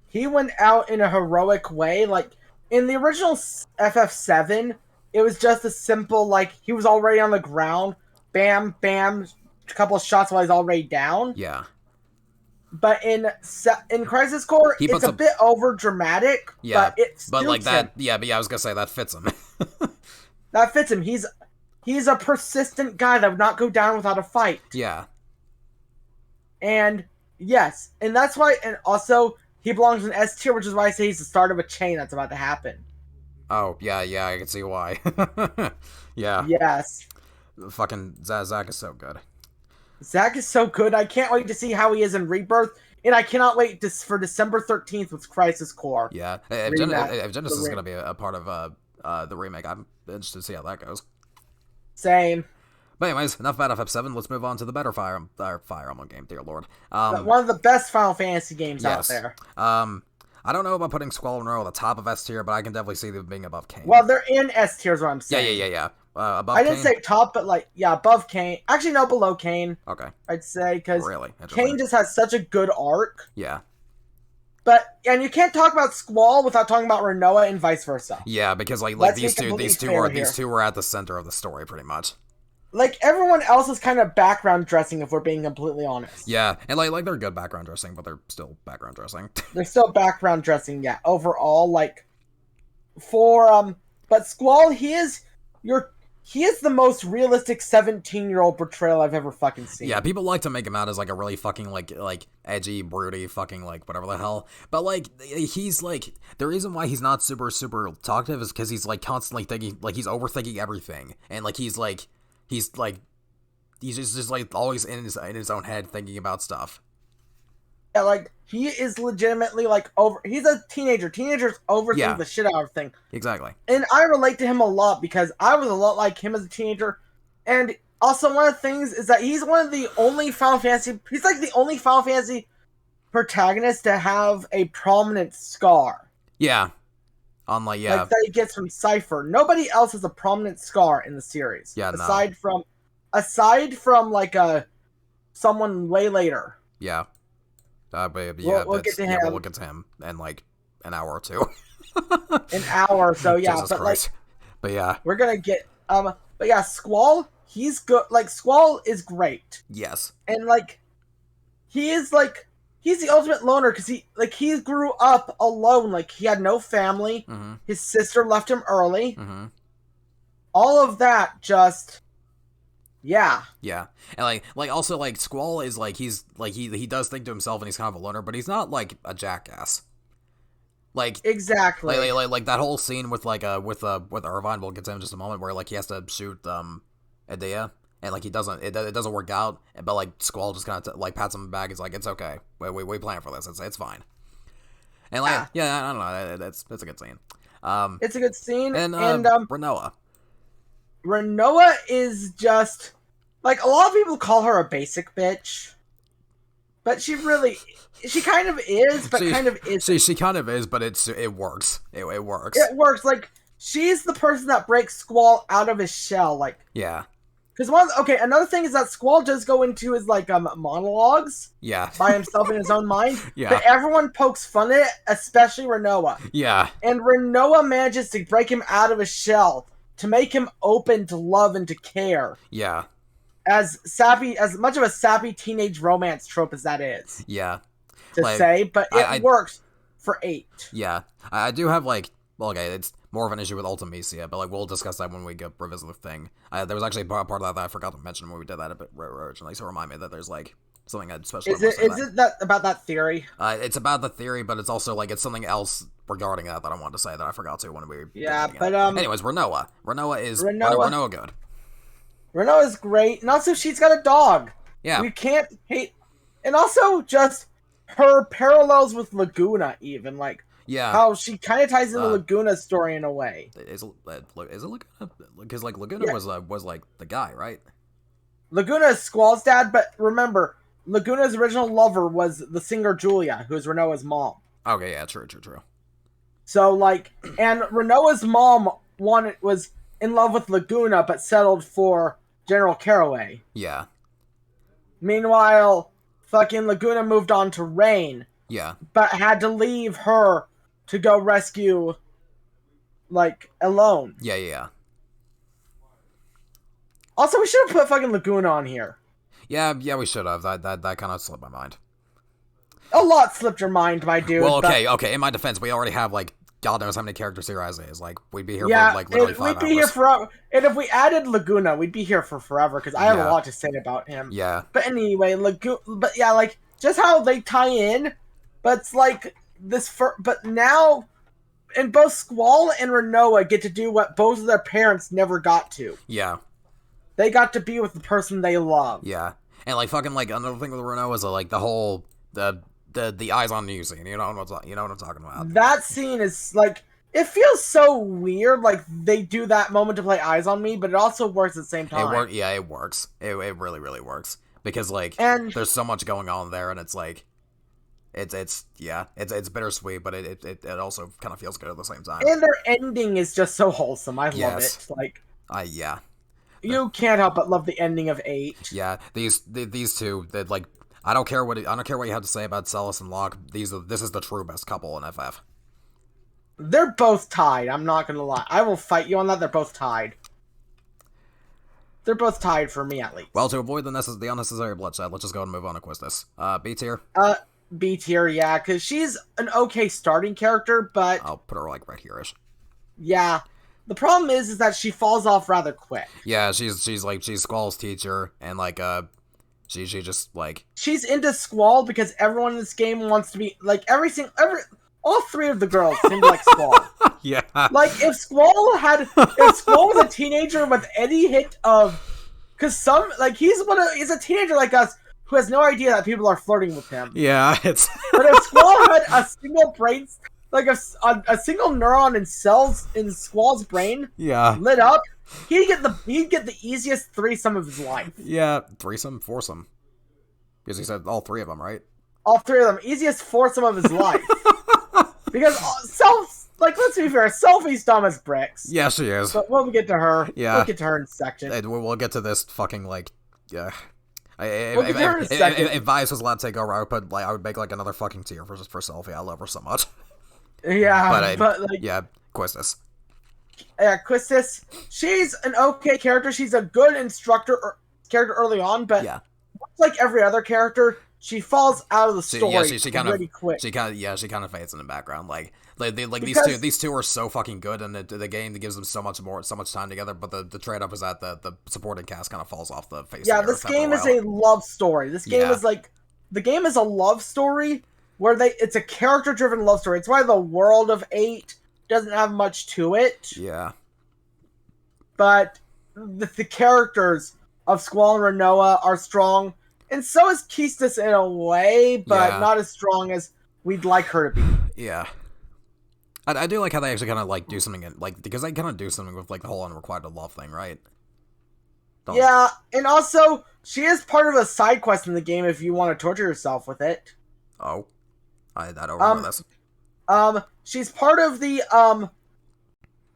He went out in a heroic way. Like, in the original FF7, it was just a simple, like, he was already on the ground, bam, bam, a couple of shots while he's already down. Yeah. But in Crisis Core, it's a bit over dramatic. Yeah, but it but like that. him. Yeah, but yeah, I was gonna say that fits him. That fits him. He's a persistent guy that would not go down without a fight. Yeah. And yes, and that's why. And also, he belongs in S tier, which is why I say he's the start of a chain that's about to happen. Oh yeah, I can see why. Yeah. Yes. Fucking Zack is so good. Zack is so good. I can't wait to see how he is in Rebirth, and I cannot wait for December 13th with Crisis Core. Yeah, if Genesis is going to be a part of the remake, I'm interested to see how that goes. Same. But anyways, enough about FF7. Let's move on to the better Fire Emblem game, dear lord. One of the best Final Fantasy games out there. I don't know about putting Squall and Row at the top of S tier, but I can definitely see them being above Kain. Well, they're in S tier is what I'm saying. Yeah. Above I didn't say top, but above Kain. Actually, no, below Kain. Okay. I'd say, because really? Kain just has such a good arc. Yeah. And you can't talk about Squall without talking about Rinoa and vice versa. Yeah, because like these two were at the center of the story pretty much. Like, everyone else is kind of background dressing, if we're being completely honest. Yeah, and like they're good background dressing, but they're still background dressing. They're still background dressing, yeah. Overall, but Squall, he is the most realistic 17-year-old portrayal I've ever fucking seen. Yeah, people like to make him out as like a really fucking like edgy, broody, fucking like whatever the hell. But like he's like the reason why he's not super talkative is because he's like constantly thinking, like he's overthinking everything, and like he's just like always in his own head thinking about stuff. Yeah, like he is legitimately he's a teenager. Teenagers overthink the shit out of things. Exactly. And I relate to him a lot because I was a lot like him as a teenager. And also one of the things is that he's one of the only Final Fantasy protagonist to have a prominent scar. Yeah. Like that he gets from Cypher. Nobody else has a prominent scar in the series. Yeah, aside from someone way later. Yeah. But we'll get to him. We'll get to him in like an hour or two. An hour, so yeah. Jesus Christ. But yeah, we're gonna get but yeah, Squall, he's good. Like, Squall is great. Yes. And he's the ultimate loner because he grew up alone. Like, he had no family. Mm-hmm. His sister left him early. Mm-hmm. All of that just. Yeah. Yeah. And also Squall is he's he does think to himself and he's kind of a loner, but he's not like a jackass. Exactly. Like that whole scene with Irvine, we'll get to him in just a moment, where he has to shoot Edea and it doesn't work out, but Squall just kind of pats him back. It's like, it's okay. We plan for this. It's fine. And I don't know. That's a good scene. It's a good scene. And Rinoa. Rinoa is just a lot of people call her a basic bitch, but she kind of is, but kind of isn't. She kind of is, but it works. It works. It works. She's the person that breaks Squall out of his shell. Yeah. Because another thing is that Squall does go into his like monologues Yeah. by himself in his own mind, Yeah. but everyone pokes fun at it, especially Renoa. Yeah. And Renoa manages to break him out of his shell to make him open to love and to care. Yeah. As much of a sappy teenage romance trope as that is. Yeah. To like, say, but it works for 8. Yeah. I do have like, well, okay, it's more of an issue with Ultimecia, but like we'll discuss that when we go revisit the thing. There was actually part of that I forgot to mention when we did that a bit originally, so remind me that there's like something special. Is it about that theory? It's about the theory, but it's also like it's something else regarding that I wanted to say that I forgot to when we. Yeah, but anyways, Renoa is Renoa good. Renoa is great, and also she's got a dog. Yeah, we can't hate, and also just her parallels with Laguna, even like. Yeah, how she kind of ties into Laguna's story in a way. Is it Laguna? Because like Laguna was like the guy, right? Laguna is Squall's dad, but remember, Laguna's original lover was the singer Julia, who's Renoa's mom. Okay, yeah, true. So like, and Renoa's mom was in love with Laguna, but settled for General Caraway. Yeah. Meanwhile, fucking Laguna moved on to Rain. Yeah. But had to leave her to go rescue, like, alone. Yeah. Also, we should have put fucking Laguna on here. Yeah, we should have. That kind of slipped my mind. A lot slipped your mind, my dude. Well, okay. In my defense, we already have, like, God knows how many characters here as is. Like, we'd be here for, like, literally 5 hours. We'd be here forever. And if we added Laguna, we'd be here for forever, because I have a lot to say about him. Yeah. But anyway, but yeah, like, just how they tie in, but it's like, but now, and both Squall and Renoa get to do what both of their parents never got to. Yeah. They got to be with the person they love. Yeah. And, like, fucking, like, another thing with Renoa is, like, the whole, the eyes on you scene. You know what I'm talking about. That scene is, like, it feels so weird, like, they do that moment to play Eyes on Me, but it also works at the same time. It works. It really, really works. Because, like, there's so much going on there, and it's, like, it's bittersweet, but it also kind of feels good at the same time. And their ending is just so wholesome. I love it. Like, yeah. You can't help but love the ending of 8. Yeah, these two, that like, I don't care what you have to say about Celis and Locke. This is the true best couple in FF. They're both tied. I'm not gonna lie. I will fight you on that. They're both tied. They're both tied for me, at least. Well, to avoid the unnecessary bloodshed, let's just go and move on to Quistis. B tier. B tier, yeah, because she's an okay starting character, but I'll put her like right here-ish. Yeah. The problem is that she falls off rather quick. Yeah, she's Squall's teacher, and like she just like she's into Squall because everyone in this game wants to be like all 3 of the girls seem like Squall. Yeah. Like if Squall was a teenager with any hint of, because he's a teenager like us who has no idea that people are flirting with him. Yeah, it's. But if Squall had a single brain, like a single neuron in cells in Squall's brain, lit up, he'd get the easiest threesome of his life. Yeah, threesome, foursome, because he said all 3 of them, right? All 3 of them, easiest foursome of his life. Because let's be fair, Sophie's dumb as bricks. Yeah, she is. But we'll get to her. Yeah, we'll get to her in a section. We'll get to this fucking yeah. If Vice was allowed to take over, I would make like another fucking tier for Sophie. I love her so much. Yeah, yeah, Quistis. Yeah, Quistis. She's an okay character. She's a good character early on, but like every other character, she falls out of the story pretty quick. She kind of fades in the background. Like these two are so fucking good, and the game that gives them so much time together. But the trade off is that the supporting cast kind of falls off the face. Yeah, this game is a love story. This game is the game is a love story where it's a character driven love story. It's why the world of 8 doesn't have much to it. Yeah, but the characters of Squall and Renoa are strong. And so is Quistis in a way, but not as strong as we'd like her to be. Yeah. I do like how they actually kind of, like, do something, because they kind of do something with, like, the whole unrequited love thing, right? Yeah, and also, she is part of a side quest in the game if you want to torture yourself with it. Oh. I don't remember this. She's part of the,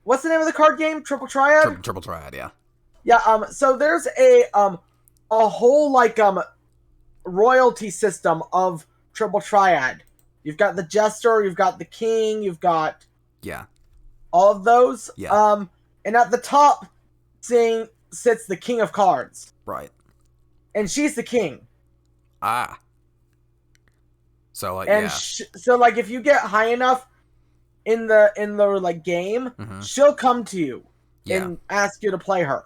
what's the name of the card game? Triple Triad? Triple Triad, yeah. Yeah, so there's a whole like royalty system of triple triad. You've got the jester, you've got the king, you've got Yeah. all of those. Yeah. And at the top sits the king of cards. Right. And she's the king. Ah. So like, And yeah. so like if you get high enough in the like game, she'll come to you and ask you to play her.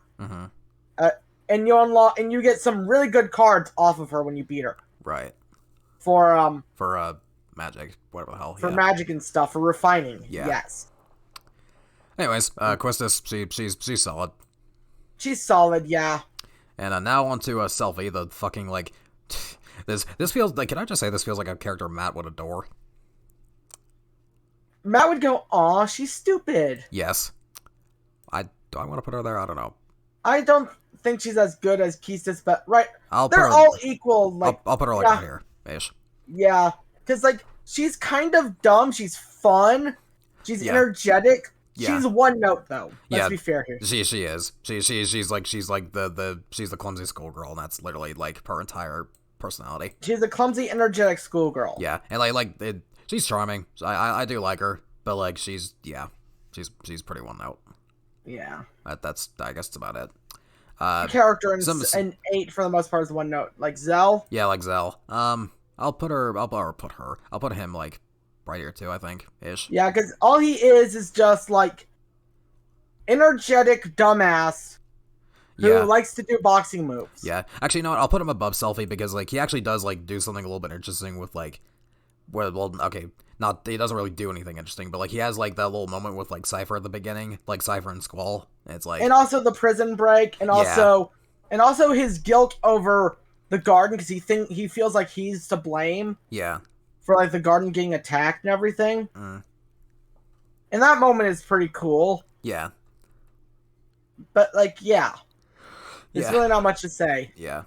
And you unlock and you get some really good cards off of her when you beat her. Right. For magic, whatever the hell. For magic and stuff, for refining. Yeah. Yes. Anyways, Quistis, she's solid. She's solid, yeah. And now on to Selphie, the fucking like this feels like, can I just say this feels like a character Matt would adore. Matt would go, aw, she's stupid. Yes. Do I want to put her there? I don't know. I don't think she's as good as Quistis, but they're her, all equal. Like I'll put her like right here, ish. Yeah, because like she's kind of dumb. She's fun. She's energetic. Yeah. She's one note though. Let's be fair here. She is. She's like the clumsy schoolgirl, and that's literally like her entire personality. She's a clumsy, energetic schoolgirl. Yeah, and she's charming. I do like her, but like she's pretty one note. Yeah. That's I guess that's about it. Character and 8 for the most part is one note. Like Zell. Yeah, like Zell. I'll put him like right here too, I think, ish. Yeah, because all he is just like energetic dumbass who likes to do boxing moves. Yeah, actually, no, I'll put him above Selphie because like he actually does like do something a little bit interesting with like, he doesn't really do anything interesting, but like he has like that little moment with like Cypher at the beginning, like Cypher and Squall. And it's like, and also the prison break, and also his guilt over the garden because he feels like he's to blame. Yeah. For like the garden getting attacked and everything. And that moment is pretty cool. Yeah. But like, there's really not much to say. Yeah.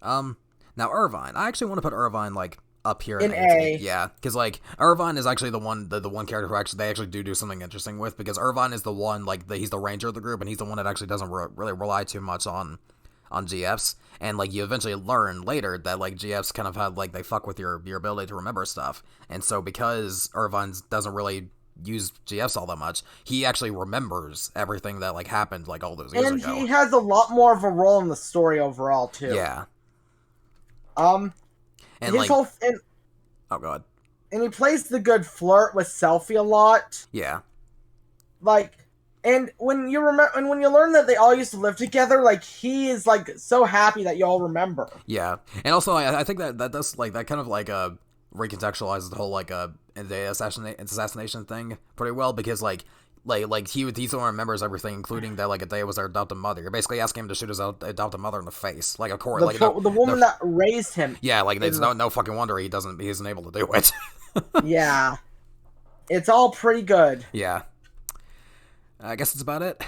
Now Irvine, I actually want to put Irvine like up here in A. Yeah, because like Irvine is actually the one character who they actually do something interesting with, because Irvine is the one like he's the ranger of the group, and he's the one that actually doesn't really rely too much on GFs, and like you eventually learn later that like GFs kind of have like they fuck with your ability to remember stuff, and so because Irvine doesn't really use GFs all that much, he actually remembers everything that like happened like all those years ago. And he has a lot more of a role in the story overall too. Yeah. And his whole oh god. And he plays the good flirt with Selphie a lot. Yeah. Like, and when you learn that they all used to live together, like he is like so happy that you all remember. Yeah, and also I think that does like that kind of like recontextualizes the whole like the assassination thing pretty well, because like he's the one who remembers everything, including that like Adea was their adopted mother. You're basically asking him to shoot his adopted mother in the face, like of course, the woman that raised him. Yeah, like it's no fucking wonder he isn't able to do it. Yeah, it's all pretty good. Yeah, I guess that's about it.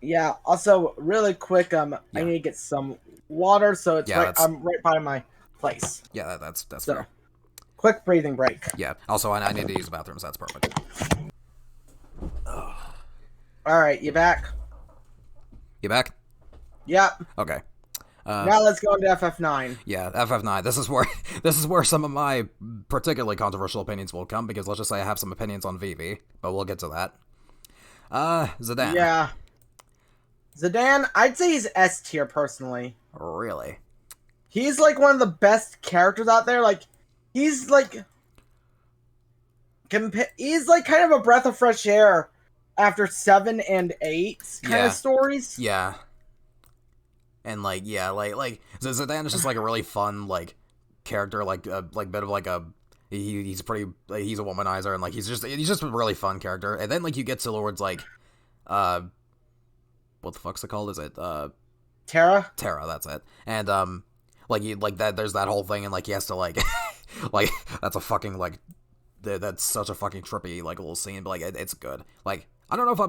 Yeah. Also, really quick, I need to get some water, so it's I'm right by my place. Yeah, that's so fair. Quick breathing break. Yeah. Also, I need to use the bathroom, so that's perfect. Alright, you back? You back? Yep. Okay. Now let's go into FF9. Yeah, FF9. This is where some of my particularly controversial opinions will come, because let's just say I have some opinions on Vivi, but we'll get to that. Zidane. Yeah. Zidane, I'd say he's S tier personally. Really? He's like one of the best characters out there. Like, he's like kind of a breath of fresh air after 7 and 8 kind of stories. Yeah. And like Zidane is just like a really fun like character, like bit of like a he's a womanizer, and like he's just a really fun character. And then like you get towards like what the fuck's it called? Is it Terra? Terra, that's it. And like that there's that whole thing, and like he has to like like that's a fucking like that's such a fucking trippy like little scene, but like it's good. Like I don't know if I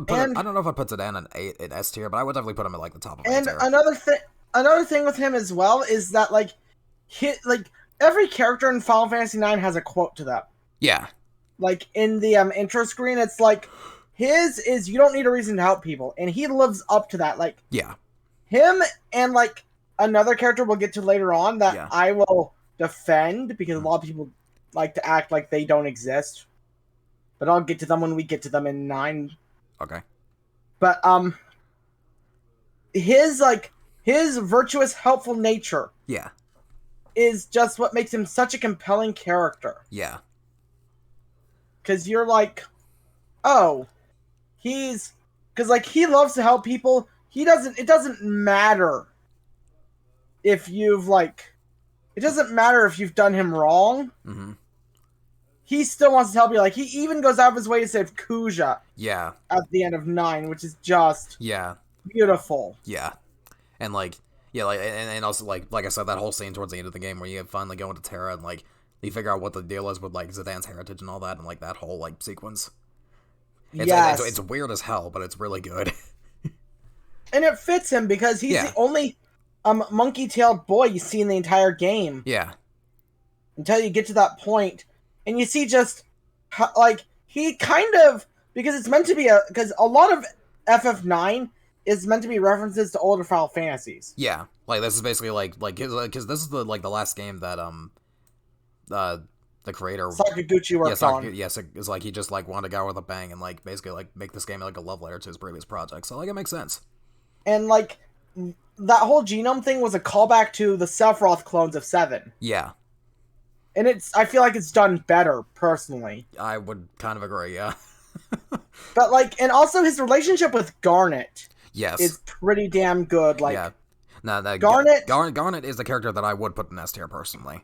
put Zidane in S tier, but I would definitely put him at like the top of A tier. And another thing with him as well is that like every character in Final Fantasy IX has a quote to them. Yeah. Like in the intro screen, it's like his is you don't need a reason to help people, and he lives up to that. Like yeah. him and like another character we'll get to later on that Yeah. I will defend because a lot of people like to act like they don't exist. But I'll get to them when we get to them in 9. Okay. But his virtuous, helpful nature Yeah. is just what makes him such a compelling character. Yeah. Because you're like, oh, because like he loves to help people. It doesn't matter if you've done him wrong. Mm-hmm. He still wants to help you. Like, he even goes out of his way to save Kuja. Yeah. At the end of 9, which is just Yeah. beautiful. Yeah. And like, yeah, like, and also like I said, that whole scene towards the end of the game where you finally go into Terra and like you figure out what the deal is with like Zidane's heritage and all that, and like that whole like sequence. It's weird as hell, but it's really good. And it fits him because he's the only monkey-tailed boy you see in the entire game. Yeah. Until you get to that point, and you see just how, like, he kind of, because it's meant to be because a lot of FF9 is meant to be references to older Final Fantasies. Yeah, like this is basically like because this is the last game that the creator Sakaguchi worked on. Yes, it's like he just like wanted to go with a bang and like basically like make this game like a love letter to his previous project. So like it makes sense. And like that whole genome thing was a callback to the Sephiroth clones of 7. Yeah. And I feel like it's done better, personally. I would kind of agree, yeah. But like, and also his relationship with Garnet. Yes. Is pretty damn good. Like, yeah. No, Garnet is the character that I would put in S tier personally.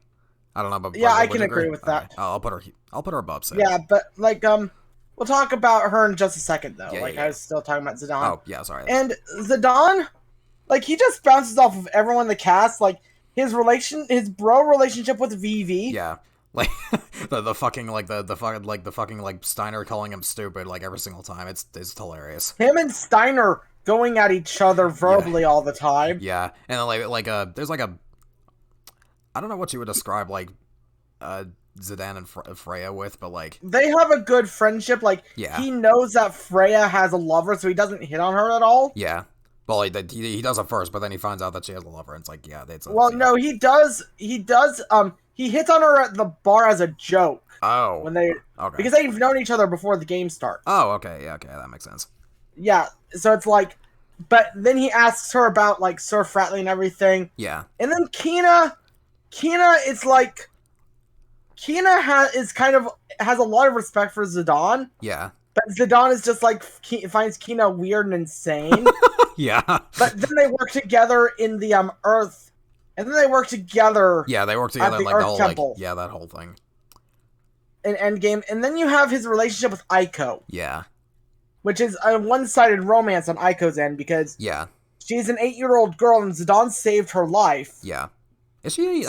I don't know, but yeah, I can agree with that. I'll put her above Sid. Yeah, but like we'll talk about her in just a second though. Yeah, like yeah. I was still talking about Zidane. Oh yeah, sorry. And Zidane, like he just bounces off of everyone in the cast. Like his bro relationship with Vivi. Yeah. Like the fucking like the fucking like Steiner calling him stupid like every single time. It's hilarious. Him and Steiner going at each other verbally all the time. Yeah, and then like there's like a, I don't know what you would describe like Zidane and Freya with, but like they have a good friendship. Like he knows that Freya has a lover, so he doesn't hit on her at all. Yeah. Well, he does it first, but then he finds out that she has a lover, and it's like, yeah, that's. No, he does. He hits on her at the bar as a joke. Oh. Because they've known each other before the game starts. Oh, okay, yeah, okay, that makes sense. Yeah, so it's like, but then he asks her about like Sir Fratley and everything. Yeah. And then Kina is like, Kina has a lot of respect for Zidane. Yeah. But Zidane is just like, finds Kina weird and insane. Yeah. But then they work together in the Earth, and then they work together. Yeah, they work together at the like Earth the whole Temple. like, yeah, that whole thing. In Endgame, and then you have his relationship with Aiko. Yeah. Which is a one-sided romance on Aiko's end because she's an 8-year-old girl and Zidane saved her life. Yeah. Is she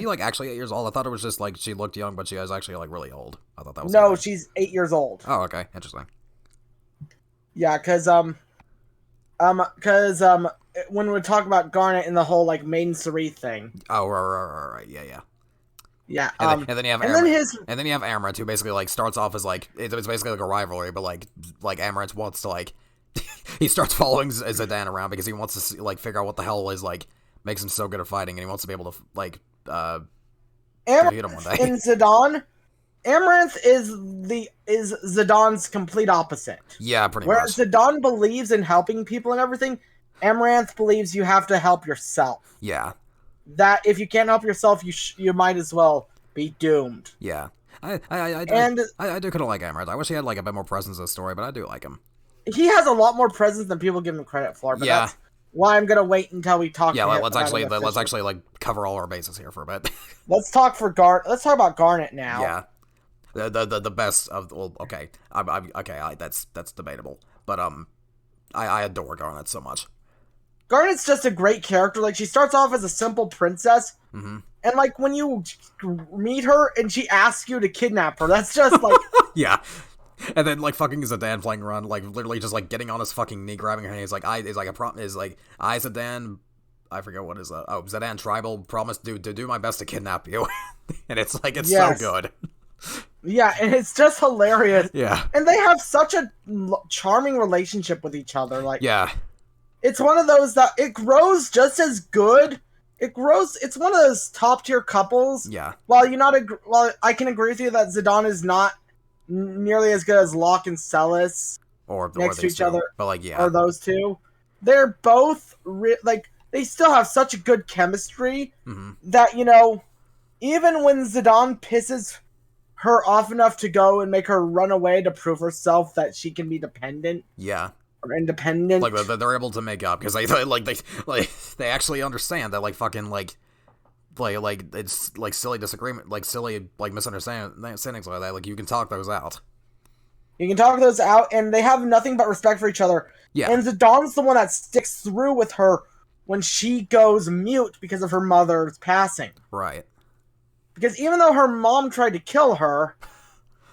like actually 8 years old? I thought it was just like she looked young, but she was actually like really old. I thought that was no, she's 8 years old. Oh, okay, interesting. Yeah, because when we talk about Garnet and the whole like Maiden Cerie thing. Oh, right, yeah. Yeah, and then you have Amaranth, who basically like starts off as like it's basically like a rivalry, but like Amaranth wants to like he starts following Zidane around because he wants to see, like figure out what the hell is like makes him so good at fighting, and he wants to be able to like defeat him one day. In Zidane, Amaranth is Zidane's complete opposite. Yeah, pretty much. Whereas Zidane believes in helping people and everything, Amaranth believes you have to help yourself. Yeah. That if you can't help yourself, you might as well be doomed. Yeah. I do kind of like Amaranth. I wish he had like a bit more presence in the story, but I do like him. He has a lot more presence than people give him credit for. But that's why I'm gonna wait until we talk. Yeah, let's actually like cover all our bases here for a bit. Let's talk about Garnet now. Yeah. The best of okay, that's debatable, but I adore Garnet so much. Garnet's just a great character. Like she starts off as a simple princess, and like when you meet her and she asks you to kidnap her, that's just like yeah. And then like fucking Zidane playing around, like literally just like getting on his fucking knee, grabbing her hand. He's like, Zidane. I forget what is Zidane Tribal promised to do my best to kidnap you, and it's like so good. Yeah, and it's just hilarious. Yeah, and they have such a charming relationship with each other. Like it's one of those that it grows just as good. It grows. It's one of those top tier couples. Yeah. While I can agree with you that Zidane is not nearly as good as Locke and Celis Or next to these each two. other, But like, yeah. or those two. They're both like they still have such a good chemistry that even when Zidane pisses her off enough to go and make her run away to prove herself that she can be dependent. Yeah. Or independent. Like they're able to make up because they actually understand that fucking it's silly disagreement, silly misunderstandings like that. Like you can talk those out. You can talk those out, and they have nothing but respect for each other. Yeah. And Zidane's the one that sticks through with her when she goes mute because of her mother's passing. Right. Because even though her mom tried to kill her,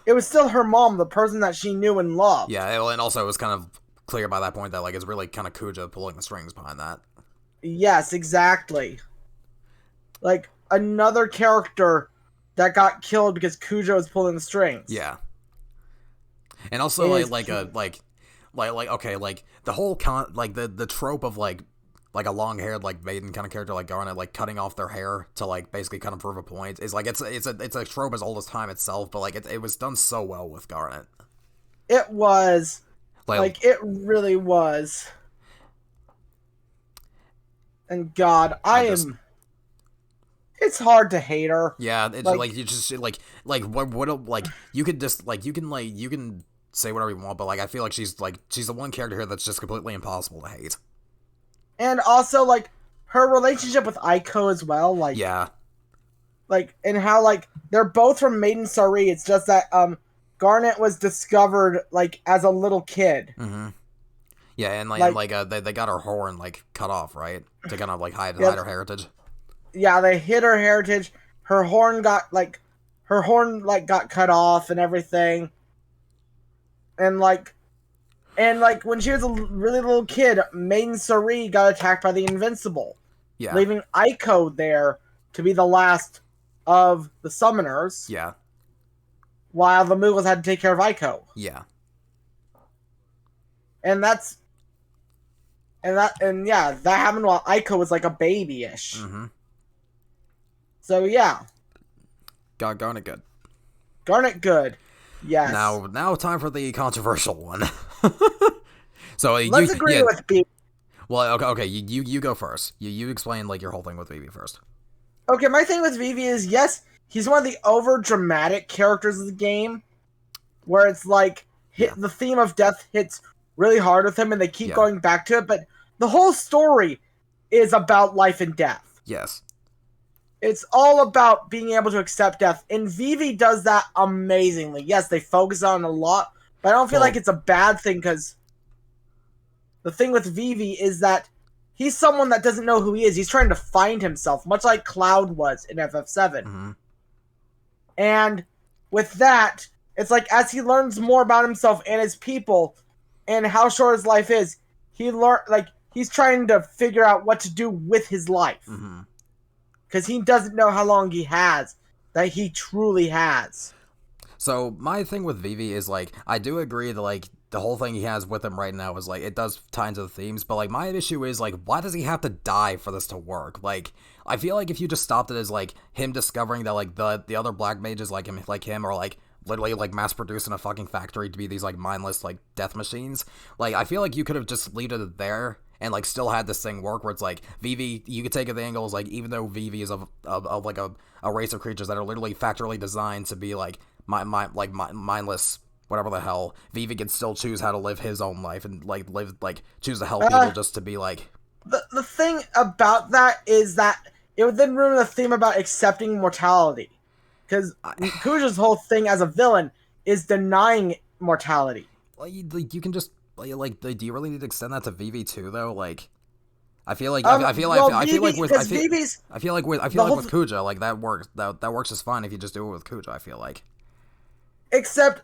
it was still her mom, the person that she knew and loved. Yeah, and also it was kind of clear by that point that it's really kind of Kuja pulling the strings behind that. Yes, exactly. Like another character that got killed because Kuja was pulling the strings. Yeah. And also the whole the trope of a long-haired maiden kind of character like Garnet cutting off their hair to basically kind of prove a point is it's a trope as old as time itself, but it was done so well with Garnet. It was it really was. And God, it's hard to hate her. Yeah, it's you just what you could just you can say whatever you want, but I feel like she's the one character here that's just completely impossible to hate. And also her relationship with Aiko as well, yeah. And how they're both from Maiden Sari. It's just that Garnet was discovered as a little kid. Mm-hmm. Yeah, and they got her horn cut off, right? To kind of hide her heritage. Yeah, they hid her heritage. Her horn got got cut off and everything. And when she was a really little kid, Maiden Sari got attacked by the Invincible. Yeah. Leaving Aiko there to be the last of the summoners. Yeah. While the Mughals had to take care of Aiko. Yeah. And that happened while Aiko was a baby-ish. Mm-hmm. So yeah. Garnet good. Garnet good. Yes. Now time for the controversial one. So let's agree with B. Well, okay, you go first. You explain your whole thing with Vivi first. Okay, my thing with Vivi is yes, he's one of the over dramatic characters of the game, where it's the theme of death hits really hard with him, and they keep going back to it. But the whole story is about life and death. Yes. It's all about being able to accept death, and Vivi does that amazingly. Yes, they focus on it a lot, but I don't feel like it's a bad thing, because the thing with Vivi is that he's someone that doesn't know who he is. He's trying to find himself, much like Cloud was in FF7. Mm-hmm. And with that, it's as he learns more about himself and his people and how short his life is, he's trying to figure out what to do with his life. Mm-hmm. Because he doesn't know how long he has, that he truly has. So, my thing with Vivi is, I do agree that, the whole thing he has with him right now is, it does tie into the themes, but, my issue is, why does he have to die for this to work? I feel if you just stopped it as, him discovering that, the other black mages like him are, literally, mass-produced in a fucking factory to be these, mindless, death machines, I feel you could have just left it there and still had this thing work where it's Vivi, you could take it the angle is even though Vivi is of a race of creatures that are literally factually designed to be mindless, whatever the hell, Vivi can still choose how to live his own life and choose to help people just to be the thing about that is that it would then ruin the theme about accepting mortality, because Kuja's whole thing as a villain is denying mortality. You can just do you really need to extend that to Vivi too, though? I feel like with Kuja, that works. That works just fine if you just do it with Kuja. I feel except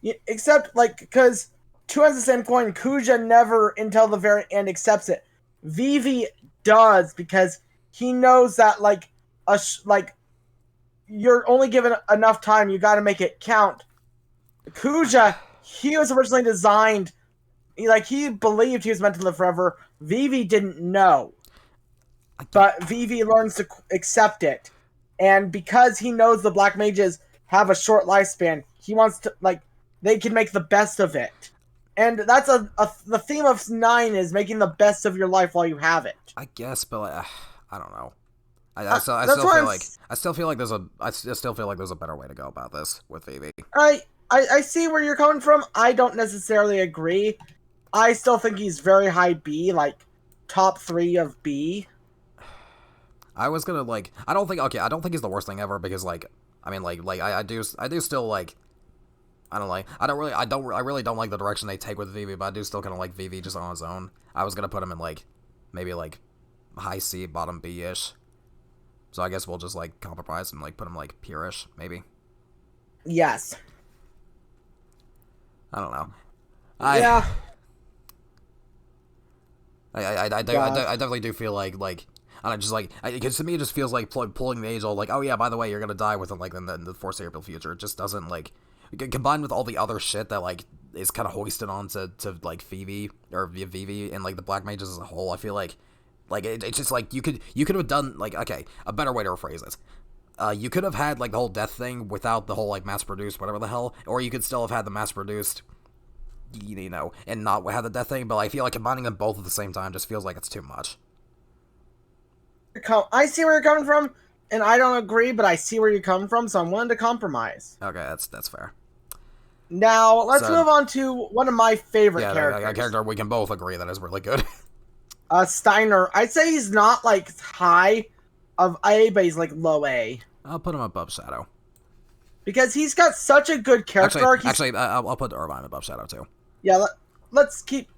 because two ends of the same coin. Kuja never until the very end accepts it. Vivi does, because he knows that you're only given enough time. You got to make it count. Kuja, he was originally designed he believed he was meant to live forever. Vivi didn't know, but Vivi learns to accept it, and because he knows the black mages have a short lifespan, he wants to they can make the best of it, and that's the theme of 9 is making the best of your life while you have it. I guess, but I don't know. I still feel like there's a better way to go about this with Vivi. I see where you're coming from. I don't necessarily agree. I still think he's very high B, like top 3 of B. I was gonna I don't think he's the worst thing ever because I do still I really don't like the direction they take with Vivi, but I do still kind of like Vivi just on his own. I was gonna put him in maybe high C, bottom B ish. So I guess we'll just compromise and put him pure-ish, maybe. Yes. I don't know. Yeah. I definitely do feel I don't just because to me it just feels like pulling the age all oh yeah, by the way, you're gonna die within in the foreseeable future. It just doesn't combined with all the other shit that is kind of hoisted onto Vivi or Vivi and the black mages as a whole. I feel it's just you could have done okay, a better way to rephrase it. You could have had the whole death thing without the whole mass produced whatever the hell, or you could still have had the mass produced, and not have the death thing. But I feel combining them both at the same time just feels like it's too much. I see where you're coming from, and I don't agree, but I see where you're coming from, so I'm willing to compromise. Okay, that's fair. Now let's move on to one of my favorite characters. A character we can both agree that is really good. Steiner. I'd say he's not high of A, but he's low A. I'll put him above Shadow. Because he's got such a good character arc. Actually, I'll put Irvine above Shadow too. Yeah, let's keep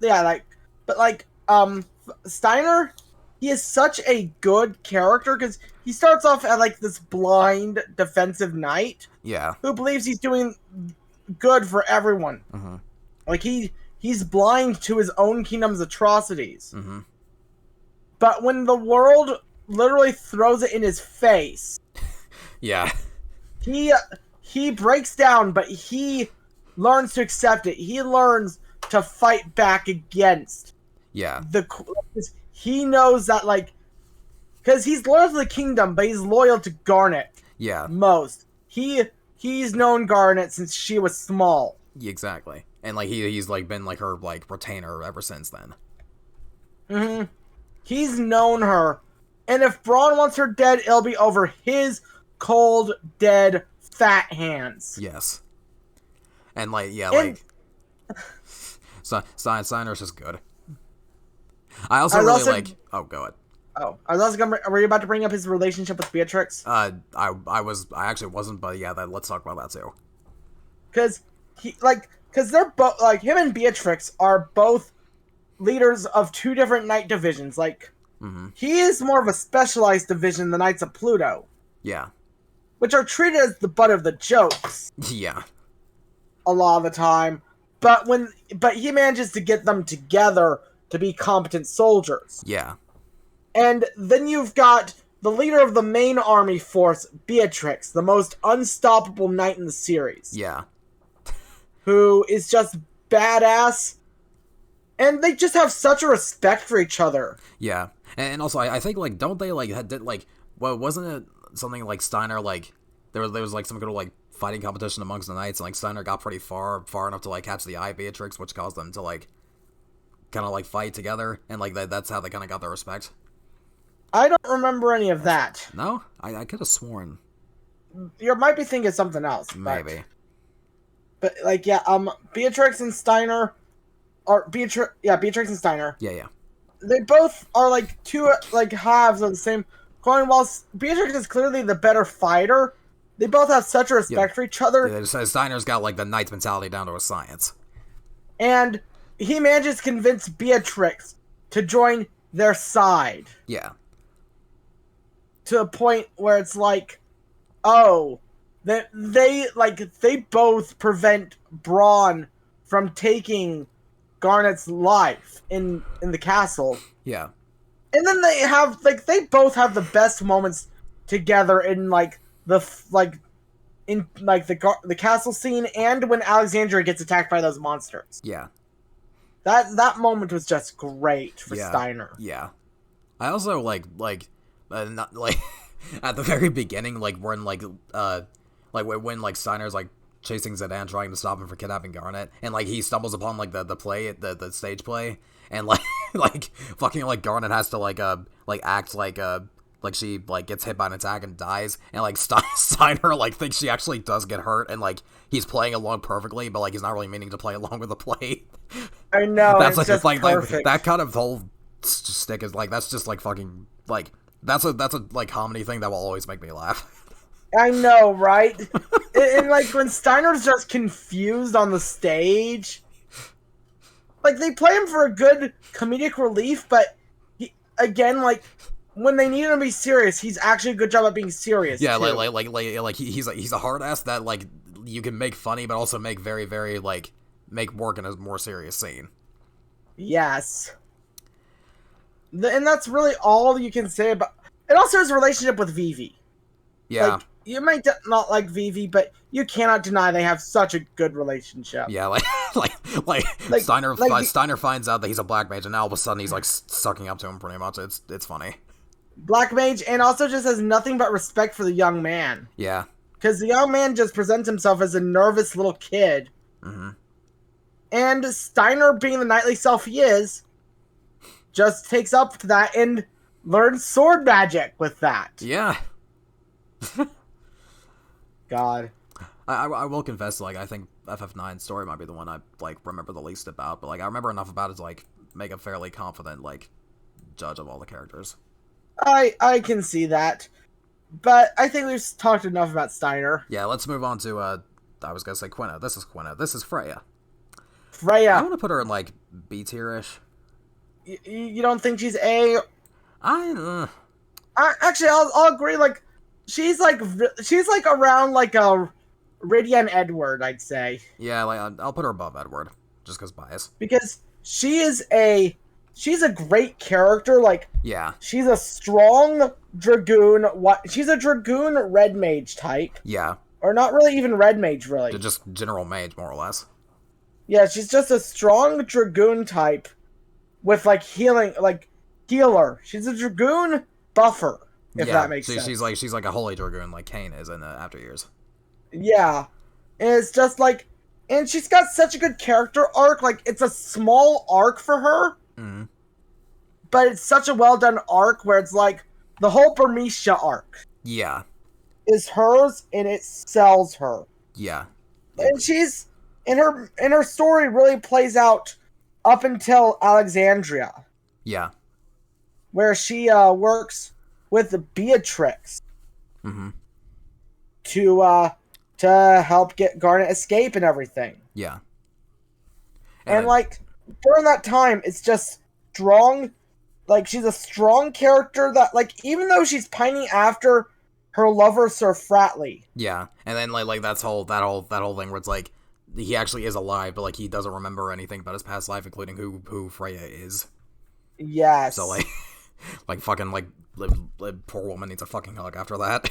Steiner, he is such a good character because he starts off at this blind defensive knight. Yeah. Who believes he's doing good for everyone. Mm-hmm. He's blind to his own kingdom's atrocities. Mm-hmm. But when the world literally throws it in his face, yeah, he breaks down, but he learns to accept it. He learns to fight back against. Yeah. He knows that because he's loyal to the kingdom, but he's loyal to Garnet. Yeah. Most. He's known Garnet since she was small. Exactly. And he's been her retainer ever since then. Mm-hmm. He's known her. And if Braun wants her dead, it'll be over his cold, dead, fat hands. Yes. And Steiner's just good. I also oh, go ahead. Oh, I was also were you about to bring up his relationship with Beatrix? I actually wasn't, but yeah, let's talk about that too. Because they're both him and Beatrix are both leaders of 2 different knight divisions. Mm-hmm. He is more of a specialized division, the Knights of Pluto. Yeah. Which are treated as the butt of the jokes. Yeah. A lot of the time. But he manages to get them together to be competent soldiers. Yeah. And then you've got the leader of the main army force, Beatrix, the most unstoppable knight in the series. Yeah. Who is just badass. And they just have such a respect for each other. Yeah. And also, I think, don't they, wasn't it something Steiner, there was some kind of, fighting competition amongst the knights, and, Steiner got pretty far enough to, catch the eye of Beatrix, which caused them to, kind of, fight together, and, that's how they kind of got their respect. I don't remember any of that. No? I could have sworn. You might be thinking something else. Maybe. But, Beatrix and Steiner... Beatrix and Steiner. Yeah. They both are, 2, halves of the same coin. While Beatrix is clearly the better fighter, they both have such a respect for each other. Yeah, Steiner's got, the knight's mentality down to a science. And he manages to convince Beatrix to join their side. Yeah. To a point where it's they both prevent Braun from taking Garnet's life in the castle. Yeah. And then they have they both have the best moments together in the castle scene and when Alexandria gets attacked by those monsters. Yeah. That moment was just great for Yeah. Steiner. Yeah. I also not like at the very beginning, like when when like Steiner's like chasing Zidane, trying to stop him for kidnapping Garnet, and like he stumbles upon like the stage play, and like like fucking like Garnet has to act like she like gets hit by an attack and dies, and like Steiner like thinks she actually does get hurt, and like he's playing along perfectly, but like he's not really meaning to play along with the play. I know. That's it's just like perfect. that kind of whole stick is like that's just like fucking like that's a like comedy thing that will always make me laugh. I know, right? and like when Steiner's just confused on the stage, like they play him for a good comedic relief, but again, like when they need him to be serious, he's actually a good job at being serious. Yeah, too. he's a hard ass that like you can make funny, but also make very very like make work in a more serious scene. Yes. And that's really all you can say about. And also his relationship with Vivi. Yeah. Like, you might not like Vivi, but you cannot deny they have such a good relationship. Yeah, like Steiner finds out that he's a black mage, and now all of a sudden he's like sucking up to him pretty much. It's funny. Black mage, and also just has nothing but respect for the young man. Yeah. Because the young man just presents himself as a nervous little kid. Mm-hmm. And Steiner, being the knightly self he is, just takes up to that and learns sword magic with that. Yeah. God. I will confess, like, I think FF9's story might be the one I, like, remember the least about, but, like, I remember enough about it to, like, make a fairly confident, like, judge of all the characters. I can see that. But I think we've talked enough about Steiner. Yeah, let's move on to, I was gonna say Quina. This is Quina. This is Freya. Freya. I want to put her in, like, B tier-ish. You don't think she's A? Actually, I'll agree, like, she's like around, like, a Rydian Edward, I'd say. Yeah, like, I'll put her above Edward, just because bias. Because she's a great character, like, yeah. She's a strong dragoon, she's a dragoon red mage type. Yeah. Or not really even red mage, really. Just general mage, more or less. Yeah, she's just a strong dragoon type with, like, healing, like, healer. She's a dragoon buffer, if that makes sense. She's like a holy dragoon, like Kain is in After Years. Yeah. And it's just, like, and she's got such a good character arc, like, it's a small arc for her. Mm-hmm. But it's such a well-done arc where it's, like, the whole Bermesia arc. Yeah. Is hers, and it sells her. Yeah. And she's... And her story really plays out up until Alexandria. Yeah. Where she works with Beatrix. Mm-hmm. To help get Garnet escape and everything. Yeah. And like, during that time, it's just strong. Like, she's a strong character that, like, even though she's pining after her lover, Sir Fratley. Yeah. And then, like that whole thing where it's like, he actually is alive, but, like, he doesn't remember anything about his past life, including who Freya is. Yes. So, like, like, fucking, like, poor woman needs a fucking hug after that.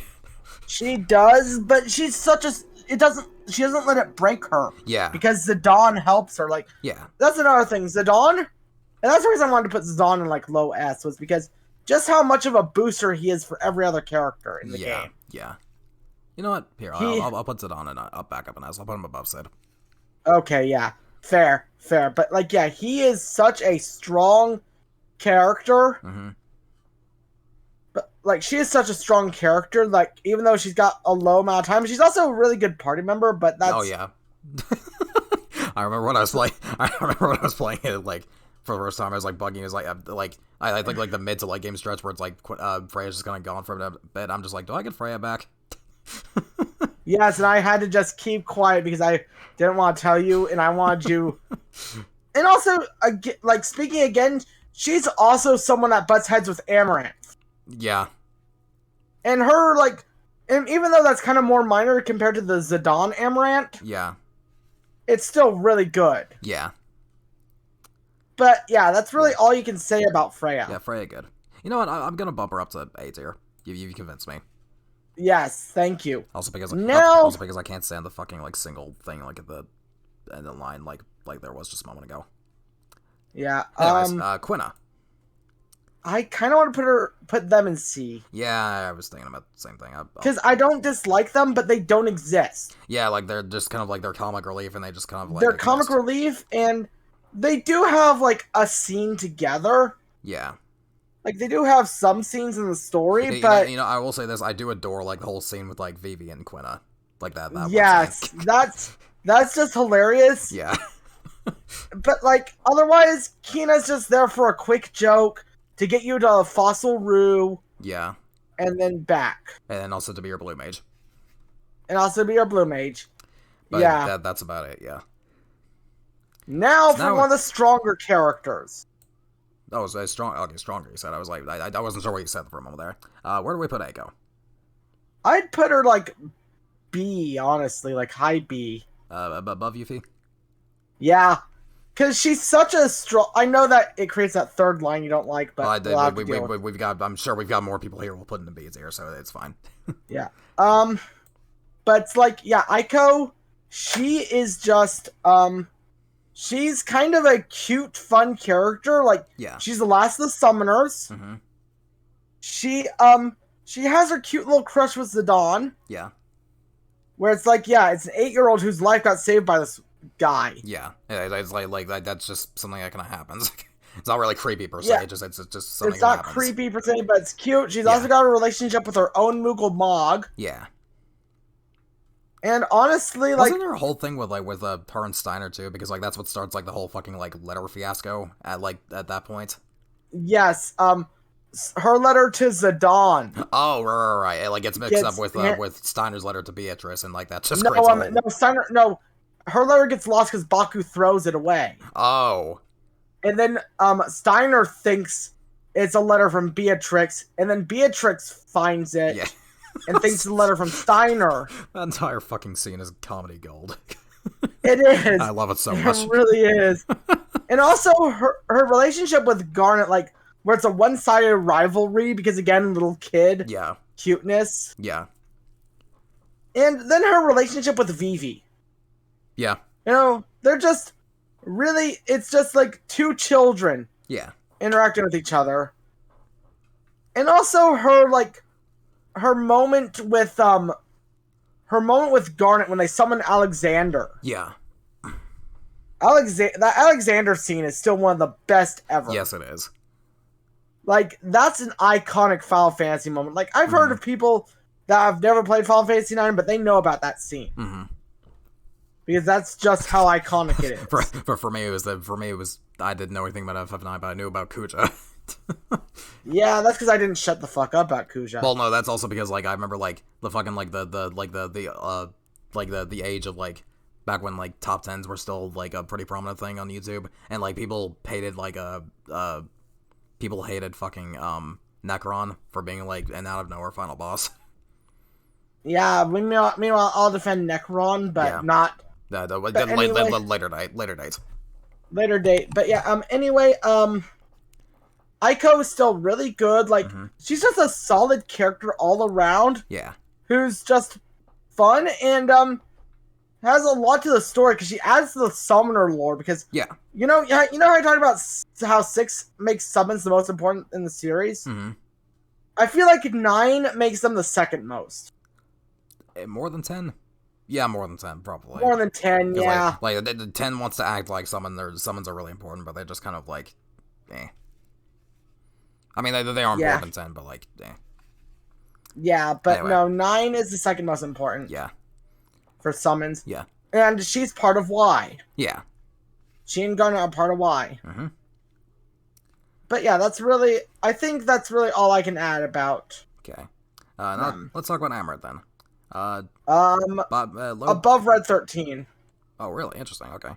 She does, but she's such a... she doesn't let it break her. Yeah. Because Zidane helps her, like... Yeah. That's another thing. Zidane... And that's the reason I wanted to put Zidane in, like, low S, was because just how much of a booster he is for every other character in the game. Yeah. You know what? Here, I'll put Zidane and I'll back up an S. I'll put him above Sid. Okay, yeah. Fair. But, like, yeah, he is such a strong character. Mm-hmm. But, like, she is such a strong character, like, even though she's got a low amount of time, she's also a really good party member, but that's... Oh, yeah. I remember when I was playing it, like, for the first time, I was, like, bugging. It was, like, I think, like, the mid to late game stretch where it's, like, Freya's just kind of gone for a bit. I'm just like, do I get Freya back? Yes, and I had to just keep quiet because I didn't want to tell you, and I wanted you... And also, like, speaking again, she's also someone that butts heads with Amaranth. Yeah. And her, like... And even though that's kind of more minor compared to the Zidane Amaranth... Yeah. It's still really good. Yeah. But, yeah, that's really all you can say about Freya. Yeah, Freya good. You know what? I'm going to bump her up to A tier. You convinced me. Yes, thank you. Also because I can't stand the fucking, like, single thing, like, at the end of the line, like there was just a moment ago. Yeah. Anyways, Quina. I kind of want to put them in C. Yeah, I was thinking about the same thing. Because I don't dislike them, but they don't exist. Yeah, like they're just kind of like they're comic relief, and they just kind of like they're exist. comic relief, and they do have like a scene together. Yeah. Like they do have some scenes in the story, but I will say this: I do adore like the whole scene with like Vivi and Quina, like that. Yes, that's just hilarious. Yeah. But like otherwise, Kina's just there for a quick joke to get you to a Fossil Rue. Yeah. And then back. And then also to be your blue mage. And also be your blue mage. But yeah. That's about it, yeah. Now for one of the stronger characters. Oh, so strong. Okay, stronger, you said. I was like, I wasn't sure what you said for a moment there. Where do we put Eiko? I'd put her like B, honestly, like high B. Above Yuffie? Yeah. Because she's such a strong... I know that it creates that third line you don't like, but we've got... I'm sure we've got more people here we'll put in the B's here, so it's fine. Yeah. But it's like, yeah, Eiko, she is just... she's kind of a cute, fun character. Like, yeah. She's the last of the summoners. Mm-hmm. She has her cute little crush with Zidane. Yeah. Where it's like, yeah, it's an 8-year-old whose life got saved by this guy. Yeah, it's like that's just something that kind of happens. It's not really creepy per se. Yeah. It's just something. It's not creepy per se, but it's cute. She's also got a relationship with her own Moogle Mog. Yeah. And honestly, wasn't there a whole thing with her and Steiner too? Because like that's what starts like the whole fucking like letter fiasco at that point. Yes. Her letter to Zidane. Oh, right. It like gets mixed up with Steiner's letter to Beatrice, and like that's just creates no, Steiner. No. Her letter gets lost because Baku throws it away. Oh. And then Steiner thinks it's a letter from Beatrix, and then Beatrix finds it and thinks it's a letter from Steiner. That entire fucking scene is comedy gold. It is. I love it so much. It really is. And also, her relationship with Garnet, like, where it's a one-sided rivalry because, again, little kid. Yeah. Cuteness. Yeah. And then her relationship with Vivi. Yeah. You know, they're just really, it's just like two children. Yeah. Interacting with each other. And also her moment with Garnet when they summon Alexander. Yeah. That Alexander scene is still one of the best ever. Yes, it is. Like, that's an iconic Final Fantasy moment. Like, I've heard of people that have never played Final Fantasy IX, but they know about that scene. Mm-hmm. Because that's just how iconic it is. for me, it was I didn't know anything about FF9, but I knew about Kuja. Yeah, that's because I didn't shut the fuck up about Kuja. Well, no, that's also because like I remember like the fucking like the age of like back when like top 10s were still like a pretty prominent thing on YouTube, and like people hated fucking Necron for being like an out of nowhere final boss. Yeah, meanwhile I'll defend Necron, but not. Later date. Later date, but yeah. Anyway, Eiko is still really good. Like, she's just a solid character all around. Yeah. Who's just fun and has a lot to the story because she adds to the summoner lore. Because you know how I talked about how 6 makes summons the most important in the series. Mm-hmm. I feel like 9 makes them the second most. More than 10. Yeah, more than 10, probably. More than 10, yeah. Like the 10 wants to act like summons are really important, but they're just kind of like, eh. I mean, they are more than 10, but like, eh. Yeah, but anyway. No, 9 is the second most important. Yeah. For summons. Yeah. And she's part of Y. Yeah. She and Garnet are part of Y. Mm-hmm. But yeah, I think that's really all I can add about. Okay. Now, let's talk about Amaret then. Above Red 13. Oh, really? Interesting. Okay.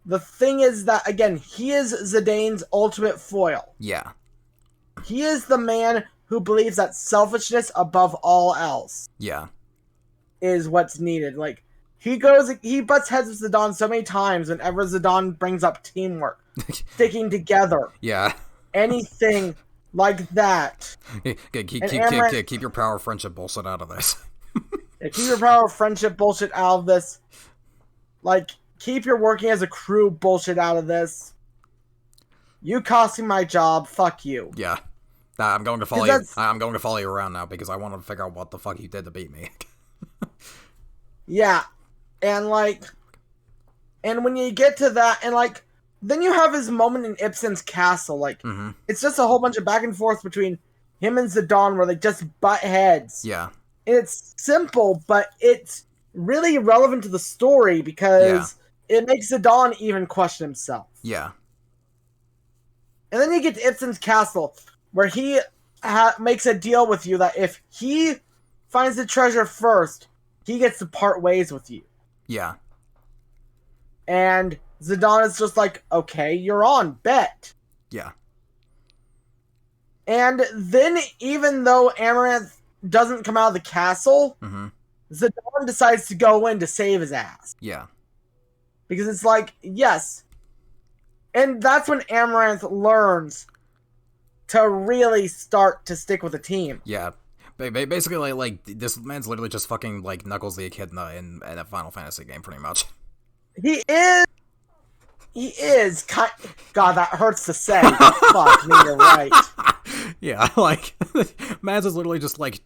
The thing is that, again, he is Zidane's ultimate foil. Yeah. He is the man who believes that selfishness above all else. Yeah. Is what's needed. Like, he butts heads with Zidane so many times whenever Zidane brings up teamwork. Sticking together. Yeah. Anything like that. Keep your power friendship bullshit out of this. Yeah, keep your power friendship bullshit out of this. Like, keep your working as a crew bullshit out of this. You costing my job, fuck you. Yeah. Nah, I'm going to follow you. I'm going to follow you around now because I want to figure out what the fuck you did to beat me. Yeah. And, like... And when you get to that, and, like... Then you have his moment in Ibsen's castle. Like, it's just a whole bunch of back and forth between him and Zidane where they just butt heads. Yeah. And it's simple, but it's really relevant to the story because it makes Zidane even question himself. Yeah. And then you get to Ibsen's castle, where he makes a deal with you that if he finds the treasure first, he gets to part ways with you. Yeah. And Zidane is just like, okay, you're on, bet. Yeah. And then, even though Amaranth doesn't come out of the castle, Zidane decides to go in to save his ass. Yeah. Because it's like, yes. And that's when Amaranth learns to really start to stick with the team. Yeah. Basically, like, this man's literally just fucking, like, Knuckles the Echidna in a Final Fantasy game, pretty much. He is. God, that hurts to say. Fuck me, you're right. Yeah, like, Mads is literally just like...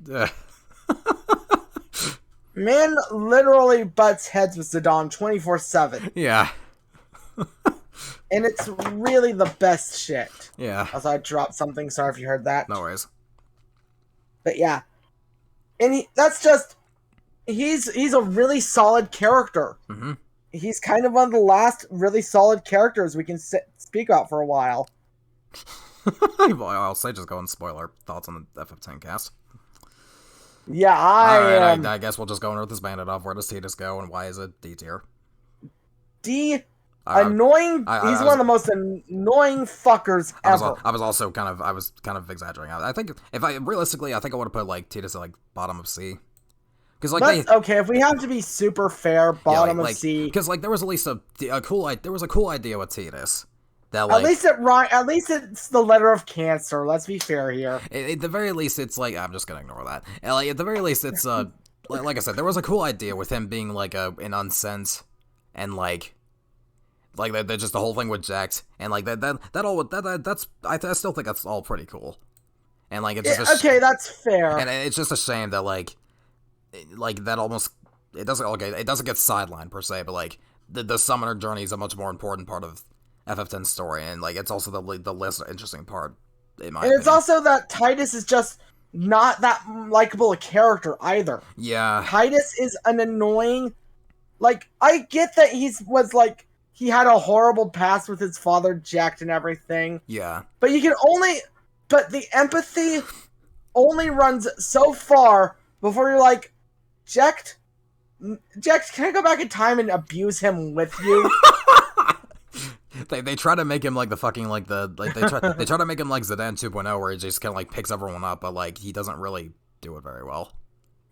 Man literally butts heads with Zidane 24/7. Yeah. And it's really the best shit. Yeah. Also, I dropped something. Sorry if you heard that. No worries. But yeah. And that's just... He's a really solid character. He's kind of one of the last really solid characters we can speak about for a while. Well, I'll say just go and spoil our thoughts on the FF10 cast. Yeah, I guess we'll just go and rip this bandit off. Where does Tidus go, and why is it D tier? Annoying. He's one of the most annoying fuckers ever. I was kind of exaggerating. I think realistically, I think I would have put like Tidus at like bottom of C. Because like okay, if we have to be super fair, bottom of C. Because like there was at least a cool idea with Tidus. That, like, at least it's the letter of Cancer. Let's be fair here. At the very least, it's like I'm just gonna ignore that. And, like, at the very least, it's like I said, there was a cool idea with him being like an unsense, and like that just the whole thing with Jax, and like that's I still think that's all pretty cool. And like it's just okay, that's fair. And it's just a shame that like that almost it doesn't get sidelined per se, but like the summoner journey is a much more important part of FF10's story, and like it's also the least interesting part in my opinion. It's also that Tidus is just not that likable a character either. Yeah, Tidus is an annoying. Like, I get that he had a horrible past with his father jacked and everything. Yeah, but the empathy only runs so far before you're like, Jax, can I go back in time and abuse him with you? They try to make him like the fucking like the like they try to make him like Zidane 2.0 where he just kind of like picks everyone up, but like he doesn't really do it very well.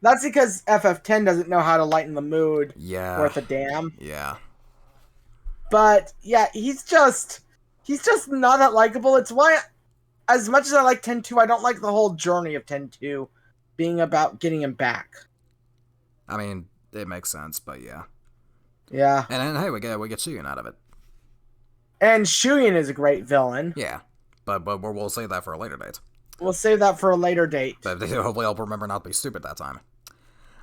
That's because FF10 doesn't know how to lighten the mood. Yeah, worth a damn. Yeah, but yeah, he's just not that likable. It's why, as much as I like 10-2, I don't like the whole journey of 10-2 being about getting him back. I mean, it makes sense, but yeah. Yeah. And hey, we get Shuyin out of it. And Shuyin is a great villain. Yeah, but we'll save that for a later date. We'll save that for a later date. But hopefully I'll remember not to be stupid that time.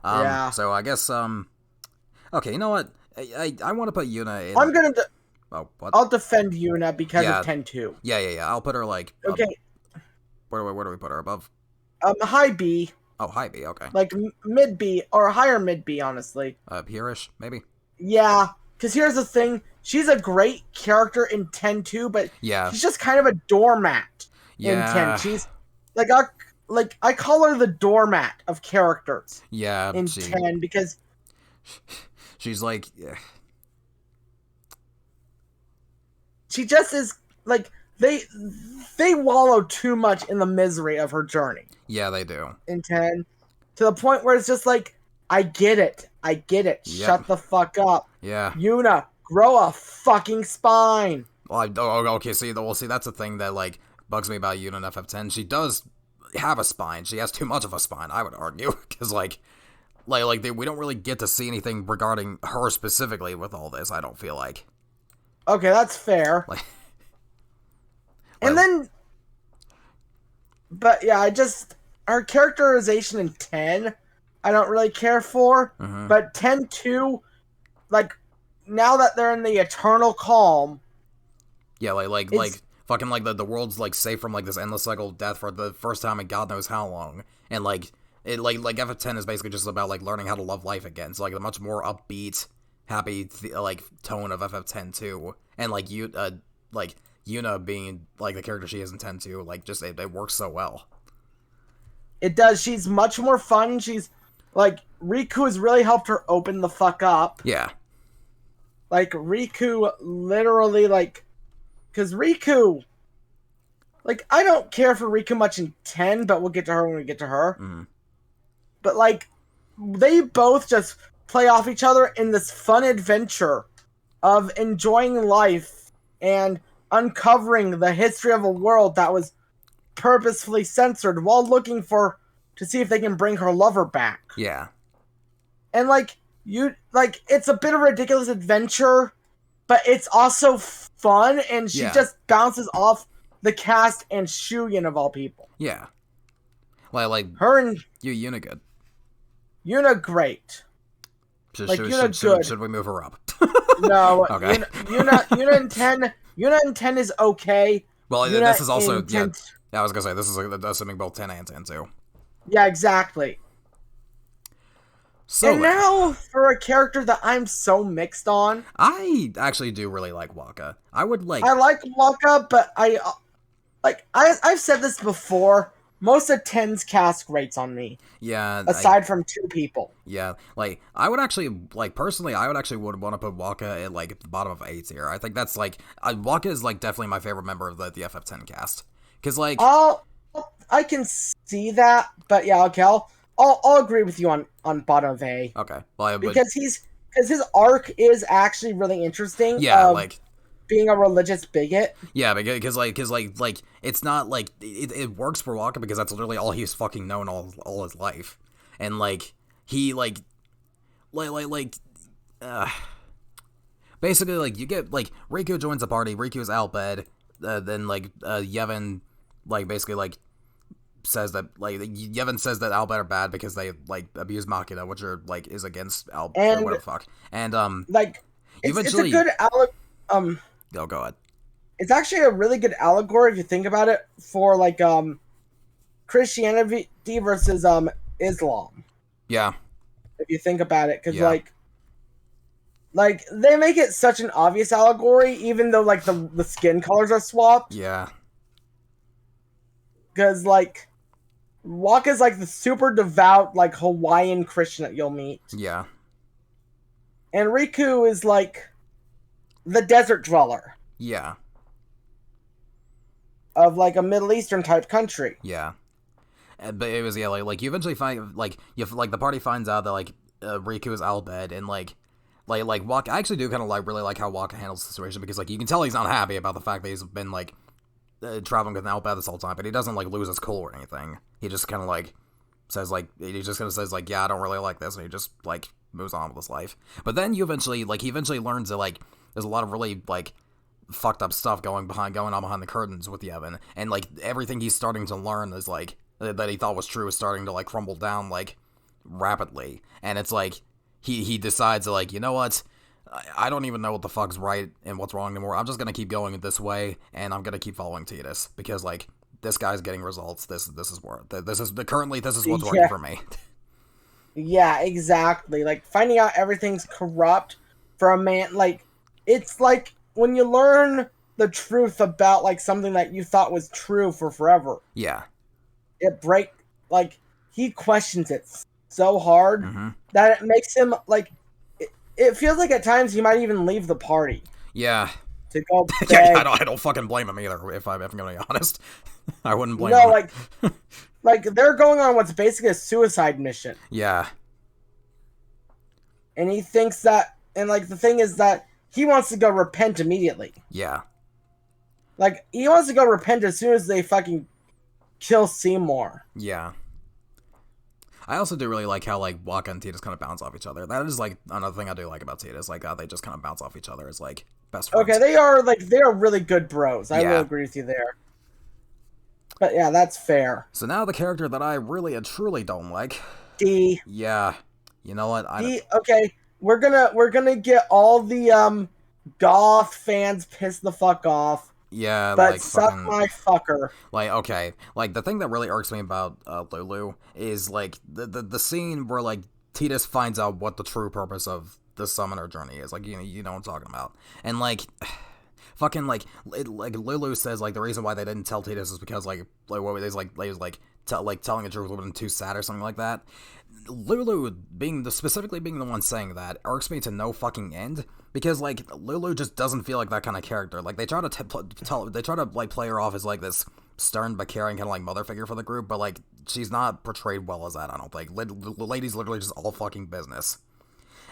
Yeah. So I guess, okay, you know what? I want to put Yuna in... I'm gonna... Oh, what? I'll defend Yuna because of 10-2. Yeah. I'll put her, like... Okay. Where do we put her? Above? High B. Oh, high B, okay. Like, mid B, or higher mid B, honestly. Here-ish, maybe? Yeah, because here's the thing. She's a great character in 10-2, but she's just kind of a doormat in 10. She's I call her the doormat of characters. Yeah, in 10 because she's like she just is like they wallow too much in the misery of her journey. Yeah, they do. In 10 to the point where it's just like I get it. Yep. Shut the fuck up. Yeah. Yuna, grow a fucking spine. Well, okay, see, that's the thing that, like, bugs me about Yuna in FF10. She does have a spine. She has too much of a spine, I would argue. Because, we don't really get to see anything regarding her specifically with all this, I don't feel like. Okay, that's fair. And then, but yeah, her characterization in 10, I don't really care for. Mm-hmm. But 10-2, like, now that they're in the eternal calm. Yeah, like fucking like the world's like safe from like this endless cycle of death for the first time in God knows how long. And like it like FF10 is basically just about like learning how to love life again. So like a much more upbeat, happy like tone of FF10 too. And like like Yuna being like the character she is in 10 too, like just it works so well. It does. She's much more fun. She's like Riku has really helped her open the fuck up. Yeah. Like Riku literally like because Riku like I don't care for Riku much in 10, but we'll get to her when we get to her. Mm-hmm. But like they both just play off each other in this fun adventure of enjoying life and uncovering the history of a world that was purposefully censored while looking to see if they can bring her lover back. Yeah. And like it's a bit of a ridiculous adventure, but it's also fun, and she just bounces off the cast and Shuyin of all people. Yeah. Like her and Yuna good. Yuna great. Should we move her up? No. Okay. Yuna in 10 is okay. Well, this is also yeah. I was gonna say this is assuming both 10 and 10 too. Yeah, exactly. So and now for a character that I'm so mixed on. I actually do really like Wakka. I like Wakka, but I've said this before. Most of 10's cast grates on me. Yeah. Aside from 2 people. Yeah. Like, I would actually, like, personally, I would actually want to put Wakka at, like, at the bottom of A tier. I think that's, like, Wakka is, like, definitely my favorite member of the FF10 cast. Because, like... I can see that, but yeah, okay, I'll agree with you on bottom of A. Okay. Well, because his arc is actually really interesting. Yeah, like... being a religious bigot. Yeah, because it's not like it works for Wakka because that's literally all he's fucking known all his life, and like he basically like you get like Riku joins the party. Riku's out bed, then like Yevon like basically like says that like Yevon says that Albed are bad because they like abuse Machina, which are like is against Albed or whatever the fuck, and like eventually it's a good Oh, go ahead. It's actually a really good allegory if you think about it for like Christianity versus Islam. Yeah. If you think about it, because like they make it such an obvious allegory, even though like the skin colors are swapped. Yeah. Because like Wakka's like the super devout like Hawaiian Christian that you'll meet. Yeah. And Riku is like the desert dweller. Yeah. Of like a Middle Eastern type country. Yeah. But it was like you eventually find like the party finds out that like Riku is Albed and like Wakka. I actually do kind of really like how Wakka handles the situation because like you can tell he's not happy about the fact that he's been like traveling with Albed this whole time, but he doesn't like lose his cool or anything. He just kind of like says like he just kind of says like yeah I don't really like this, and he just like moves on with his life. But then he eventually learns that like there's a lot of really like fucked up stuff going on behind the curtains with Yevon, and like everything he's starting to learn is like that he thought was true is starting to like crumble down like rapidly, and it's like he decides to like, you know what, I don't even know what the fuck's right and what's wrong anymore. I'm just gonna keep going this way, and I'm gonna keep following Tidus because like this guy's getting results. This is what's working for me. Yeah, exactly. Like finding out everything's corrupt for a man, like it's like when you learn the truth about like something that you thought was true for forever. Yeah. Like he questions it so hard that it makes him like it feels like at times he might even leave the party. Yeah. To go yeah, I don't fucking blame him either, if I'm gonna be honest. I wouldn't blame him. No, like they're going on what's basically a suicide mission. Yeah. And he thinks that, and like the thing is that he wants to go repent immediately. Yeah. Like he wants to go repent as soon as they fucking kill Seymour. Yeah. I also do really like how like Wakka and Tidus kind of bounce off each other. That is like another thing I do like about Tidus. Like they just kind of bounce off each other as like best friends. Okay, they are really good bros. I will agree with you there. But yeah, that's fair. So now the character that I really and truly don't like. D. Yeah. You know what? D. Okay, we're gonna get all the goth fans pissed the fuck off. Yeah, But like suck fucking my fucker. like okay, like the thing that really irks me about Lulu is like the scene where like Titus finds out what the true purpose of the summoner journey is. Like you know what I'm talking about, and like fucking like Lulu says like the reason why they didn't tell Titus is because like what was like telling the truth would have been too sad or something like that. Lulu specifically being the one saying that irks me to no fucking end because like Lulu just doesn't feel like that kind of character. Like they try to like play her off as like this stern but caring kind of like mother figure for the group, but like she's not portrayed well as that. I don't think. The lady's literally just all fucking business.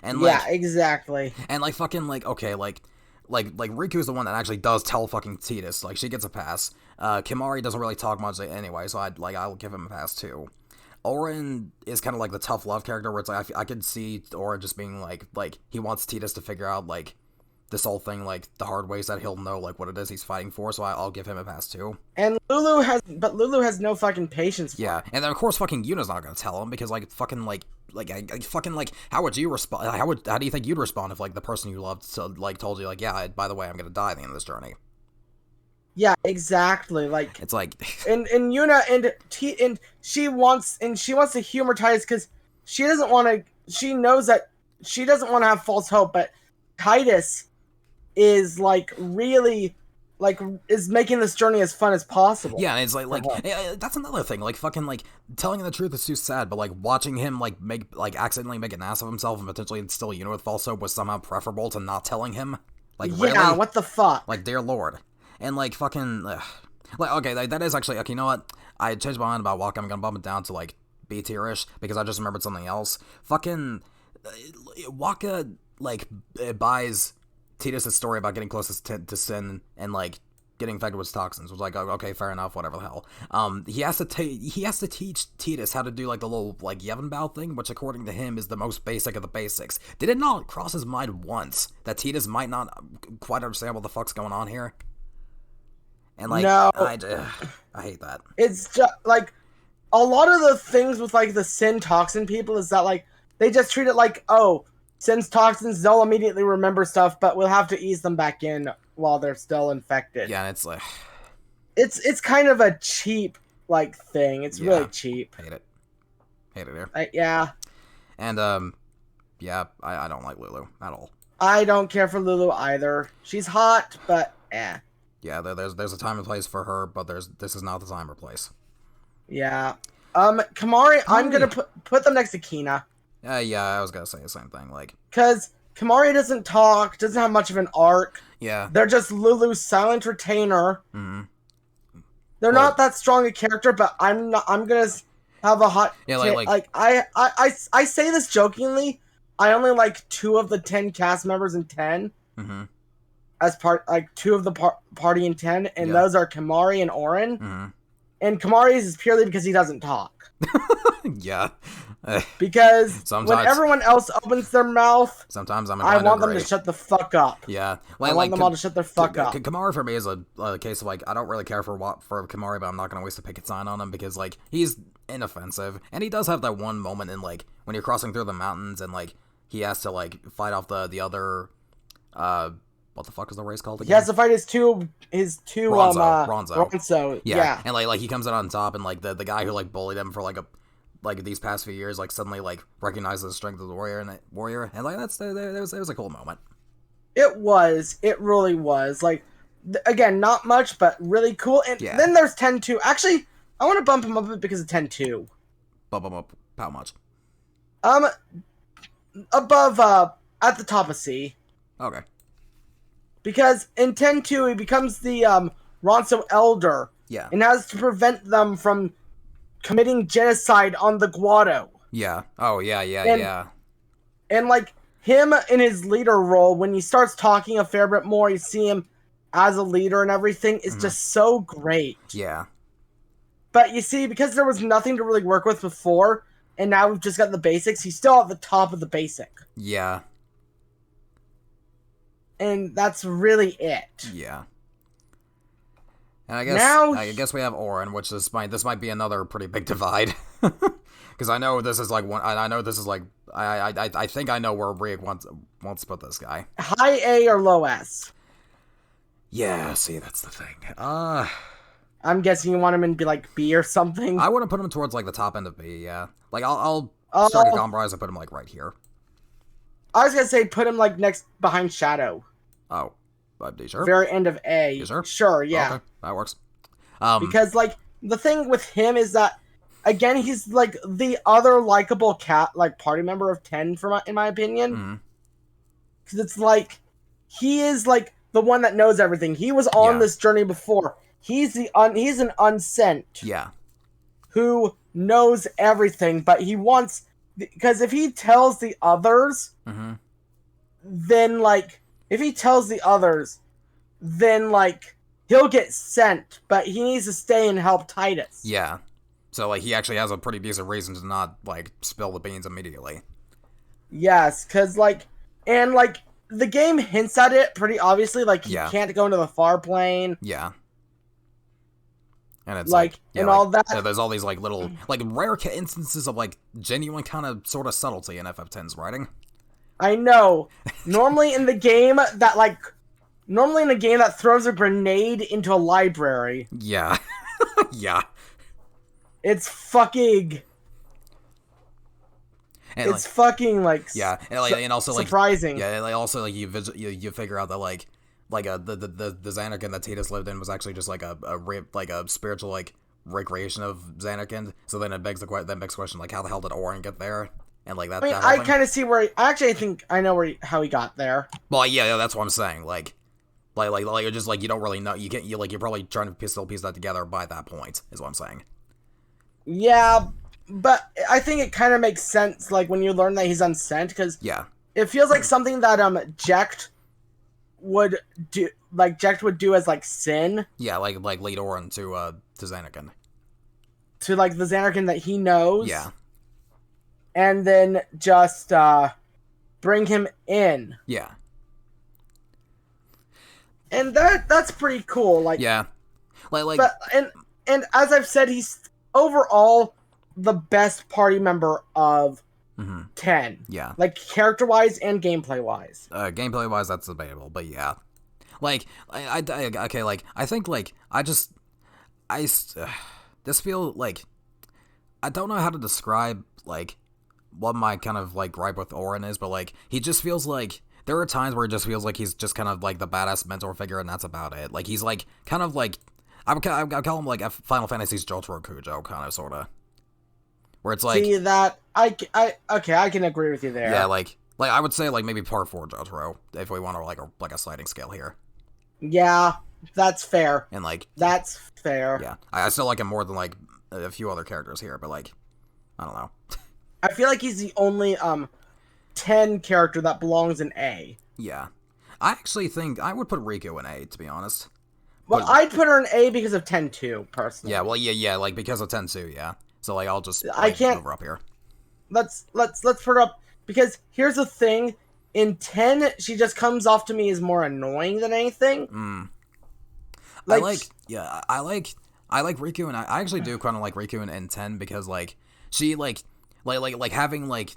And like, yeah, exactly. And like fucking like okay like Riku's the one that actually does tell fucking Titus. Like she gets a pass. Kimari doesn't really talk much anyway, so I'll give him a pass too. Oren is kind of like the tough love character where it's like I could see Oren just being like he wants Titus to figure out like this whole thing like the hard ways that he'll know like what it is he's fighting for, so I'll give him a pass too. And Lulu has no fucking patience for yeah, and then of course fucking Yuna's not gonna tell him because like fucking like fucking like how would you respond? How do you think you'd respond if like the person you loved like told you like yeah by the way I'm gonna die at the end of this journey? Yeah, exactly. Like it's like and Yuna and she wants to humor Titus because she doesn't want to. She knows that she doesn't want to have false hope, but Titus is like really like is making this journey as fun as possible. Yeah, and it's like that's another thing. Like fucking like telling the truth is too sad, but like watching him like accidentally make an ass of himself and potentially instill Yuna with false hope was somehow preferable to not telling him. Like yeah, really? What the fuck? Like dear lord. And like fucking like okay, that is actually okay. You know what? I changed my mind about Waka. I'm gonna bump it down to like B tier-ish because I just remembered something else. Fucking Waka like buys Titus' story about getting closest to Sin and like getting infected with toxins. Was like okay, fair enough, whatever the hell. He has to teach Titus how to do like the little like Yevonbow thing, which according to him is the most basic of the basics. Did it not cross his mind once that Titus might not quite understand what the fuck's going on here? And like, no. I hate that. It's just like a lot of the things with like the Sin toxin people is that like they just treat it like, oh, Sin's toxins, they'll immediately remember stuff, but we'll have to ease them back in while they're still infected. Yeah, and it's like it's kind of a cheap like thing. It's really cheap. Hate it here. Yeah. And yeah, I don't like Lulu at all. I don't care for Lulu either. She's hot, but eh. Yeah, there's a time and place for her, but this is not the time or place. Yeah. Kimari, I'm gonna put them next to Kina. Yeah, I was gonna say the same thing, like because Kimari doesn't talk, doesn't have much of an arc. Yeah. They're just Lulu's silent retainer. Mm-hmm. They're not that strong a character, but I'm gonna have a hot I say this jokingly. I only like 2 of the 10 cast members in 10. Mm-hmm. As like 2 of the party in 10, and those are Kimari and Oren. Mm-hmm. And Kimari's is purely because he doesn't talk. Yeah. Because sometimes, when everyone else opens their mouth, sometimes I want them to shut the fuck up. Yeah. I want them all to shut their fuck up. Kimari for me is a case of like, I don't really care for Kimari, but I'm not going to waste a picket sign on him because like, he's inoffensive. And he does have that one moment in like, when you're crossing through the mountains and like, he has to like, fight off the other, what the fuck is the race called again? He has to fight his two Ronzo. Yeah. And like he comes out on top and like the guy who like bullied him for like these past few years like suddenly like recognizes the strength of the warrior and like it was a cool moment. It really was. Like again, not much but really cool. And then there's 10-2. Actually, I want to bump him up a bit because of 10-2. Bump him up how much? Above at the top of C. Okay. Because in 10-2, he becomes the Ronso Elder. Yeah. And has to prevent them from committing genocide on the Guado. Yeah. Oh, yeah. And, like, him in his leader role, when he starts talking a fair bit more, you see him as a leader and everything, is just so great. Yeah. But you see, because there was nothing to really work with before, and now we've just got the basics, he's still at the top of the basic. Yeah. And that's really it. Yeah. And Now, I guess we have Orin, which this might be another pretty big divide. Because I know this is like one. I know this is like I think I know where Rieck wants to put this guy. high A or low S? Yeah, see, that's the thing. I'm guessing you want him in be like B or something. I want to put him towards like the top end of B. Yeah, like I'll Oh. strike a compromise and put him like right here. I was gonna say put him like next behind Shadow. Oh, are you sure? Very end of A. You sure? Sure, yeah. Okay, that works. Because like the thing with him is that again he's like the other likable party member of 10 in my opinion. Because it's like he is like the one that knows everything. He was on this journey before. He's an unsent. Yeah. Who knows everything, but he wants because if he tells the others, then like if he tells the others, then like he'll get sent, but he needs to stay and help Titus. Yeah. So like he actually has a pretty decent reason to not like spill the beans immediately. Yes, because like and like the game hints at it pretty obviously. Like he can't go into the far plane. Yeah. And it's all that. Yeah, there's all these like little like rare instances of like genuine kind of sort of subtlety in FF10's writing. I know. Normally in the game that throws a grenade into a library. Yeah. Yeah. It's fucking. And it's fucking like. Yeah, and also like surprising. Yeah, like also like you figure out that like the Xanarkand that Titus lived in was actually just like a spiritual like recreation of Xanarkand. So then it begs the question like how the hell did Orin get there? And like that. I mean, I kind of see where. I think I know how he got there. Well, yeah, that's what I'm saying. Like you're just like you don't really know. You're probably trying to still piece that together by that point. Is what I'm saying. Yeah, but I think it kind of makes sense. Like when you learn that he's unsent, because it feels like something that Jecht would do. Like Jecht would do as like sin. Yeah, like lead Orin to Xanarkand. To like the Xanarkand that he knows. Yeah. And then just bring him in. Yeah. And that's pretty cool. Like but and as I've said, he's overall the best party member of 10. Yeah. Like character wise and gameplay wise. Gameplay wise, that's debatable, but yeah. Like I okay, like I think like this feel like I don't know how to describe like what my kind of like gripe with Orin is, but like he just feels like there are times where it just feels like he's just kind of like the badass mentor figure, and that's about it. Like he's like kind of like I call him like Final Fantasy's Jotaro Kujo, kind of sorta, where it's like see that I can agree with you there. Yeah, like I would say like maybe part 4 Jotaro if we want to like a sliding scale here. Yeah, that's fair. And like that's fair. Yeah, I still like him more than like a few other characters here, but like I don't know. I feel like he's the only 10 character that belongs in A. Yeah. I actually think I would put Riku in A, to be honest. Well, I'd put her in A because of 10-2, personally. Yeah, well, yeah, like because of 10-2, yeah. So like I'll just I can't move her up here. Let's put her up because here's the thing: in 10, she just comes off to me as more annoying than anything. Like, I like Riku, and I actually do kind of like Riku in 10 because like she like having like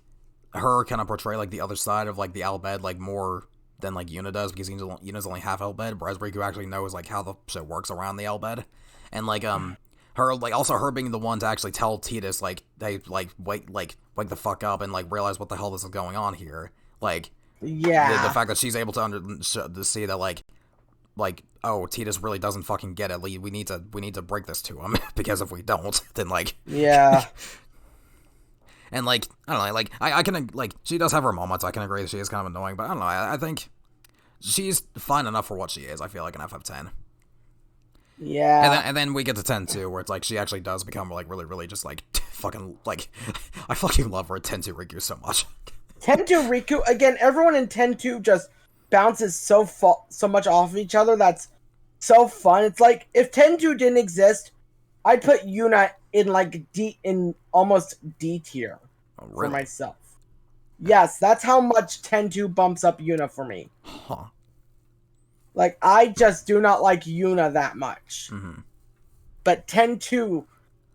her kind of portray like the other side of like the Albed like more than like Yuna does, because Yuna's only half Albed, whereas Riku actually knows like how the shit works around the Albed, and like her like also her being the one to actually tell Titus like hey like wake the fuck up and like realize what the hell this is going on here, like the fact that she's able to see that like oh, Titus really doesn't fucking get it. We need to break this to him because if we don't, then like and like I don't know, like I can like she does have her moments. I can agree that she is kind of annoying, but I don't know. I think she's fine enough for what she is. I feel like in FF10. Yeah. And then we get to 10-2, where it's like she actually does become like really just like fucking like I fucking love her at 10-2 Riku so much. 10-2 Riku again. Everyone in 10-2 just bounces so much off of each other. That's so fun. It's like if 10-2 didn't exist, I'd put Yuna in like in almost D tier for myself. Yes, that's how much 10-2 bumps up Yuna for me. Huh. Like, I just do not like Yuna that much. Mm-hmm. But 10-2.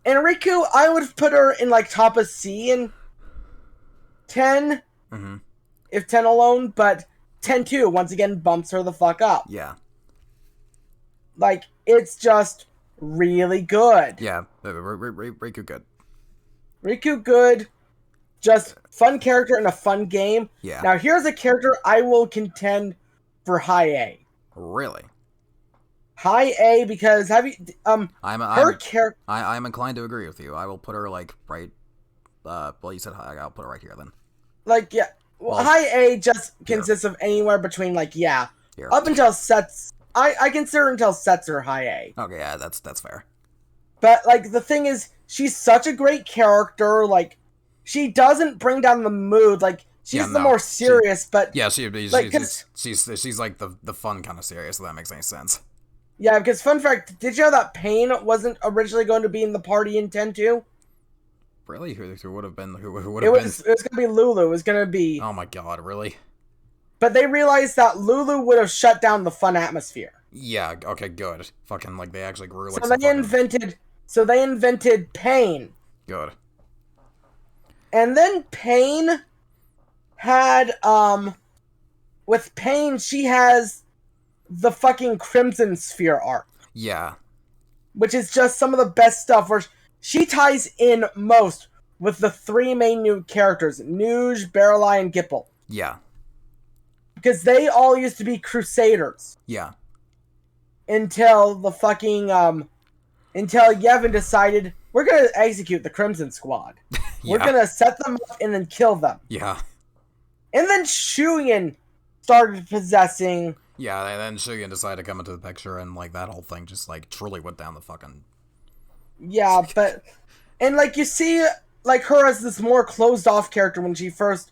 And Riku, I would put her in, like, top of C in 10. Mm-hmm. If 10 alone, but 10-2, once again, bumps her the fuck up. Yeah. Like, it's just really good. Yeah. Riku good. Riku good. Just fun character in a fun game. Yeah. Now, here's a character I will contend for high A. Really? High A because have you I'm inclined to agree with you. I will put her like right. Well, you said high. I'll put her right here then. Like yeah, well, high A just consists of anywhere between like here. Up until sets. I consider until sets are high A. Okay, yeah, that's fair. But like the thing is, she's such a great character. Like she doesn't bring down the mood. Like she's the more serious, but yeah, she's like the fun kind of serious. If that makes any sense. Yeah, because fun fact, did you know that Pain wasn't originally going to be in the party in 10-2? Really? Who would have been? Who would It have been? was going to be Lulu. It was going to be. Oh my god! Really? But they realized that Lulu would have shut down the fun atmosphere. Yeah. Okay. Good. Fucking like they actually grew like. So they invented Pain. Good. And then Pain had with Pain she has the fucking Crimson Sphere arc. Yeah. Which is just some of the best stuff where she ties in most with the three main new characters, Nuge, Barreleye, and Gipple. Yeah. Because they all used to be Crusaders. Yeah. Until the fucking, until Yevon decided, we're gonna execute the Crimson Squad. Yeah. We're gonna set them up and then kill them. Yeah. And then Shuyin started possessing... Yeah, and then Shuyin decided to come into the picture, and, like, that whole thing just, like, truly went down the fucking... Yeah, but... And, like, you see, like, her as this more closed-off character when she first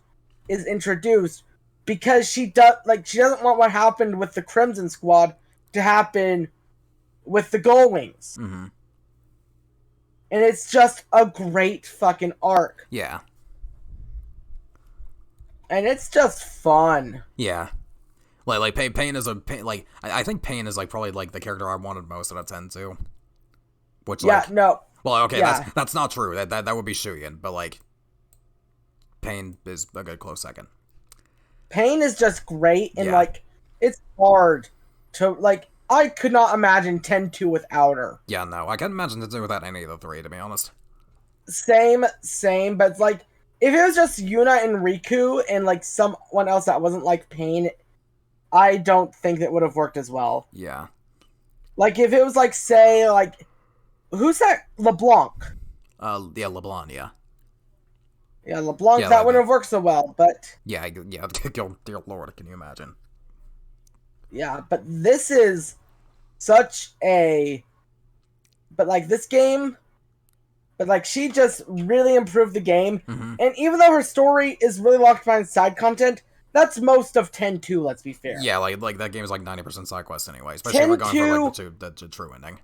is introduced, because she doesn't want what happened with the Crimson Squad to happen with the Gullwings. Mm-hmm. And it's just a great fucking arc. Yeah. And it's just fun. Yeah. Like Pain is like I think Pain is like probably like the character I wanted most out of 10-2. Which like no. Well, okay, yeah. that's not true. That would be Shuyin, but like Pain is a good close second. Pain is just great and like it's hard to like I could not imagine 10-2 without her. Yeah, no, I can't imagine 10-2 without any of the three, to be honest. Same, but it's like if it was just Yuna and Riku and like someone else that wasn't like Pain, I don't think it would have worked as well. Yeah. Like if it was like say like who's that LeBlanc? Yeah, LeBlanc, yeah. Yeah, LeBlanc that wouldn't have worked so well, but yeah, dear lord, can you imagine? Yeah, but this is such a but like this game but like she just really improved the game. Mm-hmm. And even though her story is really locked behind side content, that's most of 10-2, let's be fair. Yeah, like that game is like 90% side quest anyway, especially if we're going for like the true ending.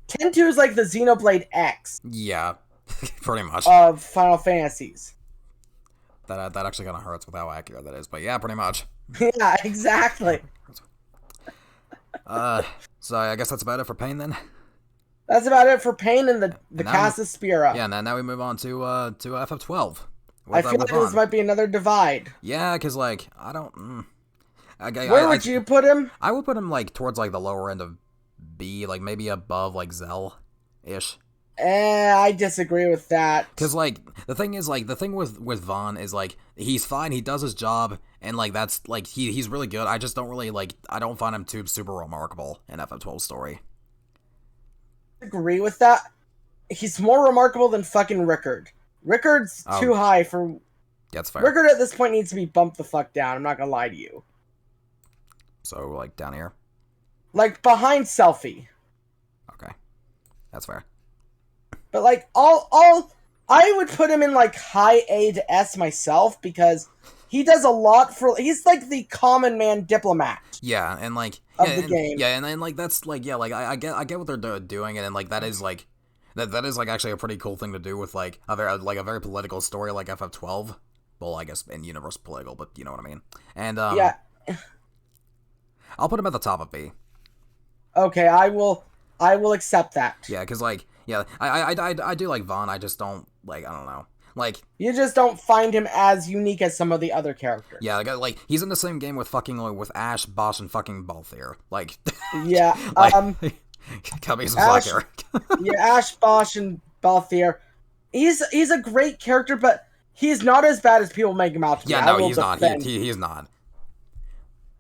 10-2 is like the Xenoblade X. Yeah, pretty much. Of Final Fantasies. That actually kind of hurts with how accurate that is, but yeah, pretty much. Yeah, exactly. So I guess that's about it for Pain then. That's about it for Pain and the cast of Spira. Yeah, and now we move on to FF12. I feel like this might be another divide. Yeah, because like I don't. Where would you put him? I would put him like towards like the lower end of B, like maybe above like Zell, ish. I disagree with that. Because like the thing with Vaughn is like he's fine, he does his job, and like that's like he's really good. I just don't really like I don't find him too super remarkable in FF12's story. Agree with that. He's more remarkable than fucking Rickard. Rickard's too high for. That's fair. Rickard at this point needs to be bumped the fuck down. I'm not gonna lie to you. So like down here. Like behind Selfie. Okay, that's fair. But like all I would put him in like high A to S myself because he does a lot for. He's like the common man diplomat. Yeah, and like of the game. Yeah, and then like that's like like I get what they're doing, and like that is like that is like actually a pretty cool thing to do with like a very political story like FF12. Well, I guess in universe political, but you know what I mean. And yeah. I'll put him at the top of B. Okay, I will accept that. Yeah, because like, yeah, I do like Vaughn. I just don't like. I don't know. Like, you just don't find him as unique as some of the other characters. Yeah, like he's in the same game with fucking with Ash, Bosch, and fucking Balthier. Like, yeah, like, cut me some slack here. Yeah, Ash, Bosch, and Balthier. He's a great character, but he's not as bad as people make him out to be. Yeah, no, he's not. He's not.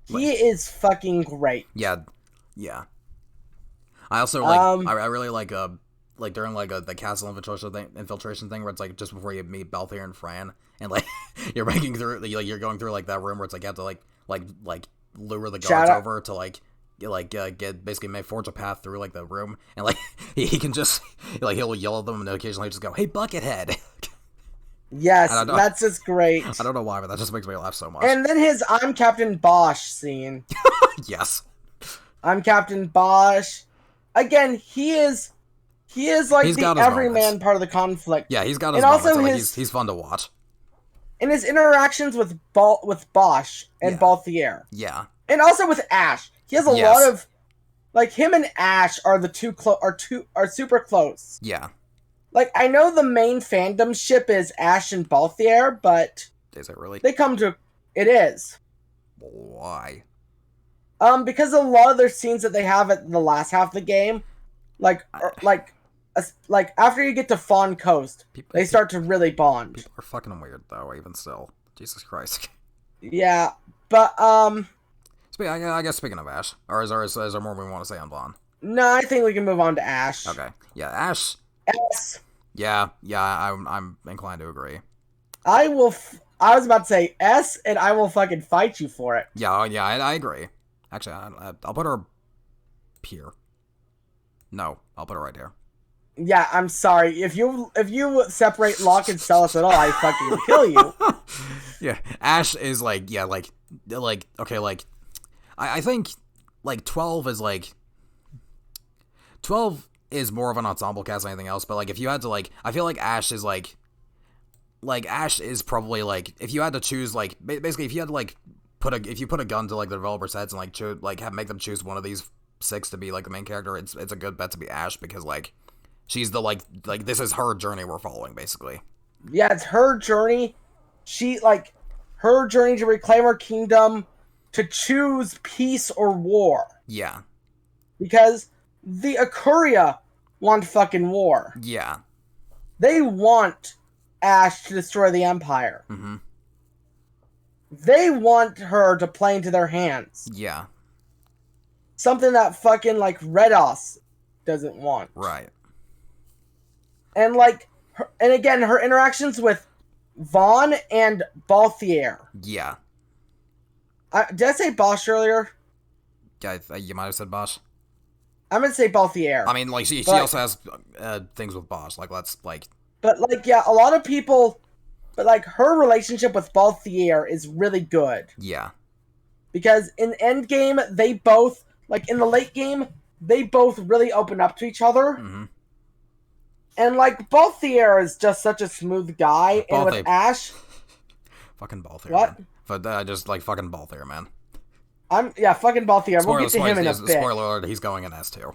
He is fucking great. Yeah, yeah. I also like. I really like during like the castle infiltration thing where it's like just before you meet Balthier and Fran, and like you're making through like you're going through like that room where it's like you have to like lure the guards over to get basically forge a path through like the room, and like he can just like he'll yell at them and occasionally just go, "Hey, Buckethead." Yes, that's just great. I don't know why, but that just makes me laugh so much. And then his "I'm Captain Bosch" scene. Yes. I'm Captain Bosch. Again, he is like the everyman part of the conflict. Yeah, he's got his moments. Also, he's fun to watch. In his interactions with Bosch and Balthier. Yeah. And also with Ash. He has a lot of like him and Ash are super close. Yeah. Like I know the main fandom ship is Ash and Balthier, but is it really? They come to it is. Why? Because a lot of their scenes that they have at the last half of the game, like after you get to Fawn Coast, they start to really bond. People are fucking weird though, even still. Jesus Christ. Yeah, but I guess speaking of Ash, or is there more we want to say on Vaughn? No, I think we can move on to Ash. Okay. Yeah, Ash. S. Yeah, I'm inclined to agree. I was about to say S, and I will fucking fight you for it. Yeah, I agree. Actually, I'll put her here. No, I'll put her right here. Yeah, I'm sorry. If you separate Locke and Celis at all, I fucking kill you. Yeah, Ash is like okay, like I think like 12 is more of an ensemble cast than anything else, but like if you had to like I feel like Ash is like Ash is probably like if you had to choose like basically if you had to like if you put a gun to like the developers' heads and make them choose one of these 6 to be like the main character, it's a good bet to be Ash because like she's the like this is her journey we're following basically. Yeah, it's her journey. Her journey to reclaim her kingdom, to choose peace or war. Yeah. Because the Akuria want fucking war. Yeah. They want Ash to destroy the Empire. Mm-hmm. They want her to play into their hands. Yeah. Something that fucking like Redos doesn't want. Right. And again, her interactions with Vaughn and Balthier. Yeah. Did I say Bosch earlier? Yeah, you might have said Bosch. I'm gonna say Balthier. I mean, like she also has things with Bosch. Like let's like. But like, yeah, a lot of people. But like, her relationship with Balthier is really good. Yeah. Because in Endgame, they both in the late game, they both really open up to each other. Mm-hmm. And like, Balthier is just such a smooth guy, and with Ash. Fucking Balthier. What? Man. But just like fucking Balthier, man. Fucking Balthier. We'll get to him in a bit. Spoiler alert, he's going in S2.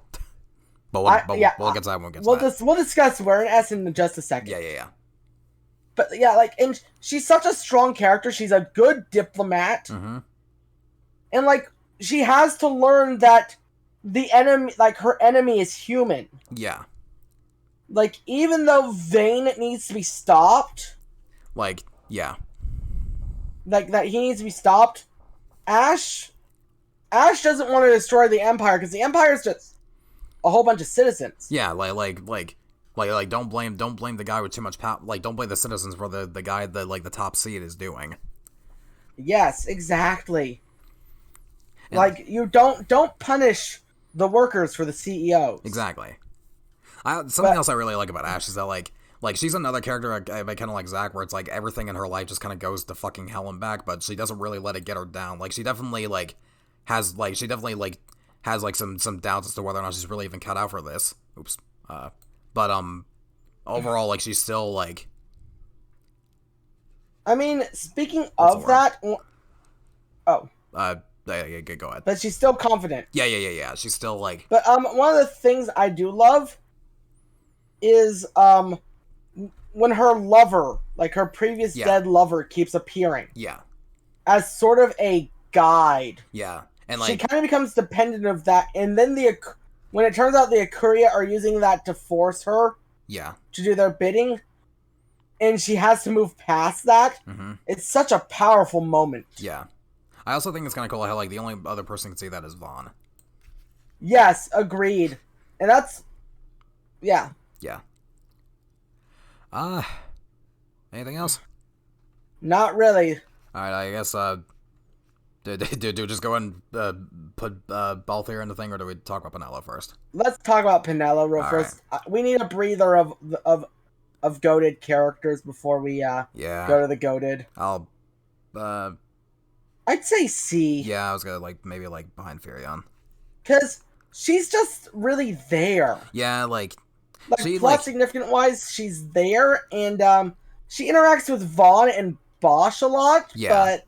But we'll get to that when we get to that. We'll discuss we're in S in just a second. Yeah. But yeah, and she's such a strong character. She's a good diplomat. Mm-hmm. And she has to learn that the enemy, her enemy is human. Yeah. Even though Vane needs to be stopped. Yeah. That he needs to be stopped. Ash doesn't want to destroy the Empire because the Empire is just a whole bunch of citizens. Yeah, don't blame the guy with too much power. Don't blame the citizens for the guy that the top seed is doing. Yes, exactly. And you don't punish the workers for the CEOs. Exactly. Something else I really like about Ash is that she's another character kind of like Zach, where it's everything in her life just kind of goes to fucking hell and back, but she doesn't really let it get her down. She definitely has some doubts as to whether or not she's really even cut out for this. Oops. But overall, she's still I mean, speaking of that, Yeah, go ahead. but she's still confident. Yeah. She's still like. But one of the things I do love is when her lover, like her previous dead lover, keeps appearing. Yeah. As sort of a guide. Yeah. And like she kind of becomes dependent of that, and then when it turns out the Akuria are using that to force her to do their bidding, and she has to move past that, it's such a powerful moment. Yeah. I also think it's kind of cool how, like, the only other person who can see that is Vaughn. Yes, agreed. And that's... Yeah. Yeah. Anything else? Not really. Alright, I guess, do we just go and put Balthier in the thing, or do we talk about Penelo first? Let's talk about Penelo real first. Right. We need a breather of goated characters before we go to the goated. I'd say C. Yeah, I was gonna maybe behind Furion. Cause she's just really there. Yeah, like plot significant wise, she's there, and she interacts with Vaughn and Bosch a lot. Yeah.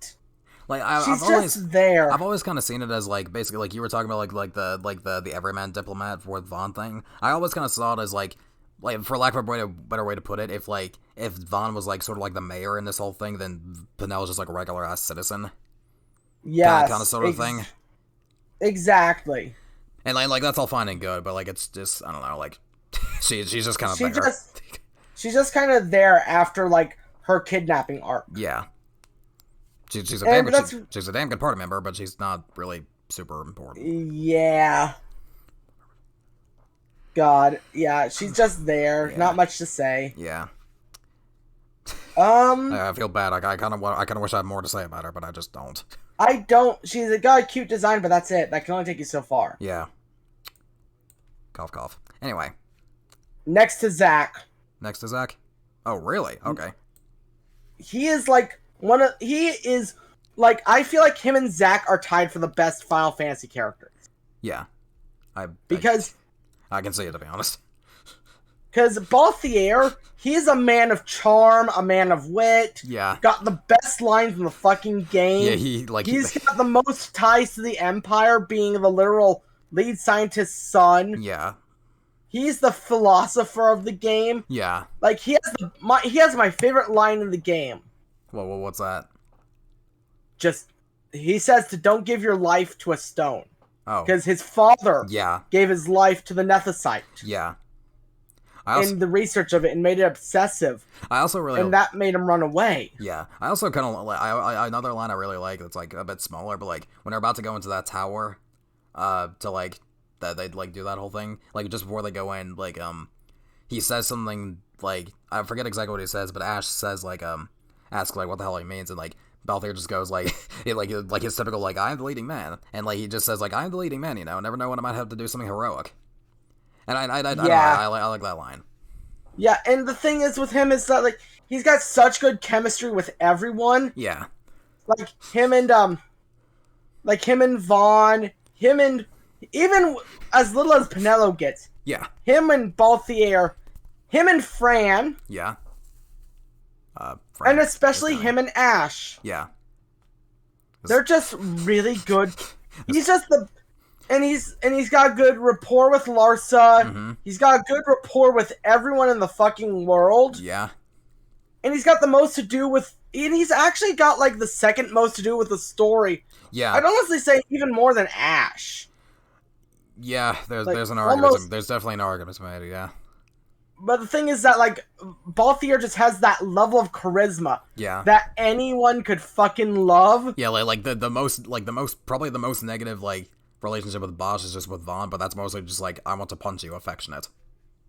But she's just there. I've always kind of seen it as basically you were talking about the everyman diplomat for the Vaughn thing. I always kind of saw it as like for lack of a better way to put it, if Vaughn was sort of the mayor in this whole thing, then Penelo's just a regular ass citizen. Yeah, kind of sort of thing. Exactly. And that's all fine and good, but it's just I don't know, she's just kind of there. She's just kind of there after her kidnapping arc. Yeah. She's a damn good party member, but she's not really super important. Yeah. God, yeah, she's just there. Yeah. Not much to say. Yeah. I feel bad. I kind of wish I had more to say about her, but I just don't. I don't. She's got a cute design, but that's it. That can only take you so far. Yeah. Cough, cough. Anyway. Next to Zach. Oh, really? Okay. He is I feel like him and Zach are tied for the best Final Fantasy characters. Yeah. I can see it, to be honest. Because Balthier, he's a man of charm, a man of wit. Yeah. Got the best lines in the fucking game. Yeah, he's got the most ties to the Empire, being the literal lead scientist's son. Yeah. He's the philosopher of the game. Yeah. He has my favorite line in the game. Well, what's that? He says to don't give your life to a stone. Oh. Because his father Yeah. gave his life to the Nethicite. Yeah. In the research of it, and made it obsessive. I also really... And that made him run away. Yeah. I also kind of... another line I really like that's, a bit smaller, but, when they're about to go into that tower, to, that they'd, do that whole thing, just before they go in, he says something, I forget exactly what he says, but Ash says, ask, what the hell he means, and, Balthier just goes, his typical, I'm the leading man, and, he just says, I'm the leading man, never know when I might have to do something heroic. And I don't know, I like that line. Yeah, and the thing is with him is that, he's got such good chemistry with everyone. Yeah. Him and Vaughn, him and, even as little as Penelo gets. Yeah. Him and Balthier, him and Fran. Yeah. And especially him and Ash. Yeah. They're just really good. He's just and he's got good rapport with Larsa. Mm-hmm. He's got good rapport with everyone in the fucking world. Yeah. And he's got the most to do with... And he's actually got, the second most to do with the story. Yeah. I'd honestly say even more than Ash. Yeah, there's an argument. Almost, there's definitely an argument made, yeah. But the thing is that, Balthier just has that level of charisma. Yeah. That anyone could fucking love. Yeah, the most, probably the most negative, relationship with Bosch is just with Vaughn, but that's mostly just, I want to punch you affectionate.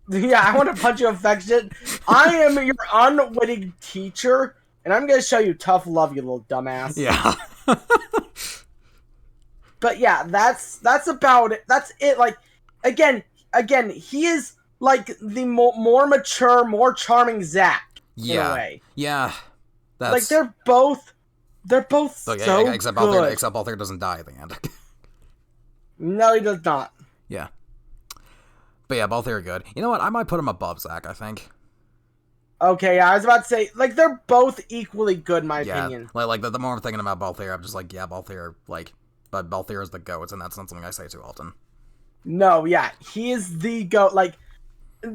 Yeah, I want to punch you affectionate. I am your unwitting teacher, and I'm going to show you tough love, you little dumbass. Yeah. But yeah, that's about it. That's it. Again, he is the more mature, more charming Zack. In a way. Yeah. That's... they're both so except good. Except Balthier doesn't die at the end. No, he does not. Yeah. But yeah, Balthier are good. You know what? I might put him above Zack, I think. Okay, yeah, I was about to say, they're both equally good, in my opinion. The more I'm thinking about Balthier, I'm just Balthier, but Balthier is the GOAT, and that's not something I say too often. No, yeah, he is the GOAT. Like,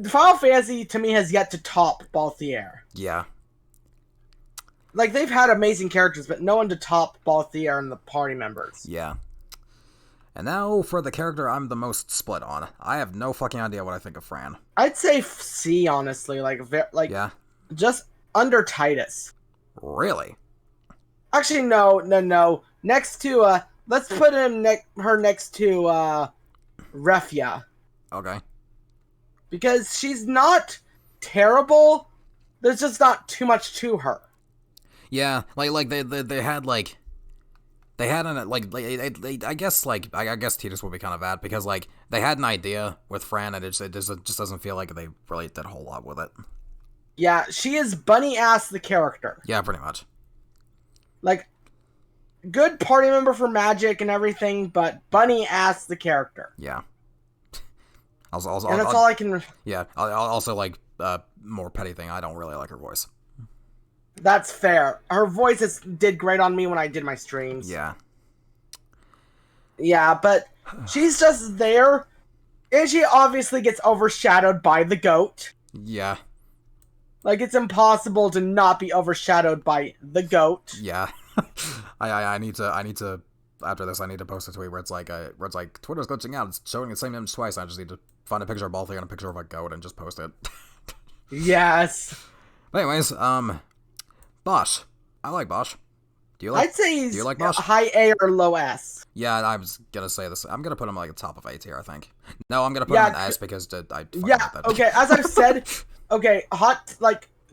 Final Fantasy, to me, has yet to top Balthier. Yeah. Like, they've had amazing characters, but no one to top Balthier and the party members. Yeah. And now for the character I'm the most split on. I have no fucking idea what I think of Fran. I'd say C, honestly. Like, yeah. Just under Titus. Really? Actually, no. Next to, let's put her next to, Refia. Okay. Because she's not terrible. There's just not too much to her. Yeah, like they had like they had an I guess Titus would be kind of bad because like they had an idea with Fran and it just doesn't feel like they really did a whole lot with it. Yeah, she is bunny ass the character. Yeah, pretty much. Like, good party member for magic and everything, but bunny ass the character. Yeah. And that's all I can. Yeah, I'll also like more petty thing. I don't really like her voice. That's fair. Her voice did great on me when I did my streams. Yeah. Yeah, but she's just there, and she obviously gets overshadowed by the GOAT. Yeah. Like, it's impossible to not be overshadowed by the GOAT. Yeah. I need to after this I need to post a tweet where it's like Twitter's glitching out. It's showing the same image twice. I just need to find a picture of Balthier and a picture of a goat and just post it. Yes. But anyways, Bosch. I like Bosch. Do you like? I'd say he's do you like Bosch? High A or low S. Yeah, I was gonna say this. I'm gonna put him like the top of A tier, I think. No, I'm gonna put him in S because I that. Okay, as I've said, okay,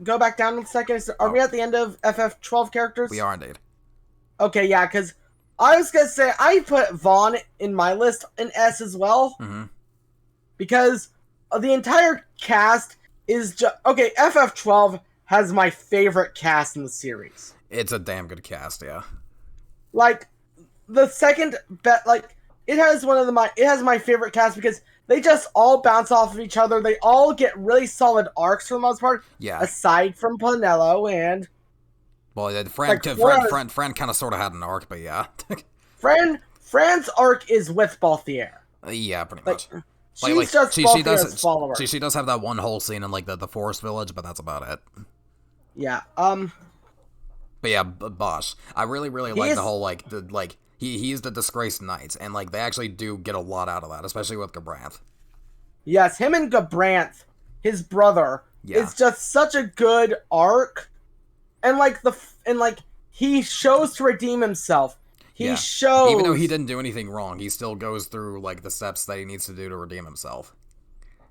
go back down a second. Are we at the end of FF12 characters? We are indeed. Okay, yeah, because I was gonna say I put Vaughn in my list in S as well. Mm-hmm. Because the entire cast is just okay. FF12 has my favorite cast in the series. It's a damn good cast, yeah. Like the second bet, like it has my favorite cast because they just all bounce off of each other. They all get really solid arcs for the most part. Yeah. Aside from Pinello and. Well, Fran kind of sort of had an arc, but yeah. Fran's arc is with Balthier. Yeah, pretty much. She's just Balthier's follower. She does have that one whole scene in like the forest village, but that's about it. Yeah. But yeah, Bosch. I really like the whole he's the disgraced knight, and like they actually do get a lot out of that, especially with Gabranth. Yes, him and Gabranth, his brother, it's just such a good arc, and he shows to redeem himself. He shows, even though he didn't do anything wrong, he still goes through like the steps that he needs to do to redeem himself.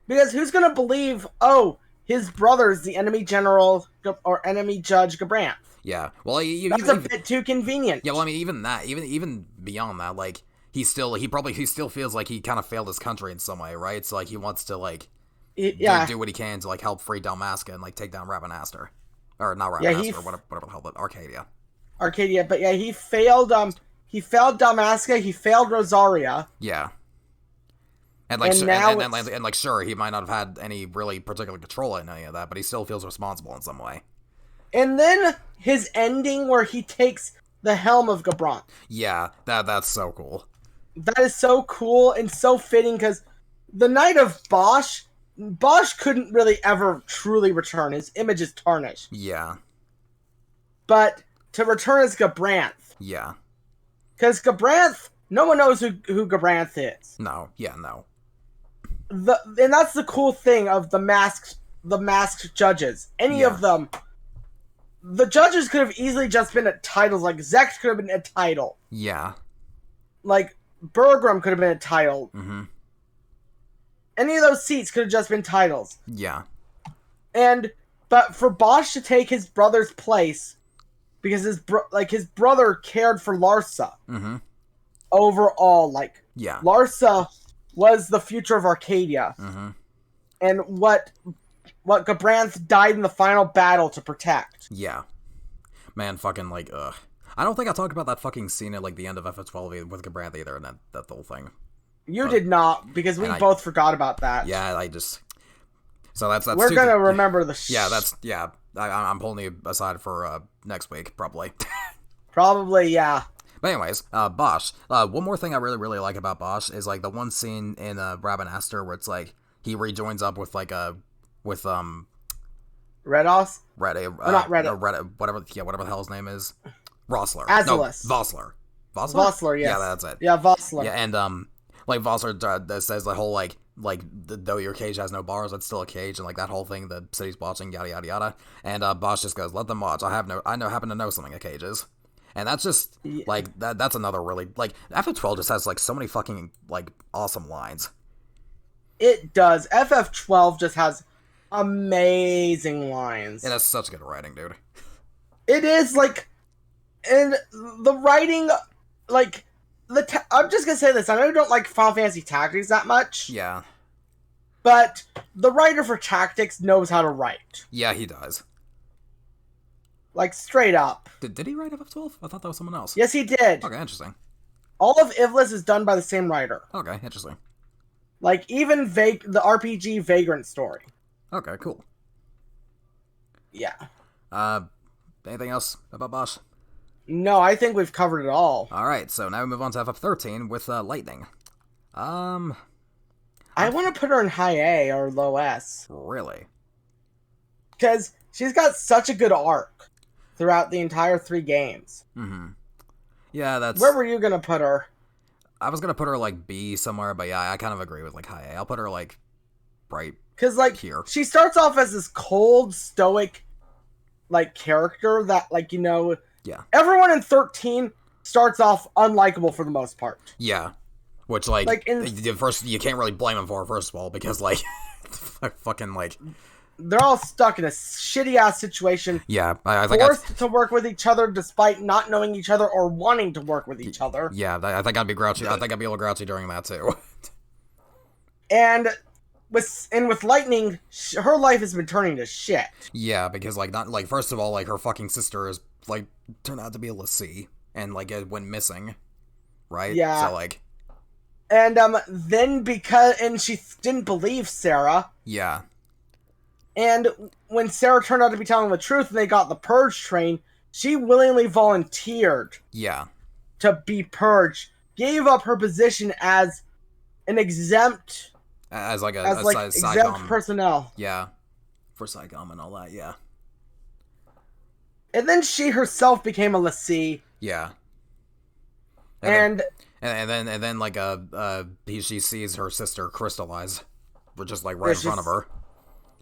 Because who's gonna believe? Oh, his brother's the enemy general or enemy judge Gabranth. Yeah, well, that's a bit too convenient. Yeah, well, I mean, even beyond that, like he still feels like he kind of failed his country in some way, right? So like he wants to do what he can to like help free Dalmasca and like take down Rabanastre, or not Rabanastre, or whatever the hell, but Arcadia. Arcadia, but yeah, he failed. He failed Dalmasca. He failed Rosaria. Yeah. And like, sure, he might not have had any really particular control in any of that, but he still feels responsible in some way. And then his ending where he takes the helm of Gabranth. Yeah, that's so cool. That is so cool and so fitting because the Knight of Bosch couldn't really ever truly return. His image is tarnished. Yeah. But to return as Gabranth. Yeah. Because Gabranth, no one knows who Gabranth is. No. Yeah, no. And that's the cool thing of the masked judges. Any of them. The judges could have easily just been at titles. Like, Zex could have been a title. Yeah. Like, Bergram could have been a title. Mm-hmm. Any of those seats could have just been titles. Yeah. But for Bosch to take his brother's place, because his brother cared for Larsa. Mm-hmm. Overall, yeah. Larsa was the future of Arcadia. Mm-hmm. And what Gabranth died in the final battle to protect. Yeah. Man, fucking, ugh. I don't think I talked about that fucking scene at, the end of FF12 with Gabranth either, and that whole thing. You did not, because we both forgot about that. Yeah, So that's we're gonna remember the I'm pulling you aside for, next week, probably. Probably, yeah. But anyways, Bosch. One more thing I really, really like about Bosch is like the one scene in Robin Aster where it's like he rejoins up with like with Redos? Red, not Red. whatever the hell his name is, Rossler. Azulus. No, Vossler. Vossler, yes. Yeah, that's it. Yeah, Vossler. Yeah, and like Vossler says the whole like though your cage has no bars, it's still a cage, and like that whole thing the city's watching, yada yada yada. And Bosch just goes, let them watch. I happen to know something of cages. And that's just like that's another really like FF12 just has like so many fucking like awesome lines. It does. FF12 just has amazing lines. It has such good writing, dude. It is like, and the writing, like I'm just gonna say this. I know you don't like Final Fantasy Tactics that much. Yeah. But the writer for Tactics knows how to write. Yeah, he does. Like, straight up. Did he write FF12? I thought that was someone else. Yes, he did. Okay, interesting. All of Ivlis is done by the same writer. Okay, interesting. Like, even the RPG Vagrant story. Okay, cool. Yeah. Anything else about Bosch? No, I think we've covered it all. Alright, so now we move on to FF13 with Lightning. I want to put her in high A or low S. Really? Because she's got such a good arc throughout the entire 3 games. Mm-hmm. Yeah, that's... Where were you going to put her? I was going to put her, like, B somewhere, but yeah, I kind of agree with, like, high A. I'll put her, like, right Because, like, here. She starts off as this cold, stoic, like, character that, like, you know... Yeah. Everyone in 13 starts off unlikable for the most part. Yeah. Which, like in, first, you can't really blame them for it, first of all, because, like, fucking, like... They're all stuck in a shitty-ass situation. Yeah, forced to work with each other despite not knowing each other or wanting to work with each other. Yeah, I think I'd be grouchy. I think I'd be a little grouchy during that, too. And with Lightning, her life has been turning to shit. Yeah, because, like, not like first of all, like, her fucking sister is, like, turned out to be a Lassie, and, like, it went missing, right? Yeah. So, like... And, then and she didn't believe Sarah. Yeah. And when Sarah turned out to be telling the truth and they got the purge train, she willingly volunteered. Yeah. To be purged. Gave up her position as an exempt... As like exempt personnel. Yeah. For Psychom and all that, yeah. And then she herself became a Lassie. Yeah. And then like she sees her sister crystallize, just like right in front of her.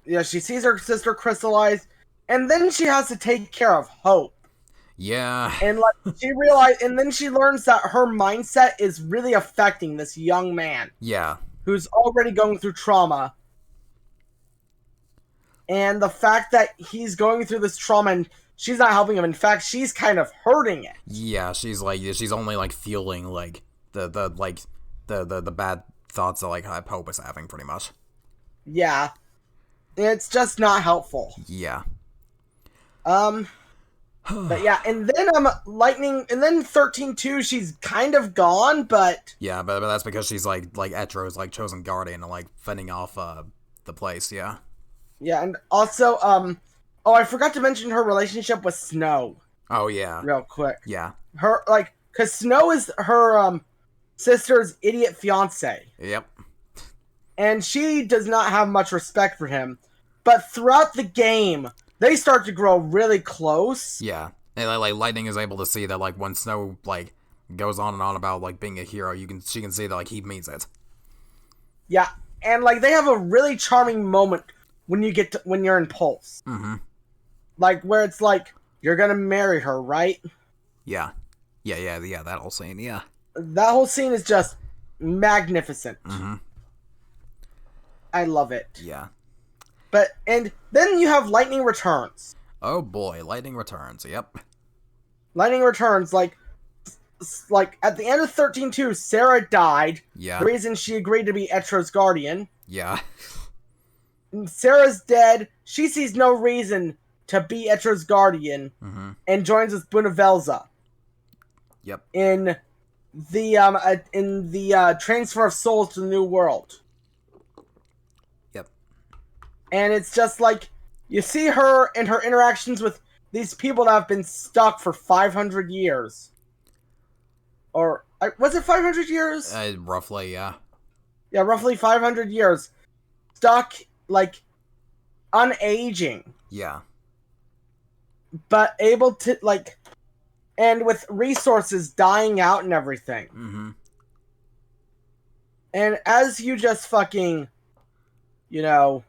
Yeah, she sees her sister crystallize, and then she has to take care of Hope. Yeah. And and then she learns that her mindset is really affecting this young man. Yeah. Who's already going through trauma. And the fact that he's going through this trauma and she's not helping him. In fact, she's kind of hurting it. Yeah, she's only like feeling like the bad thoughts that like Hope is having, pretty much. Yeah. It's just not helpful. Yeah. But yeah, and then Lightning, and then 13-2, she's kind of gone, but... Yeah, but that's because she's like Etro's like chosen guardian and like fending off the place, yeah. Yeah, and also, oh, I forgot to mention her relationship with Snow. Oh, yeah. Real quick. Yeah. Her, like, because Snow is her, sister's idiot fiancé. Yep. And she does not have much respect for him. But throughout the game, they start to grow really close. Yeah. And, like, Lightning is able to see that, like, when Snow, like, goes on and on about, like, being a hero, she can see that, like, he means it. Yeah. And, like, they have a really charming moment when you're in Pulse. Mm-hmm. Like, where it's like, you're gonna marry her, right? Yeah. Yeah, that whole scene, yeah. That whole scene is just magnificent. Mm-hmm. I love it. Yeah. And then you have Lightning Returns. Oh boy, Lightning Returns, yep. Lightning Returns, like at the end of 13-2, Sarah died. Yeah. The reason she agreed to be Etro's guardian. Yeah. Sarah's dead. She sees no reason to be Etro's guardian. Mm-hmm. And joins with Bunavelza. Yep. In the transfer of souls to the new world. Yep. And it's just like, you see her and her interactions with these people that have been stuck for 500 years. or was it 500 years? Roughly, yeah. Yeah, roughly 500 years. Stuck, like, unaging. Yeah. But able to, like, and with resources dying out and everything. Mm-hmm. And as you just fucking, you know,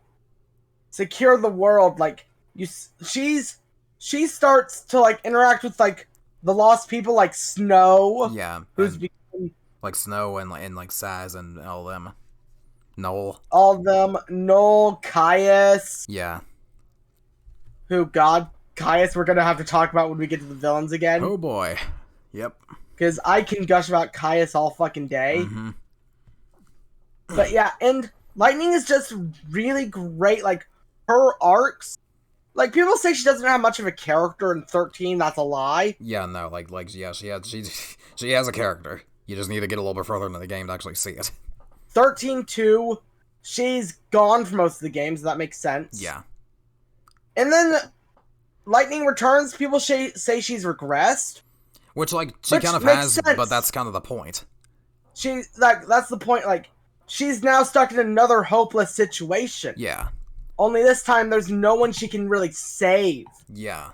secure the world, like, she starts to, like, interact with, like, the lost people, like Snow. Yeah. Who's like Snow and like Saz and all them. Noel. all of them. Noel, Caius. Yeah. Who, God, Caius we're gonna have to talk about when we get to the villains again. Oh boy. Yep. Because I can gush about Caius all fucking day. Mm-hmm. But yeah, and Lightning is just really great. Like, her arcs. Like, people say she doesn't have much of a character in 13. That's a lie. Yeah, no, yeah, she has a character. You just need to get a little bit further into the game to actually see it. 13-2, she's gone for most of the games. That makes sense. Yeah. And then Lightning Returns, people say she's regressed. Which kind of has, sense. But that's kind of the point. That's the point, like, she's now stuck in another hopeless situation. Yeah. Only this time, there's no one she can really save. Yeah.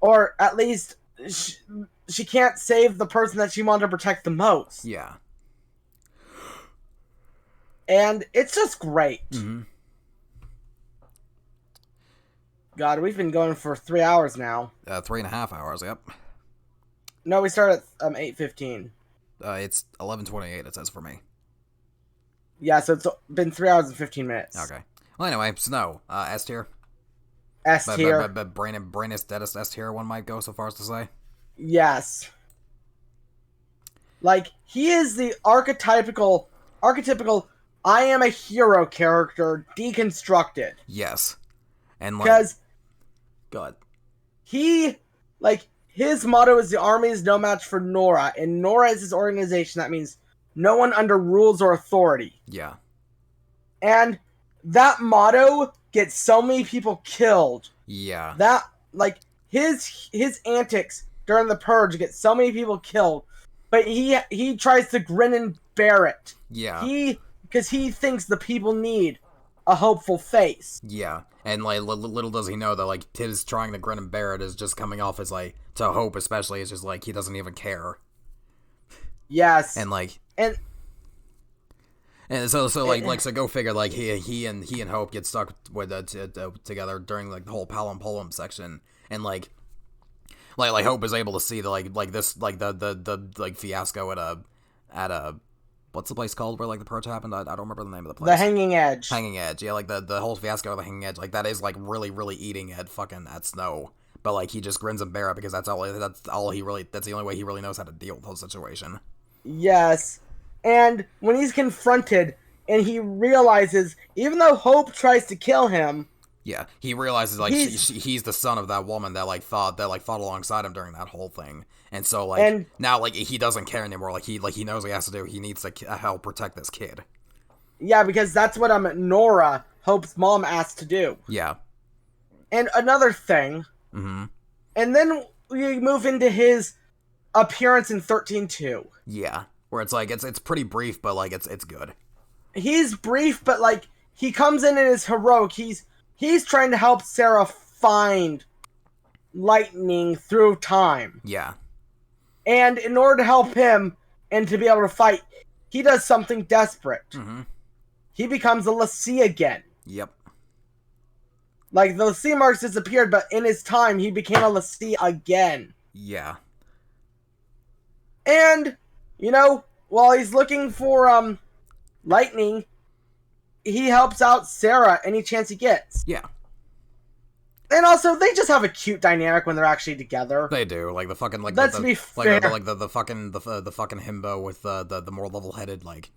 Or at least, she can't save the person that she wanted to protect the most. Yeah. And it's just great. Mm-hmm. God, we've been going for 3 hours now. 3.5 hours, yep. No, we started at 8:15. It's 11:28, it says for me. Yeah, so it's been 3 hours and 15 minutes. Okay. Well, anyway, Snow, S tier. S tier. Brainest, deadest S tier, one might go so far as to say. Yes. Like, he is the archetypical, I am a hero character deconstructed. Yes. And like, because God, he, like, his motto is the army is no match for Nora, and Nora is his organization. That means no one under rules or authority. Yeah. And that motto gets so many people killed. Yeah. That, like, his antics during the Purge get so many people killed, but he tries to grin and bear it. Yeah. Because he thinks the people need a hopeful face. Yeah. And, like, little does he know that, like, his trying to grin and bear it is just coming off as, like, to Hope especially, it's just, like, he doesn't even care. Yes. And, like... And so go figure, like, he and Hope get stuck with together during, like, the whole Palom section. And, like Hope is able to see the, like this, like, the fiasco at a... What's the place called where, like, the purge happened? I don't remember the name of the place. The Hanging Edge. Hanging Edge, yeah, like, the whole fiasco of the Hanging Edge, like, that is, like, really, really eating at Snow. But, like, he just grins and bear it because that's the only way he really knows how to deal with the whole situation. Yes. And when he's confronted and he realizes, even though Hope tries to kill him... Yeah, he realizes, like, he's the son of that woman that fought alongside him during that whole thing. And so, like, now, like, he doesn't care anymore. Like, he knows what he has to do. He needs to help protect this kid. Yeah, because that's what Nora, Hope's mom, asked to do. Yeah. And another thing... Mm-hmm. And then we move into his appearance in 13-2. Yeah, where it's, like, it's pretty brief, but, like, it's good. He's brief, but, like, he comes in and is heroic. He's trying to help Sarah find Lightning through time. Yeah. And in order to help him and to be able to fight, he does something desperate. Mm-hmm. He becomes a Lassie again. Yep. Like, the Lassie marks disappeared, but in his time, he became a Lassie again. Yeah. And, while he's looking for, Lightning, he helps out Sarah any chance he gets. Yeah. And also, they just have a cute dynamic when they're actually together. They do, like the fucking like. Let's be fair. Like the fucking himbo with the more level-headed, like,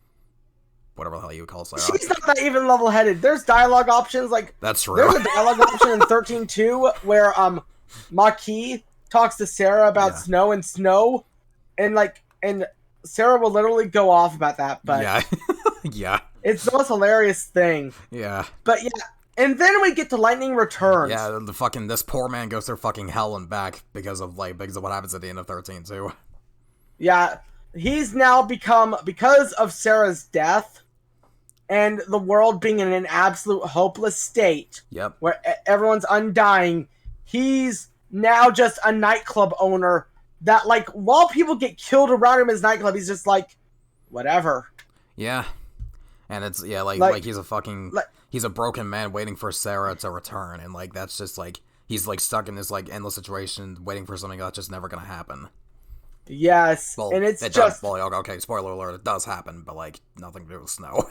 whatever the hell you would call Sarah. She's not that even level-headed. There's dialogue options, like, that's true. There's a dialogue option in 13-2 where Maki talks to Sarah about Snow, and Sarah will literally go off about that, but yeah. Yeah. It's the most hilarious thing. Yeah. But yeah, and then we get to Lightning Returns. Yeah, this poor man goes through fucking hell and back because of what happens at the end of 13 too. Yeah, he's now become, because of Sarah's death and the world being in an absolute hopeless state, Yep. where everyone's undying, he's now just a nightclub owner that, like, while people get killed around him in his nightclub, he's just like, whatever. Yeah. And it's, yeah, like he's a fucking, he's a broken man waiting for Sarah to return, and, like, that's just, like, he's, like, stuck in this, like, endless situation waiting for something that's just never gonna happen. Yes, Well, and it's it just... Does, well, okay, spoiler alert, it does happen, but, like, nothing to do with Snow.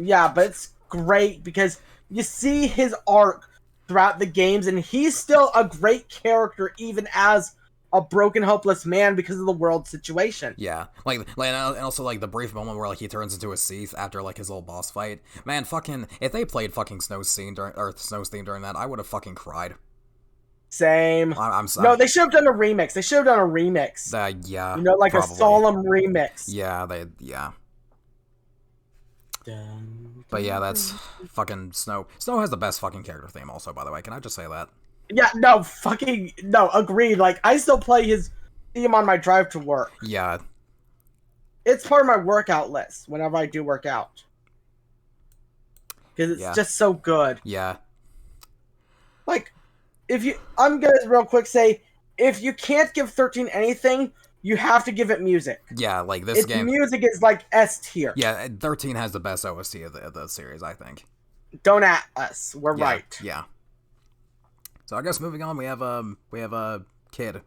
Yeah, but it's great because you see his arc throughout the games, and he's still a great character even as a broken, hopeless man because of the world situation. Yeah, and also, like, the brief moment where, like, he turns into a Seath after, like, his little boss fight. Man, fucking, if they played fucking Snow's theme during that, I would have fucking cried. Same. I'm sorry. No, they should have done a remix. They should have done a remix. Yeah. You know, like probably. a solemn remix. Yeah, yeah. But yeah, that's fucking Snow. Snow has the best fucking character theme also, by the way. Can I just say that? Yeah, no, fucking, no, agreed. Like, I still play his theme on my drive to work. Yeah. It's part of my workout list whenever I do work out. Because it's just so good. Yeah. Like, I'm gonna real quick say, if you can't give 13 anything, you have to give it music. Yeah, like this game. Music is like S tier. Yeah, 13 has the best OST of the series, I think. Don't at us. We're right. Yeah. So I guess moving on, we have a Kid.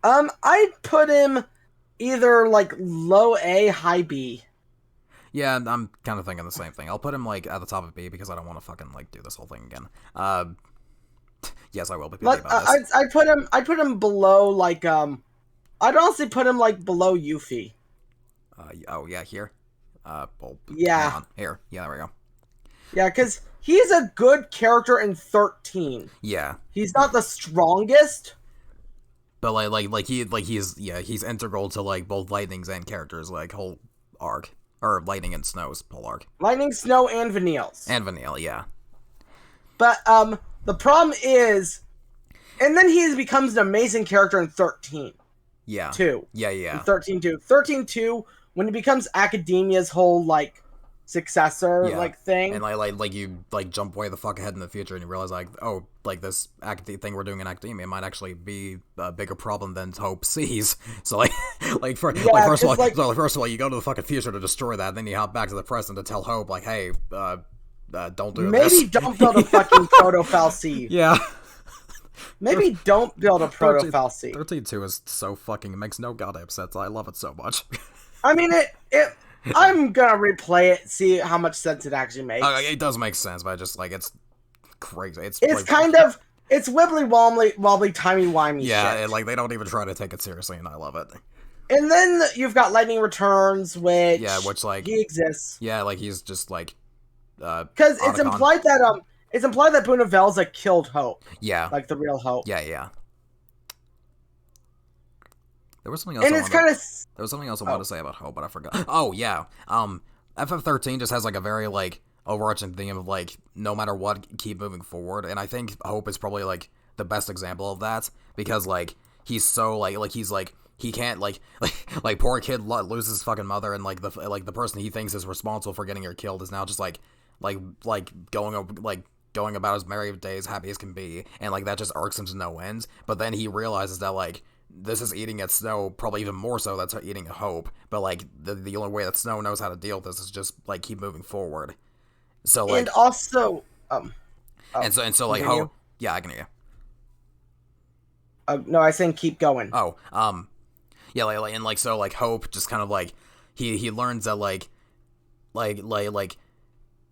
I'd put him either like low A, high B. Yeah, I'm kind of thinking the same thing. I'll put him like at the top of B because I don't want to fucking like do this whole thing again. Yes, I will be picky about this. I'd put him below like I'd honestly put him like below Yuffie. Oh yeah, here. Well, yeah. Here. Yeah, there we go. Yeah, because he's a good character in 13. Yeah. He's not the strongest. But he's integral to like both Lightning's and characters' like whole arc. Or Lightning and Snow's whole arc. Lightning, Snow, and Vanille's. And Vanille, yeah. But the problem is, and then he becomes an amazing character in 13. Yeah. 2. Yeah. In 13-2. 13-2, when he becomes Academia's whole like successor like thing, and like you like jump way the fuck ahead in the future and you realize like, oh, like this thing we're doing in academia might actually be a bigger problem than Hope sees. So first of all you go to the fucking future to destroy that, then you hop back to the present to tell Hope like, hey, don't do this. Maybe don't build a fucking proto-Fal'Cie. Yeah. Maybe don't build a proto-Fal'Cie. 13-2 is so fucking, it makes no goddamn sense. I love it so much. I mean, it I'm gonna replay it, see how much sense it actually makes. It does make sense, but just like it's crazy. It's like, kind of wibbly wobbly timey wimey. Yeah, shit. And, like they don't even try to take it seriously, and I love it. And then you've got Lightning Returns, which like he exists. Yeah, like he's just like because it's implied that Bunavelza killed Hope. Yeah, like the real Hope. Yeah. There was something else. There was something else I wanted to say about Hope, but I forgot. Oh yeah, FF13 just has like a very like overarching theme of like no matter what, keep moving forward, and I think Hope is probably like the best example of that because like he's so like he's like he can't like poor kid loses his fucking mother, and like the person he thinks is responsible for getting her killed is now just like going about his merry days happy as can be, and like that just irks him to no end. But then he realizes that like this is eating at Snow, probably even more so that's eating at Hope, but like the only way that Snow knows how to deal with this is just like keep moving forward. So like, and also and so like Hope, yeah, I can hear you. No, I think keep going. Oh, yeah, and like so like Hope just kind of like he learns that like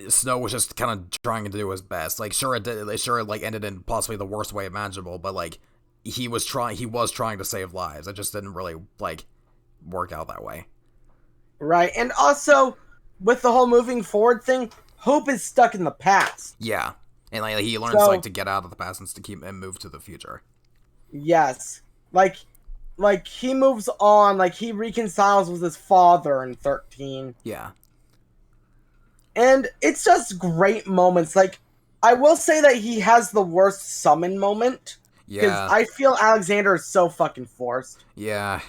Snow was just kind of trying to do his best. Like sure it like ended in possibly the worst way imaginable, but like he was trying to save lives. It just didn't really like work out that way. Right. And also with the whole moving forward thing, Hope is stuck in the past. Yeah. And like he learns like to get out of the past and to keep and move to the future. Yes. Like he moves on, like he reconciles with his father in 13. Yeah. And it's just great moments. Like I will say that he has the worst summon moment. Yeah. Because I feel Alexander is so fucking forced. Yeah.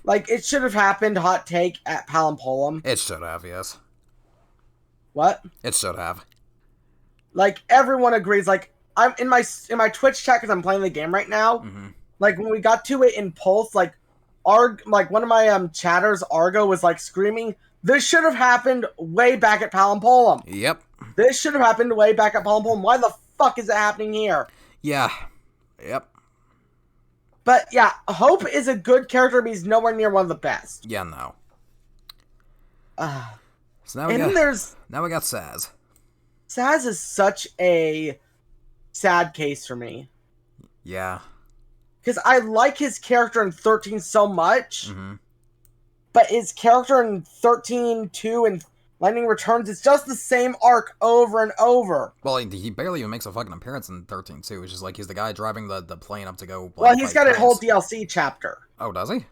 Like, it should have happened, hot take, at Palampolum. It should have, yes. What? It should have. Like, everyone agrees. Like, I'm in my Twitch chat because I'm playing the game right now. Mm-hmm. Like, when we got to it in Pulse, like, one of my chatters, Argo, was like screaming, "This should have happened way back at Palampolum. Yep. This should have happened way back at Palampolum. Why the fuck is it happening here?" Yeah. Yep. But yeah, Hope is a good character, but he's nowhere near one of the best. Yeah, no. So And then there's now we got Saz. Saz is such a sad case for me. Yeah. Because I like his character in 13 so much, Mm-hmm. but his character in 13-2 and Lightning Returns is just the same arc over and over. Well, he barely even makes a fucking appearance in 13 too. It's just like he's the guy driving the plane up to go. Like, Well, he's got a Prince. whole DLC chapter. Oh, does he?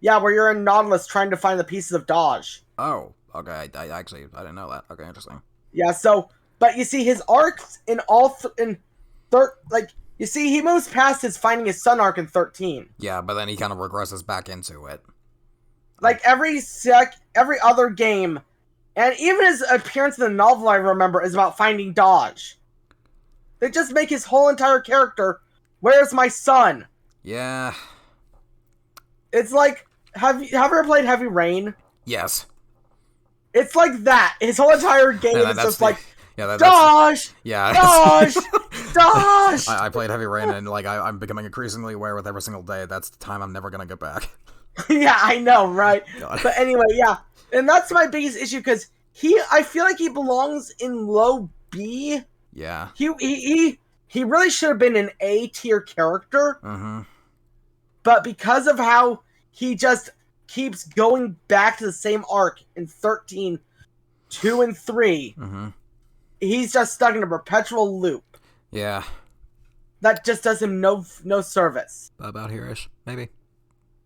Yeah, where you're in Nautilus trying to find the pieces of Dodge. Oh, okay. I actually didn't know that. Okay, interesting. Yeah, so, but you see, his arcs in you see, he moves past his finding his son arc in 13. Yeah, but then he kind of regresses back into it. Like, every other game, and even his appearance in the novel, I remember, is about finding Dodge. They just make his whole entire character, "Where's my son?" Yeah. It's like, have you ever played Heavy Rain? Yes. It's like that. His whole entire game is just like, Dodge! Yeah. Dodge! Dodge! I played Heavy Rain, and like I'm becoming increasingly aware with every single day that's the time I'm never gonna get back. Yeah, I know, right? God. But anyway, yeah. And that's my biggest issue, because I feel like he belongs in low B. Yeah. He really should have been an A tier character. Mm-hmm. But because of how he just keeps going back to the same arc in 13, 2, and 3, Mm-hmm. he's just stuck in a perpetual loop. Yeah. That just does him no service. About here-ish, maybe.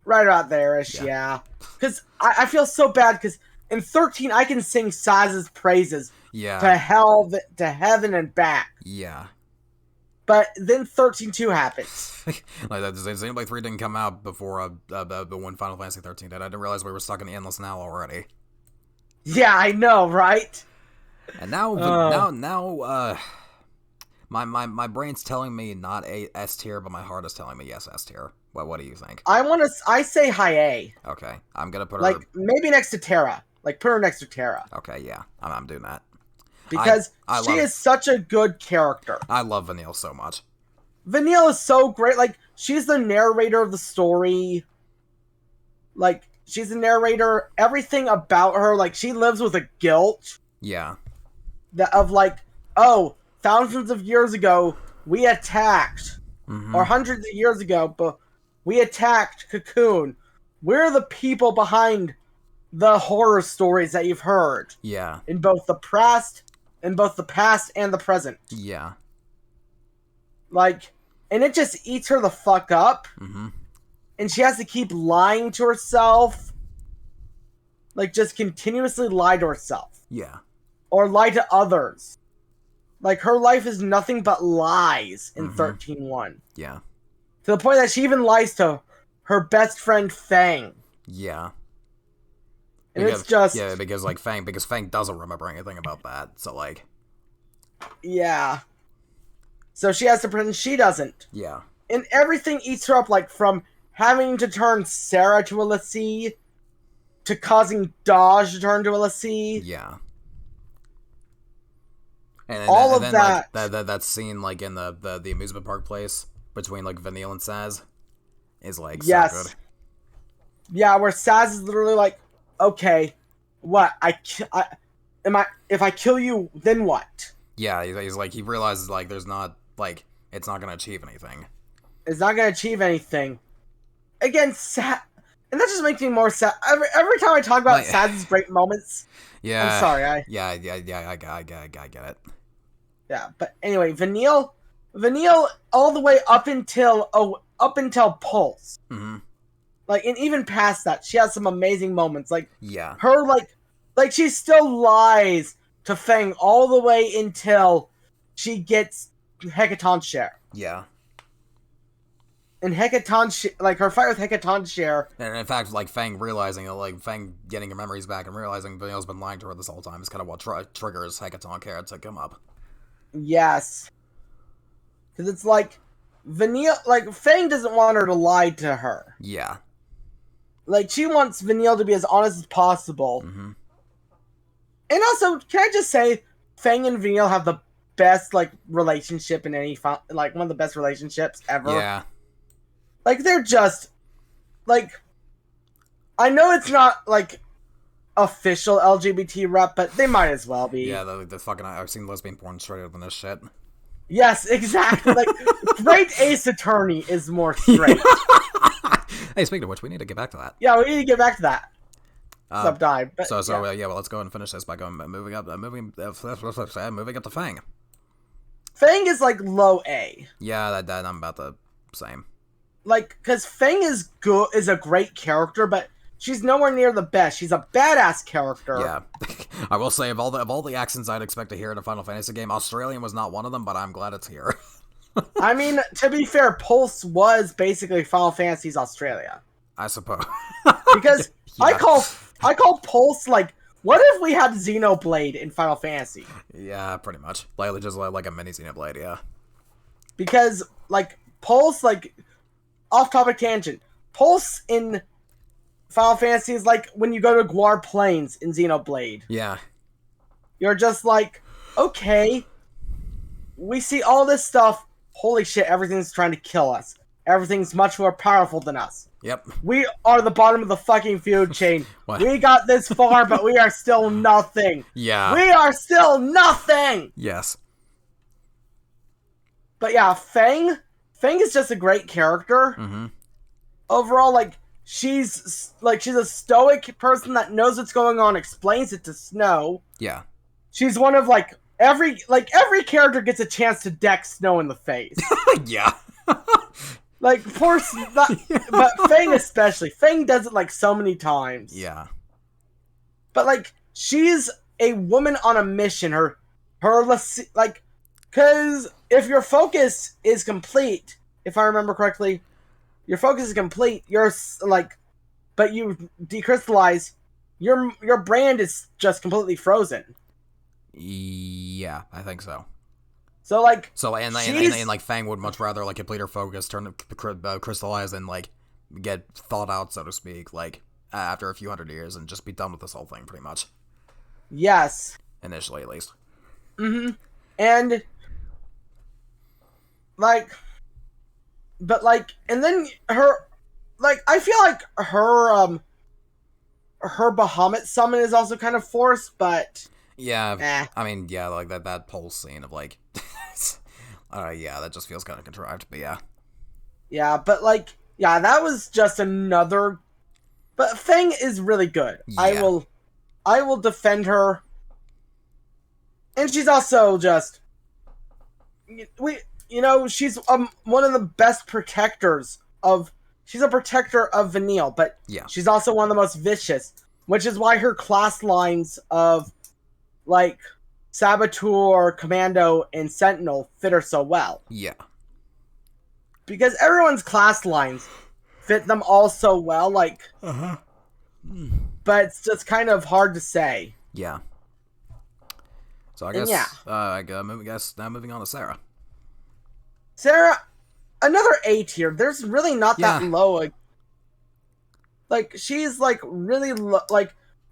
Right out there-ish, yeah. Because I feel so bad, because in 13, I can sing Saz's praises to hell, to heaven, and back. Yeah. But then 13-2 happens. Like that, Xenoblade 3 didn't come out before the one Final Fantasy 13 did. I didn't realize we were stuck in Endless Now already. Yeah, I know, right? And now, my brain's telling me not A S tier, but my heart is telling me yes S tier. What do you think? I say high A. Okay, I'm gonna put her like maybe next to Terra. Like put her next to Terra. Okay, yeah, I'm doing that. Because she is such a good character. I love Vanille so much. Vanille is so great. Like, she's the narrator of the story. Like, she's the narrator. Everything about her, like, she lives with a guilt. Yeah. Of, like, oh, thousands of years ago, we attacked. Mm-hmm. Or hundreds of years ago, but we attacked Cocoon. We're the people behind the horror stories that you've heard. Yeah. In both the past and the present. Yeah. Like, and it just eats her the fuck up. Mm-hmm. And she has to keep lying to herself. Like, just continuously lie to herself. Yeah. Or lie to others. Like, her life is nothing but lies in 13-1. Yeah. To the point that she even lies to her best friend, Fang. Yeah. And it's just... Yeah, because Fang doesn't remember anything about that, so, like... Yeah. So she has to pretend she doesn't. Yeah. And everything eats her up, like, from having to turn Sarah to a l'Cie, to causing Dodge to turn to a l'Cie. Yeah. And all and of then, that. Like, that scene, like, in the amusement park place, between, like, Vanille and Saz, is, like, so good. Yeah, where Saz is literally like, okay, what? If I kill you, then what? Yeah, he's like, he realizes, like, there's not, like, it's not gonna achieve anything. It's not gonna achieve anything. Again, Saz, and that just makes me more sad. Every time I talk about Saz's great moments, yeah, I'm sorry, I get it. Yeah, but anyway, Vanille, all the way up until Pulse. Mm-hmm. Like, and even past that, she has some amazing moments. Like, yeah, her, like she still lies to Fang all the way until she gets Hecaton's share. Yeah. and like her fight with Hecatoncheir. And in fact, like Fang realizing, like Fang getting her memories back and realizing Vanille's been lying to her this whole time is kind of what triggers Hecatoncheir to come up. Yes, because it's like Vanille, like Fang doesn't want her to lie to her. Yeah. Like she wants Vanille to be as honest as possible. Mm-hmm. And also, can I just say, Fang and Vanille have the best like relationship in any like one of the best relationships ever. Yeah. Like they're just like, I know it's not like official LGBT rep, but they might as well be. Yeah, the fucking I've seen lesbian porn straighter than this shit. Yes, exactly. Like Great Ace Attorney is more straight. Hey, speaking of which, we need to get back to that. Yeah, we need to get back to that. Subdive. But, well, let's go and finish this by moving up to Fang. Fang is like low A. Yeah, that I'm about the same. Like, because Fang is a great character, but she's nowhere near the best. She's a badass character. Yeah, I will say of all the accents I'd expect to hear in a Final Fantasy game, Australian was not one of them, but I'm glad it's here. I mean, to be fair, Pulse was basically Final Fantasy's Australia. I suppose. Because yeah. I call Pulse like, what if we had Xenoblade in Final Fantasy? Yeah, pretty much. Like just like a mini Xenoblade, yeah. Because like Pulse, like off-topic tangent, Pulse in Final Fantasy is like when you go to Guar Plains in Xenoblade. Yeah. You're just like, okay, we see all this stuff. Holy shit, everything's trying to kill us. Everything's much more powerful than us. Yep. We are the bottom of the fucking food chain. We got this far, but we are still nothing. Yeah. We are still nothing! Yes. But yeah, Fang is just a great character. Mm-hmm. Overall, like, she's a stoic person that knows what's going on, explains it to Snow. Yeah. She's one of, every character gets a chance to deck Snow in the face. Yeah. Like, but Fang especially. Fang does it, so many times. Yeah. But, she's a woman on a mission. Because if your focus is complete, if I remember correctly, your focus is complete, but you decrystallize, your brand is just completely frozen. Yeah, I think so. So Fang would much rather complete her focus, crystallize, and get thawed out, so to speak, after a few hundred years, and just be done with this whole thing, pretty much. Yes. Initially, at least. Mm-hmm. And and then I feel like her Bahamut summon is also kind of forced, but yeah, I mean, yeah, that pulse scene of yeah, that just feels kind of contrived, but yeah. Yeah, but that was just another. But Fang is really good. Yeah. I will defend her, and she's also just she's one of the best protectors of. She's a protector of Vanille, but yeah, she's also one of the most vicious, which is why her class lines of Saboteur, Commando, and Sentinel fit her so well. Yeah. Because everyone's class lines fit them all so well, but it's just kind of hard to say. Yeah. So I guess, now moving on to Sarah. Sarah, another A tier. There's really not that low. She's really low.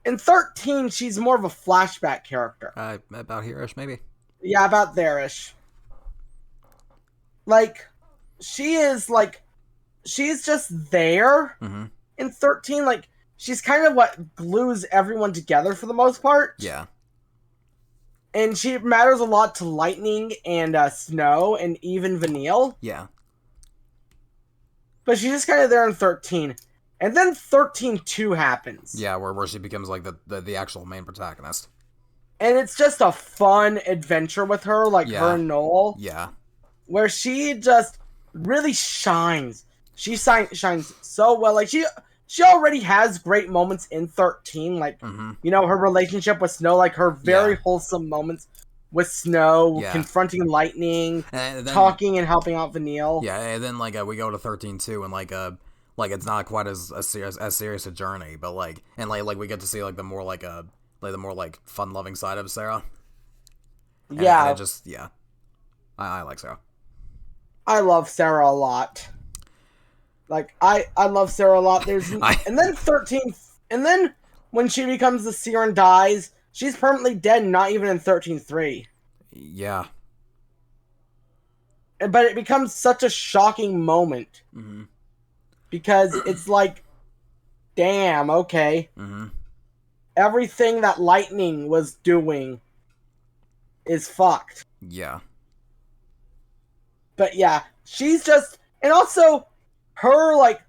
In 13, she's more of a flashback character. About here-ish, maybe? Yeah, about there-ish. She is, she's just there in 13. She's kind of what glues everyone together for the most part. Yeah. And she matters a lot to Lightning and Snow and even Vanille. Yeah. But she's just kind of there in 13. And then 13-2 happens. Yeah, where she becomes the actual main protagonist. And it's just a fun adventure with her, her and Noel. Yeah. Where she just really shines. She shines so well. She already has great moments in 13. Her relationship with Snow, her very wholesome moments. with Snow, Yeah. confronting Lightning, And then, talking and helping out Vanille. yeah, and then like we go to 13-2, and like it's not quite as serious a journey, but like we get to see like the more fun loving side of Sarah. And it just I like Sarah. I love Sarah a lot. Like I love Sarah a lot. And then 13, and then when she becomes the seer and dies, she's permanently dead. Not even in 13-3. Yeah. But it becomes such a shocking moment because it's like, damn, okay, everything that Lightning was doing is fucked. Yeah. But yeah, she's just, and also her, like,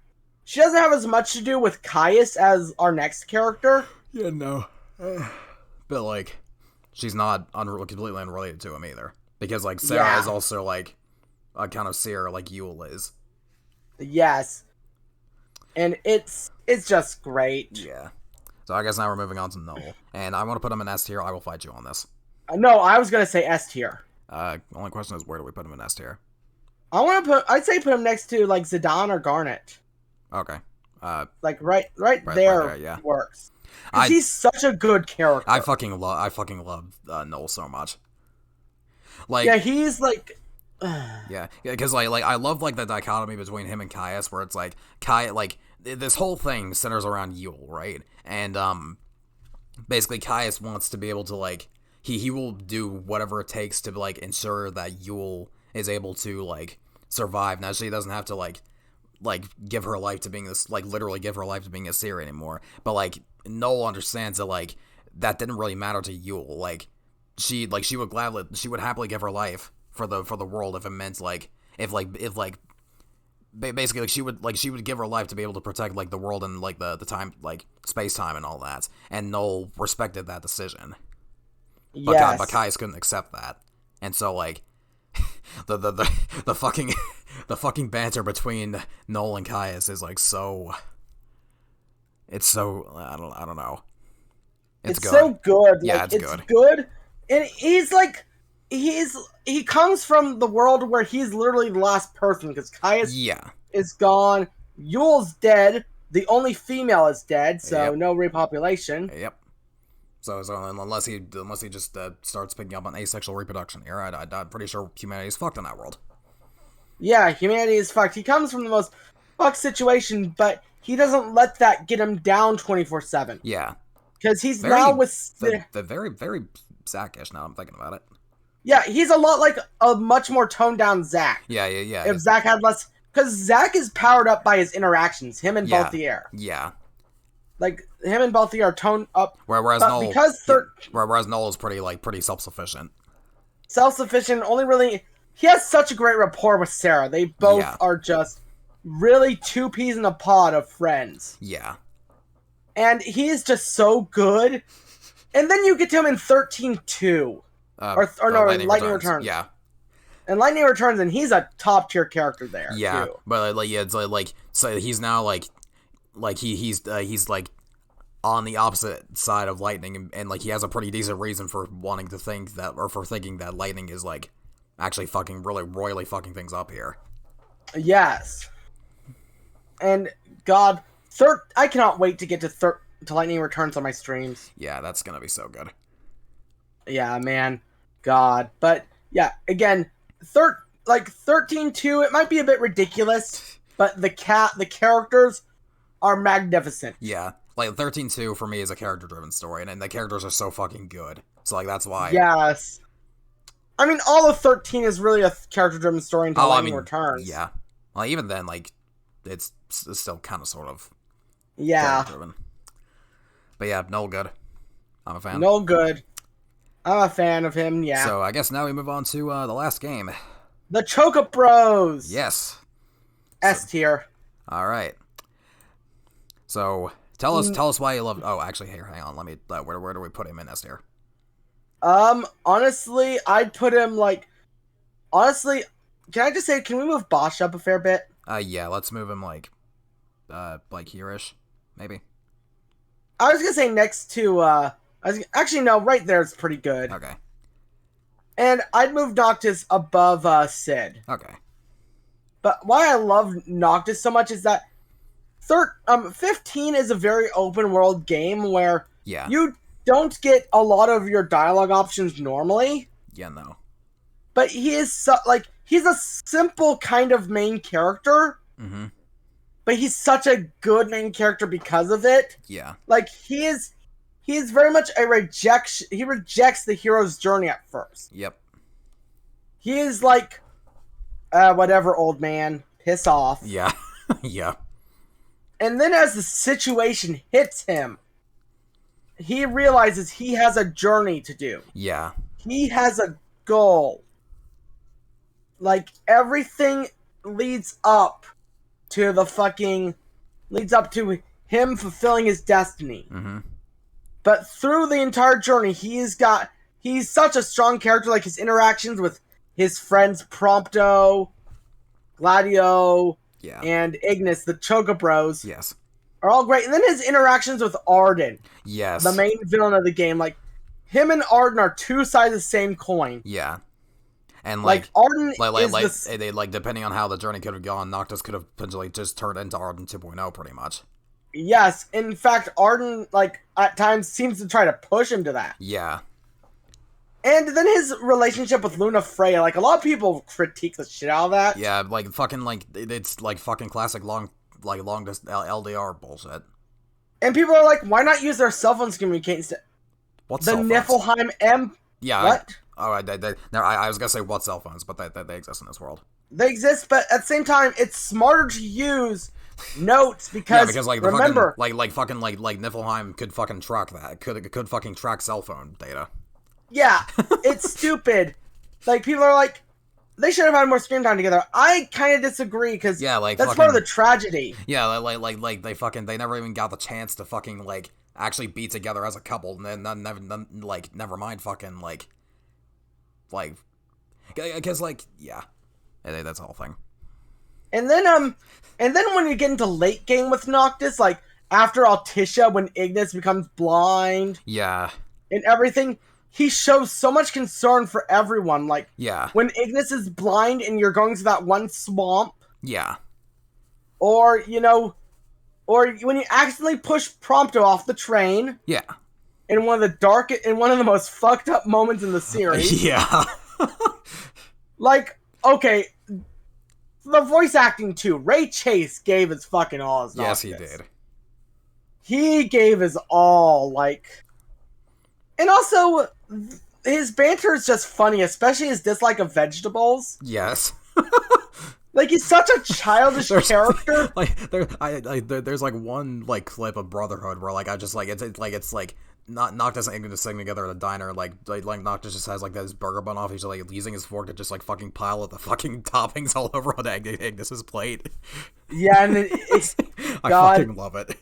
she doesn't have as much to do with Caius as our next character. Yeah, no. But like, she's not completely unrelated to him either, because like Sarah is also like a kind of seer like Yule is. Yes. And it's just great. Yeah. So I guess now we're moving on to Noel, and I want to put him in S tier. I will fight you on this. No, I was gonna say S tier. Only question is, where do we put him in S tier? I'd say put him next to like Zidane or Garnet. Okay. Like right there, yeah. works. He's such a good character. I fucking love Noel so much. Like, yeah, he's like, yeah, because like I love like the dichotomy between him and Caius, where it's like this whole thing centers around Yule, right? And basically Caius wants to be able to like he will do whatever it takes to like ensure that Yule is able to like survive. Now she doesn't have to like give her life to being this, like literally give her life to being a seer anymore, but like Noel understands that like that didn't really matter to Yule. Like she would happily give her life for the world if it meant basically she would give her life to be able to protect like the world and like the time, like space time and all that. And Noel respected that decision. yes. But Caius couldn't accept that, and so like the fucking banter between Noel and Caius is like so. It's so I don't know. It's good. So good. Yeah, like, it's good. And he's like, he comes from the world where he's literally the last person because Caius is gone. Yule's dead. The only female is dead, so no repopulation. Yep. So unless he just starts picking up on asexual reproduction here, I'm pretty sure humanity's fucked in that world. Yeah, humanity is fucked. He comes from the most fucked situation, but he doesn't let that get him down 24/7. Yeah. Because he's now with the very, very Zack-ish now I'm thinking about it. Yeah, he's a lot like a much more toned down Zack. Yeah. If Zack had less, because Zack is powered up by his interactions, him and Balthier. Yeah. Like him and Balthier are toned up. Whereas Noel is pretty self-sufficient. Self-sufficient, only really he has such a great rapport with Sarah. They both are just really two peas in a pod of friends. Yeah. And he is just so good. And then you get to him in 13-2. Lightning Returns. Yeah. And Lightning Returns, and he's a top tier character there. Yeah. Too. But it's so he's now he's on the opposite side of Lightning, and like he has a pretty decent reason for wanting to think that, or for thinking that Lightning is like actually fucking really royally fucking things up here. Yes. And God, I cannot wait to get to Lightning Returns on my streams. Yeah, that's gonna be so good. Yeah, man. God. But yeah, again, 13-2, it might be a bit ridiculous, but the characters are magnificent. Yeah. Like 13-2 for me is a character driven story, and the characters are so fucking good. So like that's why. Yes. I mean, all of 13 is really a character driven story until Lightning Returns. Yeah. Well, even then, like, it's still kind of sort of character driven. But yeah, Noel good. I'm a fan. Noel good. I'm a fan of him, yeah. So I guess now we move on to the last game. The Choco Bros. Yes. S tier. All right. So tell us why you love. Oh, actually, here, hang on. Let me. Where do we put him in S tier? Honestly, I'd put him like. Honestly, can I just say, can we move Bosch up a fair bit? Yeah. Let's move him like here-ish, maybe. I was gonna say next to. Actually, no, right there is pretty good. Okay. And I'd move Noctis above Sid. Okay. But why I love Noctis so much is that 15 is a very open world game where Yeah. you don't get a lot of your dialogue options normally. Yeah, no. But he is he's a simple kind of main character. Mm-hmm. But he's such a good main character because of it. Yeah. Like he is very much a rejection. He rejects the hero's journey at first. Yep. He is like, whatever, old man, piss off. Yeah. Yeah. And then as the situation hits him, he realizes he has a journey to do. Yeah. He has a goal. Like, everything leads up to him fulfilling his destiny. Mm-hmm. But through the entire journey, he's such a strong character. Like, his interactions with his friends Prompto, Gladio, and Ignis, the Chocobros, yes, are all great. And then his interactions with Arden, yes, the main villain of the game. Like, him and Arden are two sides of the same coin. Yeah. And Arden depending on how the journey could have gone, Noctis could have potentially just turned into Arden 2.0 pretty much. Yes, in fact, Arden at times seems to try to push him to that. Yeah. And then his relationship with Luna Freya, a lot of people critique the shit out of that. Yeah, it's fucking classic long distance LDR bullshit. And people are like, why not use their cell phones to communicate instead? What the cell phones? Niflheim M. Yeah. What? I was gonna say what cell phones, but they exist in this world. They exist, but at the same time, it's smarter to use notes because remember, Niflheim could fucking track that. Could fucking track cell phone data. Yeah, it's stupid. People are like, they should have had more screen time together. I kind of disagree because that's part of the tragedy. Yeah, they never even got the chance to fucking actually be together as a couple, and then never mind fucking because yeah, that's the whole thing. And then when you get into late game with Noctis, after Altissia, when Ignis becomes blind, yeah, and everything. He shows so much concern for everyone. When Ignis is blind and you're going to that one swamp. Yeah. Or when you accidentally push Prompto off the train. Yeah. In one of the most fucked up moments in the series. Yeah. Okay. The voice acting too. Ray Chase gave his fucking all as Noctis. Yes, he did. He gave his all, And also, his banter is just funny, especially his dislike of vegetables. Yes. He's such a childish character. There's one clip of Brotherhood where it's Noctis and Ignis sitting together at a diner. Noctis just has this burger bun off. He's using his fork to just fucking pile the fucking toppings all over on Ignis's plate. Yeah, and it's I fucking love it.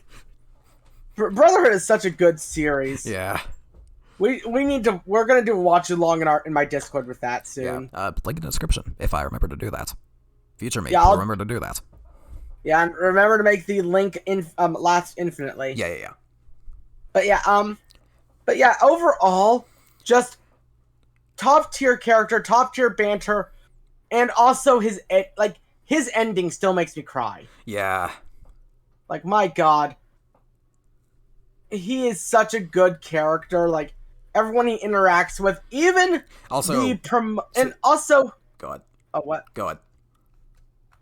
Brotherhood is such a good series. Yeah. We're gonna do a watch along in my Discord with that soon. Yeah. Link in the description if I remember to do that. Future me, I'll remember to do that. Yeah, and remember to make the link last infinitely. Yeah. But yeah, overall, just top tier character, top tier banter, and also his ending still makes me cry. Yeah. My God, he is such a good character. Everyone he interacts with, even also and also. Go ahead. Oh, what? Go ahead.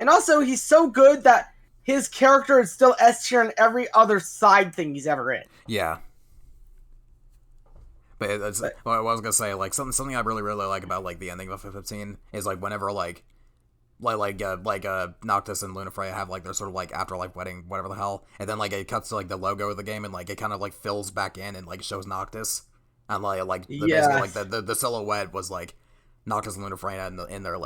And also, he's so good that his character is still S tier in every other side thing he's ever in. Yeah. But what I was gonna say, something I really like about the ending of 15 is whenever Noctis and Luna Freya have their sort of afterlife wedding, whatever the hell, and then it cuts to the logo of the game and it kind of fills back in and shows Noctis and basically the silhouette was Noctis and Luna Freya in their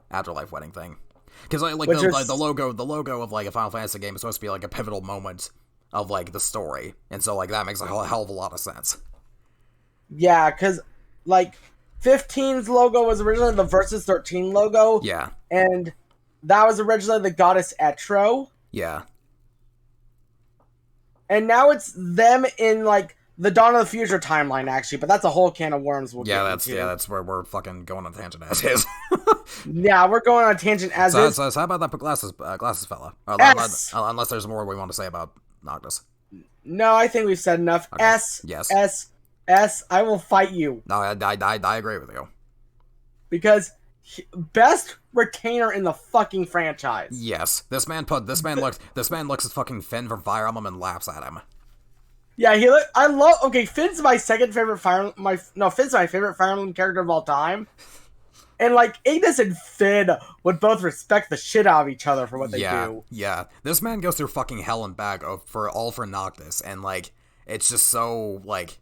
afterlife wedding thing, because the logo of a Final Fantasy game is supposed to be a pivotal moment of the story, and so that makes a hell of a lot of sense. Yeah, because 15's logo was originally the Versus 13 logo. Yeah. And that was originally the goddess Etro. Yeah. And now it's them in the Dawn of the Future timeline, actually, but that's a whole can of worms we'll get into. That's where we're fucking going on a tangent as is. Yeah, we're going on a tangent as is. So how about that glasses fella? Unless there's more we want to say about Noctis. No, I think we've said enough. Okay. S. I will fight you. No, I agree with you. Because best retainer in the fucking franchise. Yes, this man looks at fucking Finn from Fire Emblem and laughs at him. Yeah, Finn's my second favorite Finn's my favorite Fire Emblem character of all time. And, like, Ignis and Finn would both respect the shit out of each other for what they do. Yeah. This man goes through fucking hell and back for Noctis, and, like, it's just so, like,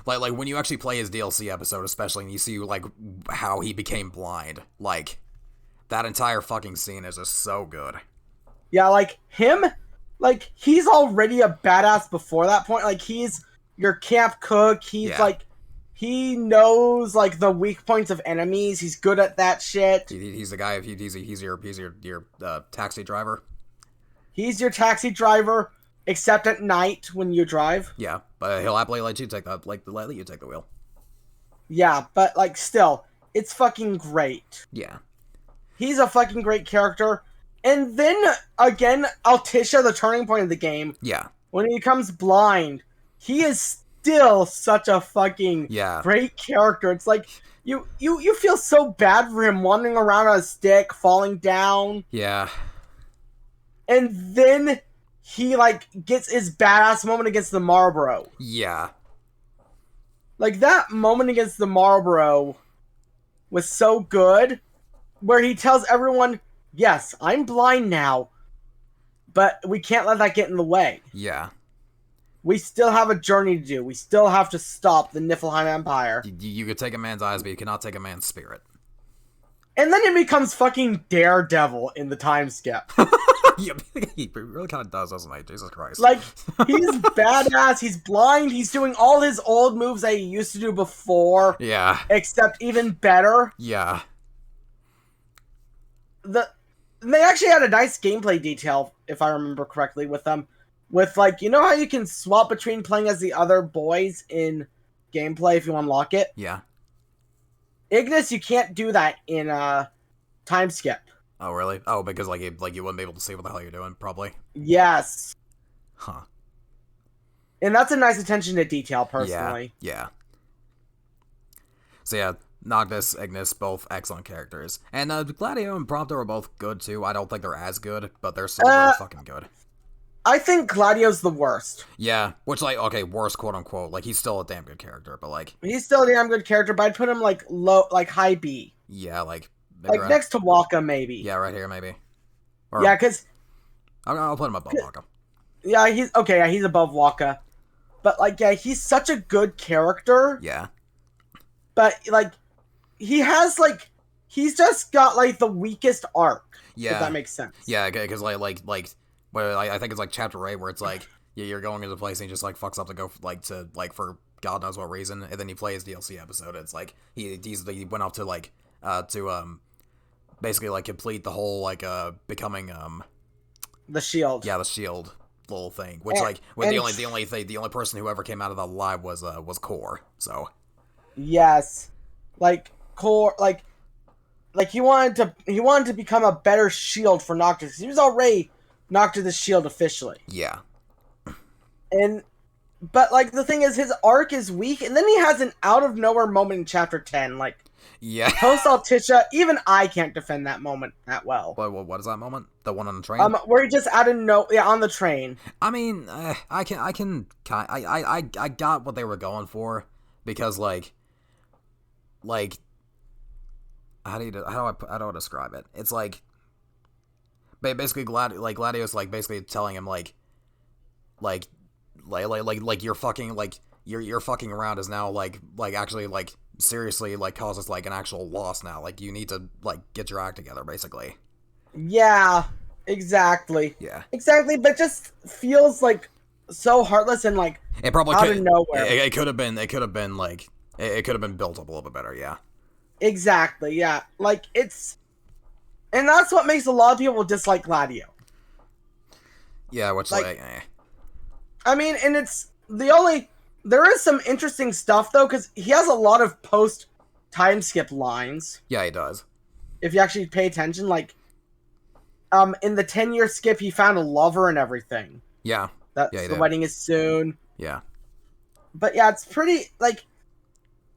when you actually play his DLC episode, especially, and you see, like, how he became blind, like, that entire fucking scene is just so good. Yeah, like, him, like, he's already a badass before that point. Like, he's your camp cook. He's, like, he knows, like, the weak points of enemies. He's good at that shit. He's the guy, he's your taxi driver. He's your taxi driver, except at night when you drive. Yeah, but he'll happily let you take the wheel. Yeah, but, like, still, it's fucking great. Yeah. He's a fucking great character. And then, again, Altissia, the turning point of the game. Yeah. When he becomes blind, he is still such a fucking great character. It's like, you feel so bad for him wandering around on a stick, falling down. Yeah. And then he, like, gets his badass moment against the Marlboro. Yeah. Like, that moment against the Marlboro was so good, where he tells everyone, yes, I'm blind now, but we can't let that get in the way. Yeah. We still have a journey to do. We still have to stop the Niflheim Empire. You could take a man's eyes, but you cannot take a man's spirit. And then it becomes fucking Daredevil in the time skip. Yeah, he really kind of does, doesn't he? Jesus Christ. Like, he's badass, he's blind, he's doing all his old moves that he used to do before. Yeah. Except even better. Yeah. They actually had a nice gameplay detail, if I remember correctly, with them. With, like, you know how you can swap between playing as the other boys in gameplay if you unlock it? Yeah. Ignis, you can't do that in time skip. Oh, really? Oh, because, like you wouldn't be able to see what the hell you're doing, probably? Yes. Huh. And that's a nice attention to detail, personally. Yeah. So, yeah, Noctis, Ignis, both excellent characters. And Gladio and Prompto are both good, too. I don't think they're as good, but they're still really fucking good. I think Gladio's the worst. Yeah, which, like, okay, worst, quote-unquote. Like, he's still a damn good character, but, like... He's still a damn good character, but I'd put him, like, low, like, high B. Yeah, like... Like, next to Waka, maybe. Yeah, right here, maybe. Or, yeah, because... I'll put him above Waka. Yeah, he's above Waka. But, like, yeah, he's such a good character. Yeah. But, like, he has, like... He's just got, like, the weakest arc. Yeah. If that makes sense. Yeah, because, well, I think it's like chapter 8 where it's like you're going into a place and he just like fucks up to go for God knows what reason, and then you play his DLC episode. It's like he went off to basically like complete the whole like becoming the shield. Yeah, the shield little thing, which the only person who ever came out of that alive was Core. So yes, like Core like he wanted to become a better shield for Noctis. He was already Noctis the shield officially. Yeah. But like the thing is, his arc is weak, and then he has an out of nowhere moment in chapter 10. Like, yeah, post Altissia, even I can't defend that moment that well. What is that moment? The one on the train? Where he just out of on the train. I mean, I got what they were going for, because like how do I describe it? It's like basically Gladio's like basically telling him like you're fucking you're fucking around is now like actually like seriously like causes like an actual loss now. Like you need to like get your act together, basically. Yeah, exactly. Yeah, exactly. But just feels like so heartless and like it probably out of nowhere. It could have been built up a little bit better. Yeah. Exactly. Yeah. Like and that's what makes a lot of people dislike Gladio. Yeah, which I mean, and it's the only There is some interesting stuff though, because he has a lot of post time skip lines. Yeah, he does. If you actually pay attention, like in the 10-year skip, he found a lover and everything. Yeah. That's Yeah, he the did. wedding is soon. Yeah. But yeah, it's pretty like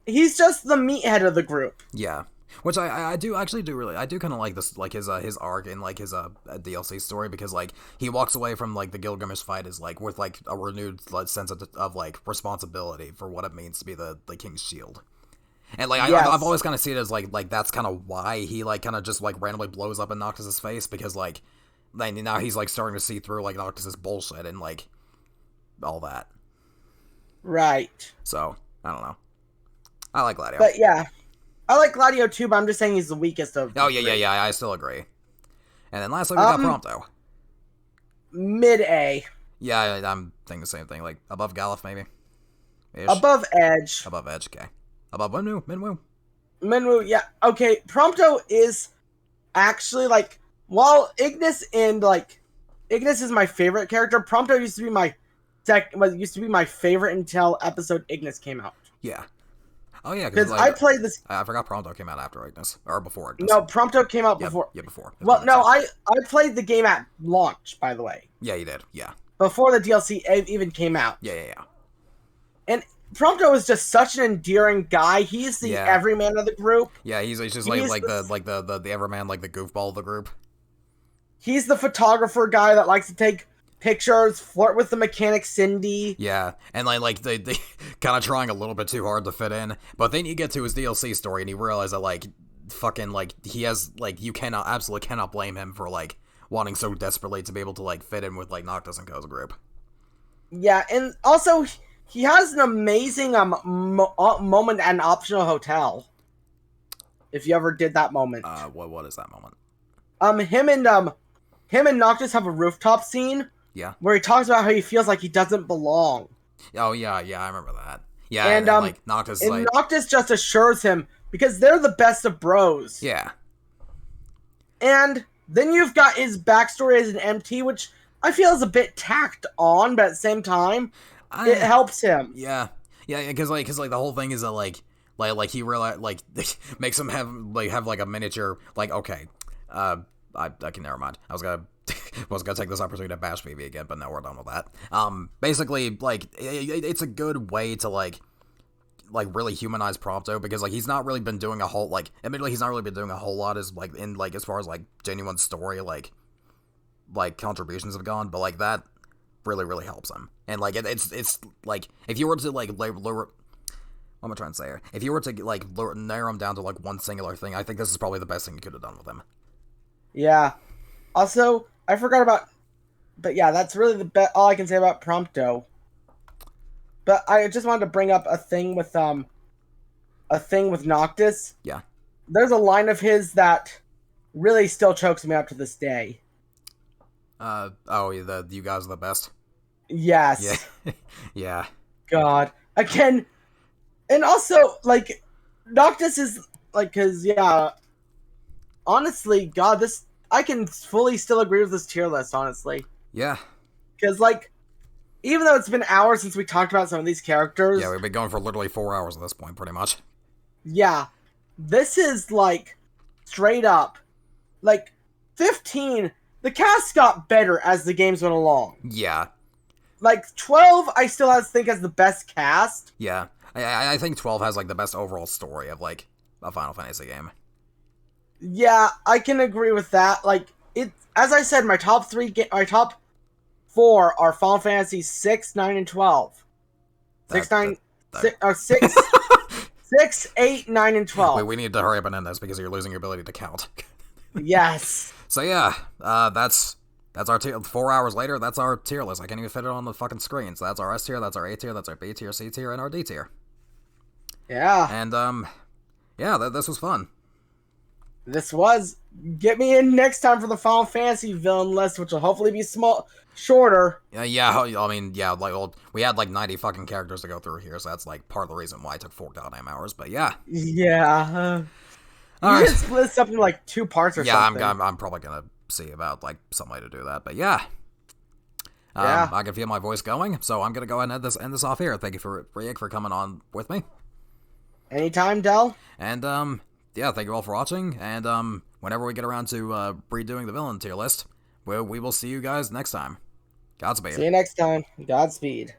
he's just the meathead of the group. Yeah. Which I do actually do really I do kind of like this like his arc in like his DLC story, because like he walks away from like the Gilgamesh fight is like with like a renewed like, sense of like responsibility for what it means to be the King's Shield. And like Yes. I've always kind of seen it as like that's kind of why he like kind of just like randomly blows up in Noctis's face, because like now he's like starting to see through like Noctis's bullshit and like all that. Right. So I don't know. I like Gladio. But yeah, I like Gladio too, but I'm just saying he's the weakest of. Oh yeah. I still agree. And then lastly we got Prompto. Mid A. Yeah, I'm thinking the same thing. Like above Galuf maybe. Ish. Above Edge. Above Edge. Okay. Above Minwu. Minwu, yeah. Okay, Prompto is actually like, while Ignis is my favorite character, Prompto used to be my favorite until episode Ignis came out. Yeah. Oh yeah, because like, I played this. I forgot Prompto came out after Ignis or before Ignis. No, Prompto came out before. Yeah, before. Well, no, I played the game at launch, by the way. Yeah, you did. Yeah. Before the DLC even came out. Yeah. And Prompto is just such an endearing guy. He's the everyman of the group. Yeah, he's just the everyman, like the goofball of the group. He's the photographer guy that likes to take pictures, flirt with the mechanic Cindy. Yeah, and like they kind of trying a little bit too hard to fit in. But then you get to his DLC story and you realize that like fucking like he has like you absolutely cannot blame him for like wanting so desperately to be able to like fit in with like Noctis and Co's group. Yeah, and also he has an amazing moment at an optional hotel. If you ever did that moment. What is that moment? Him and Noctis have a rooftop scene. Yeah. Where he talks about how he feels like he doesn't belong. Oh yeah, I remember that. Yeah, and like Noctis and like, Noctis just assures him because they're the best of bros. Yeah. And then you've got his backstory as an MT, which I feel is a bit tacked on, but at the same time, it helps him. Yeah, because the whole thing is that like he realized like makes him have a miniature like okay, I can never mind. I was gonna take this opportunity to bash BB again, but no, we're done with that. Basically, like it's a good way to like really humanize Prompto, because like he's not really been doing a whole admittedly he's not really been doing a whole lot as like in like as far as like genuine story like contributions have gone, but like that really helps him. And like it's like if you were to like lower, what am I trying to say here? If you were to like narrow him down to like one singular thing, I think this is probably the best thing you could have done with him. Yeah. Also, I forgot about, but yeah, that's really all I can say about Prompto. But I just wanted to bring up a thing with Noctis. Yeah. There's a line of his that really still chokes me up to this day. You guys are the best. Yes. Yeah. Yeah. God. Again, and also, like, Noctis is, like, because, yeah, honestly, God, I can fully still agree with this tier list, honestly. Yeah. Because, like, even though it's been hours since we talked about some of these characters. Yeah, we've been going for literally 4 hours at this point, pretty much. Yeah. This is, like, straight up, like, 15, the cast got better as the games went along. Yeah. Like, 12, I still think has the best cast. Yeah. I think 12 has, like, the best overall story of, like, a Final Fantasy game. Yeah, I can agree with that. Like, as I said, my top 4 are Final Fantasy 6, 9, and 12. 6, 8, 9, and 12. Wait, we need to hurry up and end this because you're losing your ability to count. Yes. So yeah, that's our tier. 4 hours later, that's our tier list. I can't even fit it on the fucking screen. So that's our S tier, that's our A tier, that's our B tier, C tier, and our D tier. Yeah. And yeah, this was fun. Get me in next time for the Final Fantasy villain list, which will hopefully be shorter. Yeah, I mean, yeah, like, we had like 90 fucking characters to go through here, so that's like part of the reason why it took 4 goddamn hours, but yeah. Yeah. You can split this up into like 2 parts or something. Yeah, I'm probably gonna see about like some way to do that, but yeah. Yeah. I can feel my voice going, so I'm gonna go ahead and end this off here. Thank you for Rieck for coming on with me. Anytime, Del. And yeah, thank you all for watching. And whenever we get around to redoing the villain tier list, we will see you guys next time. Godspeed. See you next time. Godspeed.